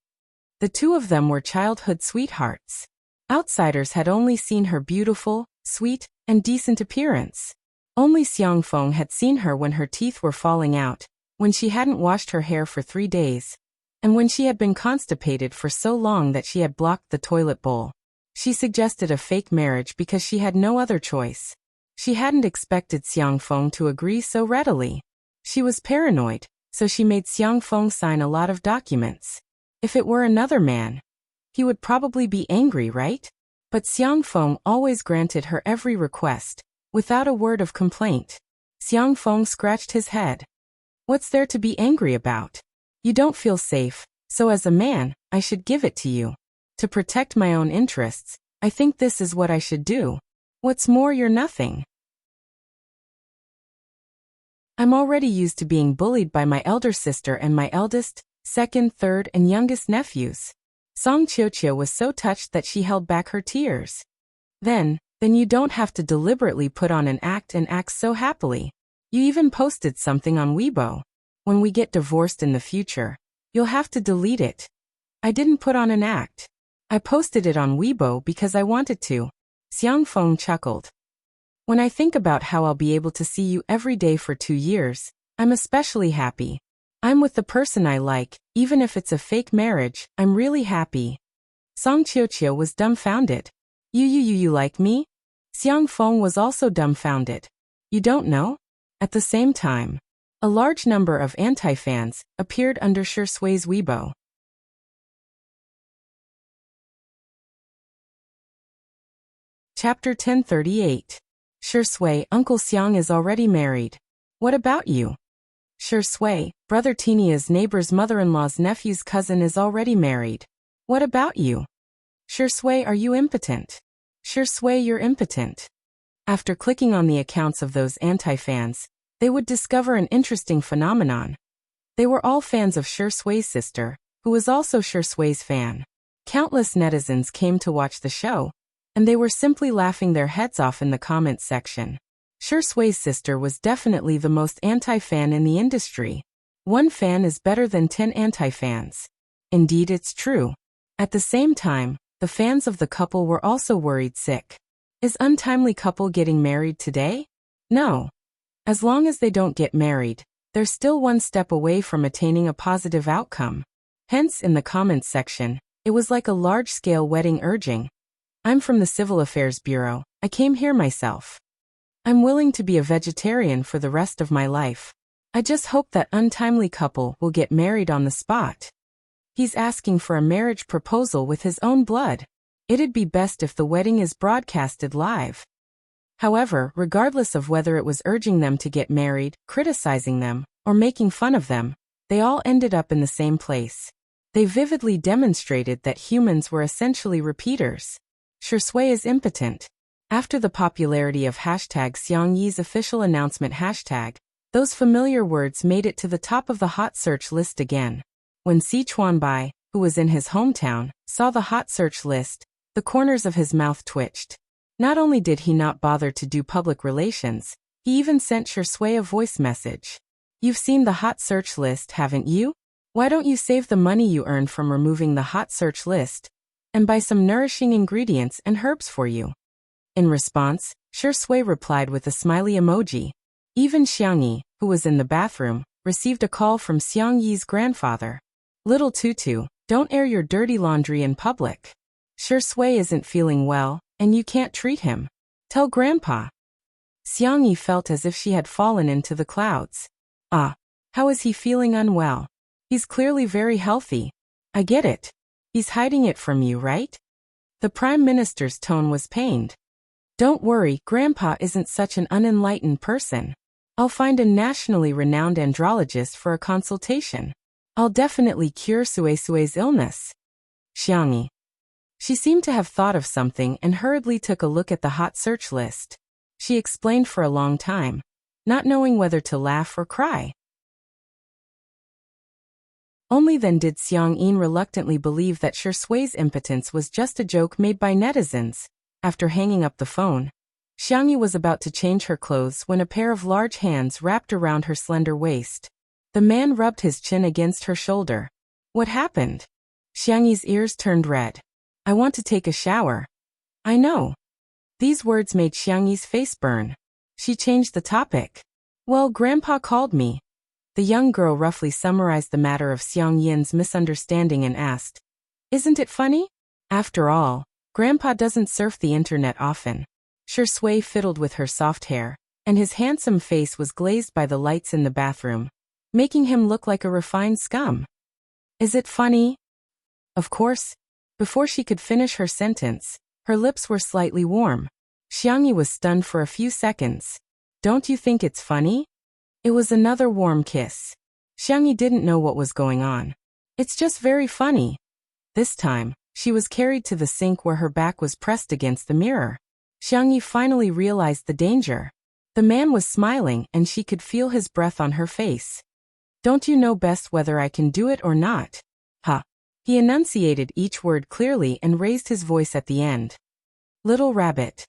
The two of them were childhood sweethearts. Outsiders had only seen her beautiful, sweet, and decent appearance. Only Xiang Feng had seen her when her teeth were falling out, when she hadn't washed her hair for 3 days, and when she had been constipated for so long that she had blocked the toilet bowl. She suggested a fake marriage because she had no other choice. She hadn't expected Xiang Feng to agree so readily. She was paranoid, so she made Xiang Feng sign a lot of documents. If it were another man, he would probably be angry, right? But Xiang Feng always granted her every request, without a word of complaint. Xiang Feng scratched his head. What's there to be angry about? You don't feel safe, so as a man, I should give it to you. To protect my own interests, I think this is what I should do. What's more, you're nothing. I'm already used to being bullied by my elder sister and my eldest, second, third, and youngest nephews. Song Qiuqiu was so touched that she held back her tears. Then you don't have to deliberately put on an act and act so happily. You even posted something on Weibo. When we get divorced in the future, you'll have to delete it. I didn't put on an act. I posted it on Weibo because I wanted to. Xiang Feng chuckled. When I think about how I'll be able to see you every day for 2 years, I'm especially happy. I'm with the person I like, even if it's a fake marriage, I'm really happy. Song Qiuqiu was dumbfounded. You like me? Xiang Feng was also dumbfounded. You don't know? At the same time, a large number of anti-fans appeared under Shi Sui's Weibo. Chapter 1038. Shi Sui, Uncle Xiang is already married. What about you? Shi Sui, Brother Tinia's neighbor's mother-in-law's nephew's cousin is already married. What about you? Shi Sui, are you impotent? Shi Sui, you're impotent. After clicking on the accounts of those anti-fans, they would discover an interesting phenomenon. They were all fans of Shi Sui's sister, who was also Shi Sui's fan. Countless netizens came to watch the show, and they were simply laughing their heads off in the comments section. Shi Sui's sister was definitely the most anti-fan in the industry. 1 fan is better than 10 anti-fans. Indeed, it's true. At the same time, the fans of the couple were also worried sick. Is untimely couple getting married today? No. As long as they don't get married, they're still 1 step away from attaining a positive outcome. Hence, in the comments section, it was like a large-scale wedding urging. I'm from the Civil Affairs Bureau. I came here myself. I'm willing to be a vegetarian for the rest of my life. I just hope that untimely couple will get married on the spot. He's asking for a marriage proposal with his own blood. It'd be best if the wedding is broadcasted live. However, regardless of whether it was urging them to get married, criticizing them, or making fun of them, they all ended up in the same place. They vividly demonstrated that humans were essentially repeaters. Shui is impotent. After the popularity of hashtag Xiang Yi's official announcement hashtag, those familiar words made it to the top of the hot search list again. When Si Chuanbai, who was in his hometown, saw the hot search list, the corners of his mouth twitched. Not only did he not bother to do public relations, he even sent Shui a voice message. You've seen the hot search list, haven't you? Why don't you save the money you earned from removing the hot search list and buy some nourishing ingredients and herbs for you? In response, Shui replied with a smiley emoji. Even Xiang Yi, who was in the bathroom, received a call from Xiang Yi's grandfather. Little Tutu, don't air your dirty laundry in public. Shui isn't feeling well, and you can't treat him. Tell Grandpa. Xiang Yi felt as if she had fallen into the clouds. Ah, how is he feeling unwell? He's clearly very healthy. I get it. He's hiding it from you, right? The Prime Minister's tone was pained. Don't worry, Grandpa isn't such an unenlightened person. I'll find a nationally renowned andrologist for a consultation. I'll definitely cure Sui's illness. Xiang Yi. She seemed to have thought of something and hurriedly took a look at the hot search list. She explained for a long time, not knowing whether to laugh or cry. Only then did Xiang Yin reluctantly believe that Shui's impotence was just a joke made by netizens. After hanging up the phone, Xiang Yi was about to change her clothes when a pair of large hands wrapped around her slender waist. The man rubbed his chin against her shoulder. What happened? Xiang Yi's ears turned red. I want to take a shower. I know. These words made Xiang Yi's face burn. She changed the topic. Well, Grandpa called me. The young girl roughly summarized the matter of Xiang Yin's misunderstanding and asked, Isn't it funny? After all, Grandpa doesn't surf the internet often. Shui fiddled with her soft hair, and his handsome face was glazed by the lights in the bathroom, making him look like a refined scum. Is it funny? Of course. Before she could finish her sentence, her lips were slightly warm. Xiang Yi was stunned for a few seconds. Don't you think it's funny? It was another warm kiss. Xiang Yi didn't know what was going on. It's just very funny. This time, she was carried to the sink where her back was pressed against the mirror. Xiang Yi finally realized the danger. The man was smiling and she could feel his breath on her face. Don't you know best whether I can do it or not? Ha. He enunciated each word clearly and raised his voice at the end. Little rabbit.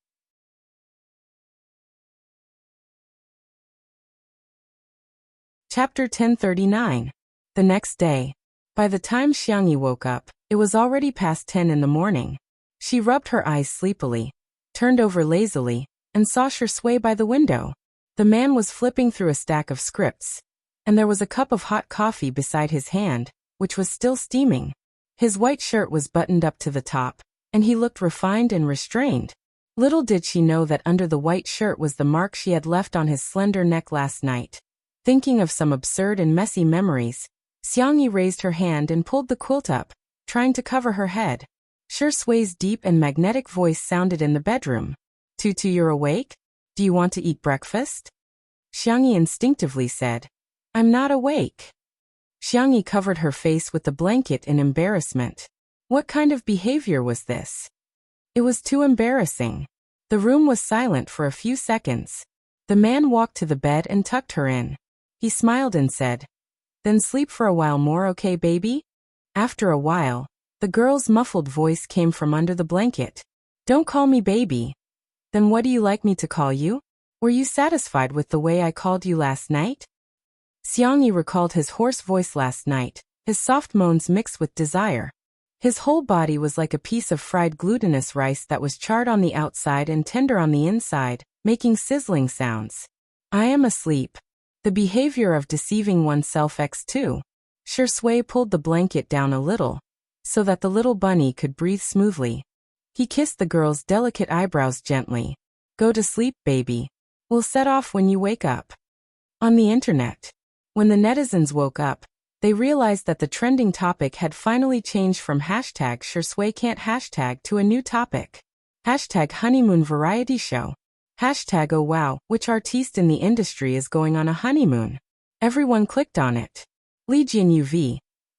Chapter 1039. The next day. By the time Xiang Yi woke up, it was already past 10 in the morning. She rubbed her eyes sleepily, turned over lazily, and saw Shui by the window. The man was flipping through a stack of scripts, and there was a cup of hot coffee beside his hand, which was still steaming. His white shirt was buttoned up to the top, and he looked refined and restrained. Little did she know that under the white shirt was the mark she had left on his slender neck last night. Thinking of some absurd and messy memories, Xiang Yi raised her hand and pulled the quilt up, trying to cover her head. Shui's deep and magnetic voice sounded in the bedroom. Tutu, you're awake? Do you want to eat breakfast? Xiang Yi instinctively said, I'm not awake. Xiang Yi covered her face with the blanket in embarrassment. What kind of behavior was this? It was too embarrassing. The room was silent for a few seconds. The man walked to the bed and tucked her in. He smiled and said, Then sleep for a while more, okay, baby? After a while, the girl's muffled voice came from under the blanket. Don't call me baby. Then what do you like me to call you? Were you satisfied with the way I called you last night? Xiang Yi recalled his hoarse voice last night, his soft moans mixed with desire. His whole body was like a piece of fried glutinous rice that was charred on the outside and tender on the inside, making sizzling sounds. I am asleep. The behavior of deceiving oneself x2. Shui pulled the blanket down a little, so that the little bunny could breathe smoothly. He kissed the girl's delicate eyebrows gently, Go to sleep, baby. We'll set off when you wake up. On the internet. When the netizens woke up, they realized that the trending topic had finally changed from hashtag Shui can't hashtag to a new topic. Hashtag honeymoon variety show. Hashtag oh wow, which artiste in the industry is going on a honeymoon? Everyone clicked on it. Lee Jian-yu.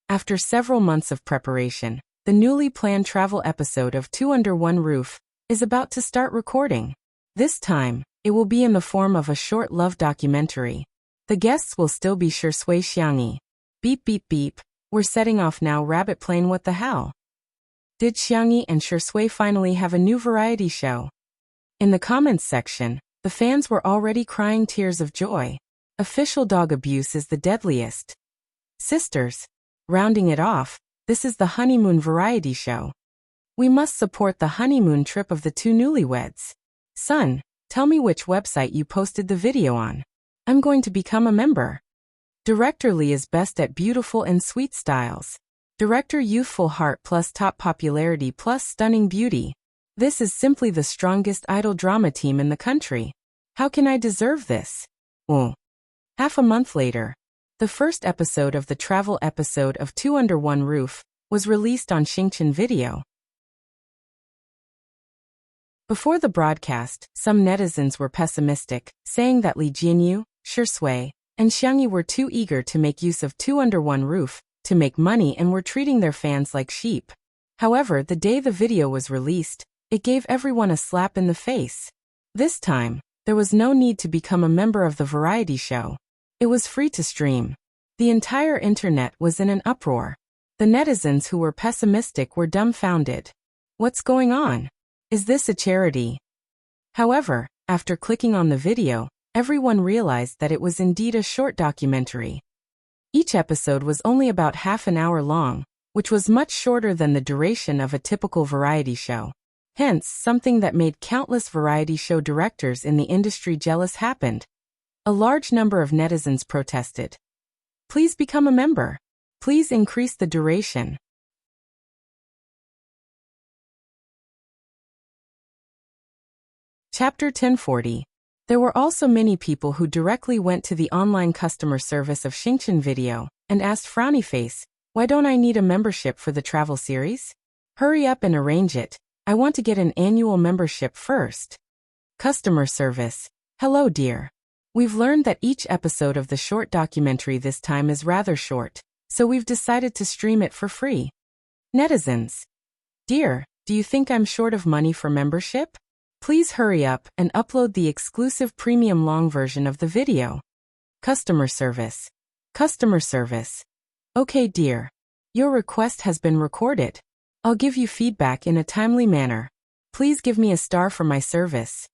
After several months of preparation, the newly planned travel episode of Two Under One Roof is about to start recording. This time, it will be in the form of a short love documentary. The guests will still be Shui Xiangyi. Beep beep beep, we're setting off now, rabbit plane, what the hell? Did Xiangyi and Shui finally have a new variety show? In the comments section, the fans were already crying tears of joy. Official dog abuse is the deadliest. Sisters. Rounding it off, this is the honeymoon variety show. We must support the honeymoon trip of the two newlyweds. Son, tell me which website you posted the video on. I'm going to become a member. Director Lee is best at beautiful and sweet styles. Director youthful heart plus top popularity plus stunning beauty. This is simply the strongest idol drama team in the country. How can I deserve this? Half a month later, the first episode of the travel episode of Two Under One Roof was released on Xingqian Video. Before the broadcast, some netizens were pessimistic, saying that Lee Jian-yu, Shui, and Xiangyi were too eager to make use of Two Under One Roof to make money and were treating their fans like sheep. However, the day the video was released, it gave everyone a slap in the face. This time, there was no need to become a member of the variety show. It was free to stream. The entire internet was in an uproar. The netizens who were pessimistic were dumbfounded. What's going on? Is this a charity? However, after clicking on the video, everyone realized that it was indeed a short documentary. Each episode was only about half an hour long, which was much shorter than the duration of a typical variety show. Hence, something that made countless variety show directors in the industry jealous happened. A large number of netizens protested. Please become a member. Please increase the duration. Chapter 1040. There were also many people who directly went to the online customer service of Xingqian Video and asked frowny face, why don't I need a membership for the travel series? Hurry up and arrange it. I want to get an annual membership first. Customer service. Hello, dear. We've learned that each episode of the short documentary this time is rather short, so we've decided to stream it for free. Netizens. Dear, do you think I'm short of money for membership? Please hurry up and upload the exclusive premium long version of the video. Customer service. Customer service. Okay, dear. Your request has been recorded. I'll give you feedback in a timely manner. Please give me a star for my service.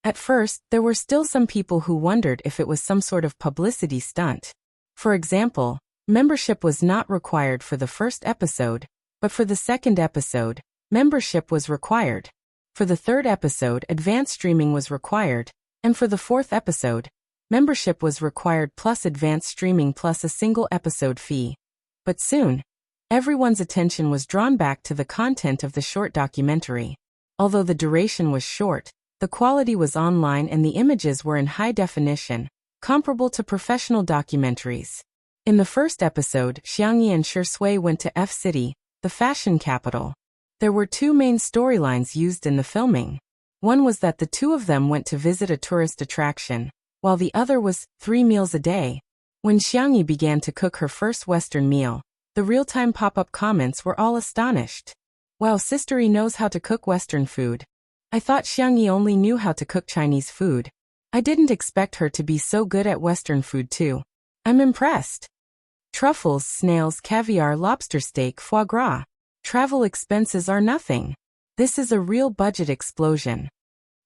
At first, there were still some people who wondered if it was some sort of publicity stunt. For example, membership was not required for the first episode, but for the second episode, membership was required. For the third episode, advanced streaming was required, and for the fourth episode, membership was required plus advanced streaming plus a single episode fee. But soon, everyone's attention was drawn back to the content of the short documentary. Although the duration was short, the quality was online and the images were in high definition, comparable to professional documentaries. In the first episode, Xiangyi and Shui went to F-City, the fashion capital. There were two main storylines used in the filming. One was that the two of them went to visit a tourist attraction, while the other was 3 meals a day. When Xiangyi began to cook her first Western meal, the real-time pop-up comments were all astonished. Wow, sistery knows how to cook Western food. I thought Xiangyi only knew how to cook Chinese food. I didn't expect her to be so good at Western food too. I'm impressed. Truffles, snails, caviar, lobster steak, foie gras. Travel expenses are nothing. This is a real budget explosion.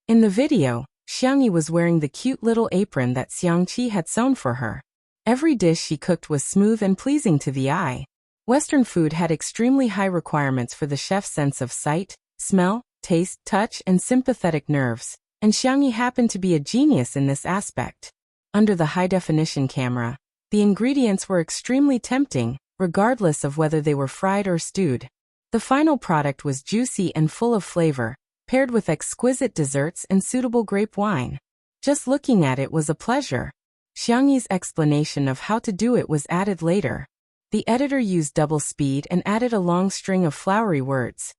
In the video, Xiangyi was wearing the cute little apron that Xiangqi had sewn for her. Every dish she cooked was smooth and pleasing to the eye. Western food had extremely high requirements for the chef's sense of sight, smell, taste, touch, and sympathetic nerves, and Xiangyi happened to be a genius in this aspect. Under the high-definition camera, the ingredients were extremely tempting, regardless of whether they were fried or stewed. The final product was juicy and full of flavor, paired with exquisite desserts and suitable grape wine. Just looking at it was a pleasure. Xiangyi's explanation of how to do it was added later. The editor used double speed and added a long string of flowery words.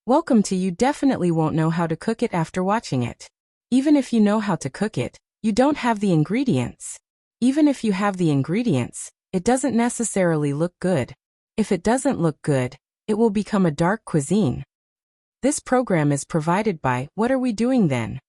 Welcome to you definitely won't know how to cook it after watching it. Even if you know how to cook it, you don't have the ingredients. Even if you have the ingredients, it doesn't necessarily look good. If it doesn't look good, it will become a dark cuisine. This program is provided by What Are We Doing Then?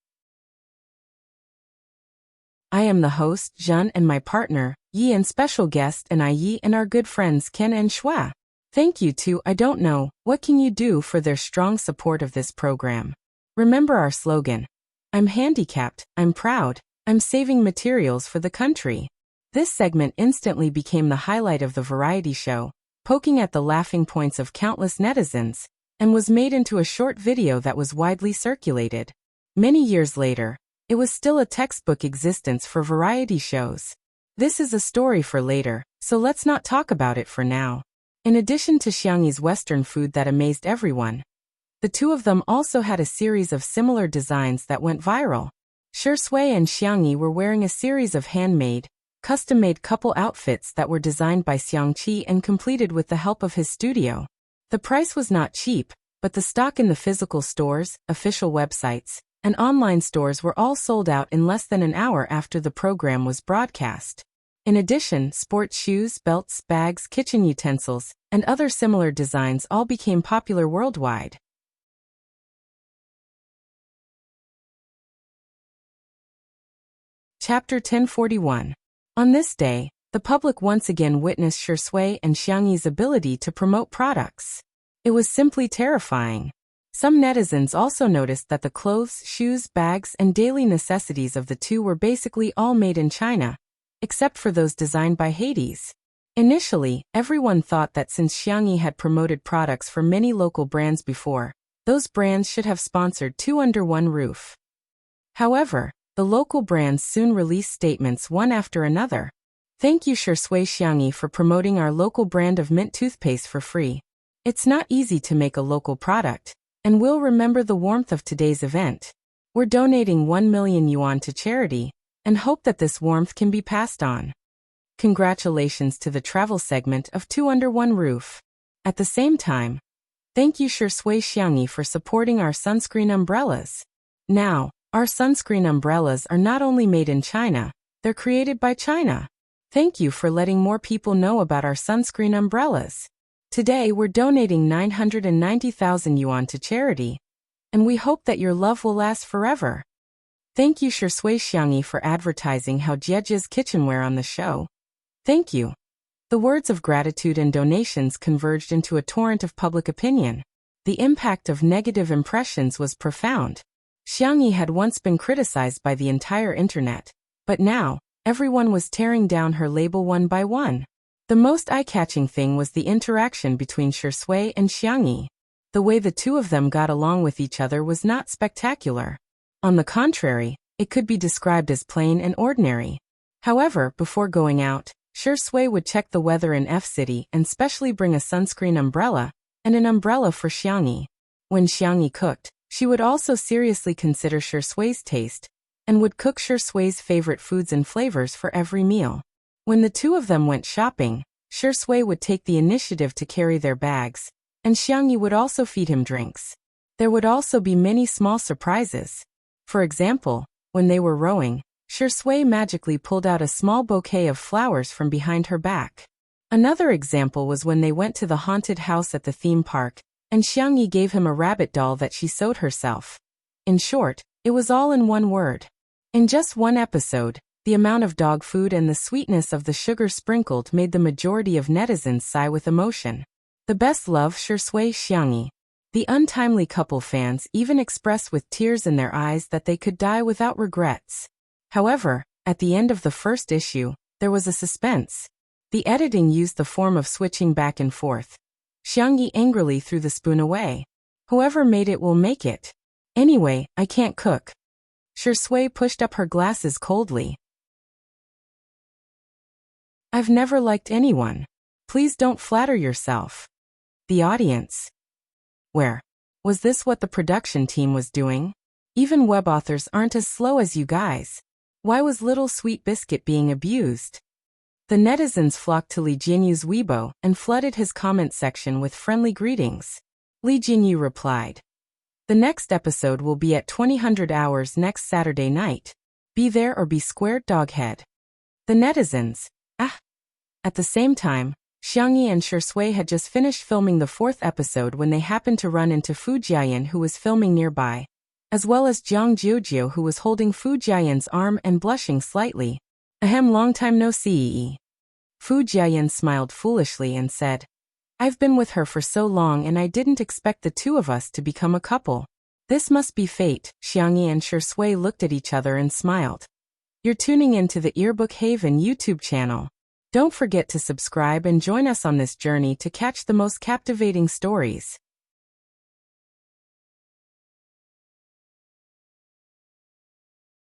I am the host, Zhen, and my partner, Yi, and special guest and Yi, and our good friends Ken and Shua. Thank you to I Don't Know, What Can You Do for their strong support of this program. Remember our slogan. I'm handicapped, I'm proud, I'm saving materials for the country. This segment instantly became the highlight of the variety show, poking at the laughing points of countless netizens, and was made into a short video that was widely circulated. Many years later, it was still a textbook existence for variety shows. This is a story for later, so let's not talk about it for now. In addition to Xiangyi's Western food that amazed everyone, the two of them also had a series of similar designs that went viral. Shui and Xiangyi were wearing a series of handmade, custom-made couple outfits that were designed by Xiangqi and completed with the help of his studio. The price was not cheap, but the stock in the physical stores, official websites, and online stores were all sold out in less than an hour after the program was broadcast. In addition, sports shoes, belts, bags, kitchen utensils, and other similar designs all became popular worldwide. Chapter 1041. On this day, the public once again witnessed Shui and Xiangyi's ability to promote products. It was simply terrifying. Some netizens also noticed that the clothes, shoes, bags, and daily necessities of the two were basically all made in China, except for those designed by Hades. Initially, everyone thought that since Xiangyi had promoted products for many local brands before, those brands should have sponsored two under one roof. However, the local brands soon released statements one after another. Thank you Shui Xiangyi for promoting our local brand of mint toothpaste for free. It's not easy to make a local product, and we'll remember the warmth of today's event. We're donating 1 million yuan to charity, and hope that this warmth can be passed on. Congratulations to the travel segment of Two Under One Roof. At the same time, thank you Shui Xiangyi for supporting our sunscreen umbrellas. Now, our sunscreen umbrellas are not only made in China, they're created by China. Thank you for letting more people know about our sunscreen umbrellas. Today we're donating 990,000 yuan to charity, and we hope that your love will last forever. Thank you Shui Xiangyi for advertising how Jiejia's kitchenware on the show. Thank you. The words of gratitude and donations converged into a torrent of public opinion. The impact of negative impressions was profound. Xiangyi had once been criticized by the entire internet, but now, everyone was tearing down her label one by one. The most eye-catching thing was the interaction between Shui and Xiangyi. The way the two of them got along with each other was not spectacular. On the contrary, it could be described as plain and ordinary. However, before going out, Shui would check the weather in F-City and specially bring a sunscreen umbrella and an umbrella for Xiangyi. When Xiangyi cooked, she would also seriously consider Shui's taste and would cook Shui's favorite foods and flavors for every meal. When the two of them went shopping, Shui would take the initiative to carry their bags, and Xiangyi would also feed him drinks. There would also be many small surprises. For example, when they were rowing, Shui magically pulled out a small bouquet of flowers from behind her back. Another example was when they went to the haunted house at the theme park, and Xiangyi gave him a rabbit doll that she sewed herself. In short, it was all in one word. In just one episode, the amount of dog food and the sweetness of the sugar sprinkled made the majority of netizens sigh with emotion. The best love Shui Xiangyi. The untimely couple fans even expressed with tears in their eyes that they could die without regrets. However, at the end of the first issue, there was a suspense. The editing used the form of switching back and forth. Xiangyi angrily threw the spoon away. Whoever made it will make it. Anyway, I can't cook. Shui pushed up her glasses coldly. I've never liked anyone. Please don't flatter yourself. The audience. Where? Was this what the production team was doing? Even web authors aren't as slow as you guys. Why was little Sweet Biscuit being abused? The netizens flocked to Li Jianyu's Weibo and flooded his comment section with friendly greetings. Li Jianyu replied, "The next episode will be at 2000 hours next Saturday night. Be there or be squared, doghead." The netizens, ah. At the same time, Xiangyi and Shui had just finished filming the 4th episode when they happened to run into Fu Jiayan, who was filming nearby, as well as Jiang Jiujiu, who was holding Fu Jiayan's arm and blushing slightly. "Ahem, long time no see." Fu Jiayan smiled foolishly and said, "I've been with her for so long and I didn't expect the two of us to become a couple. This must be fate." Xiangyi and Shui looked at each other and smiled. You're tuning into the Earbook Haven YouTube channel. Don't forget to subscribe and join us on this journey to catch the most captivating stories.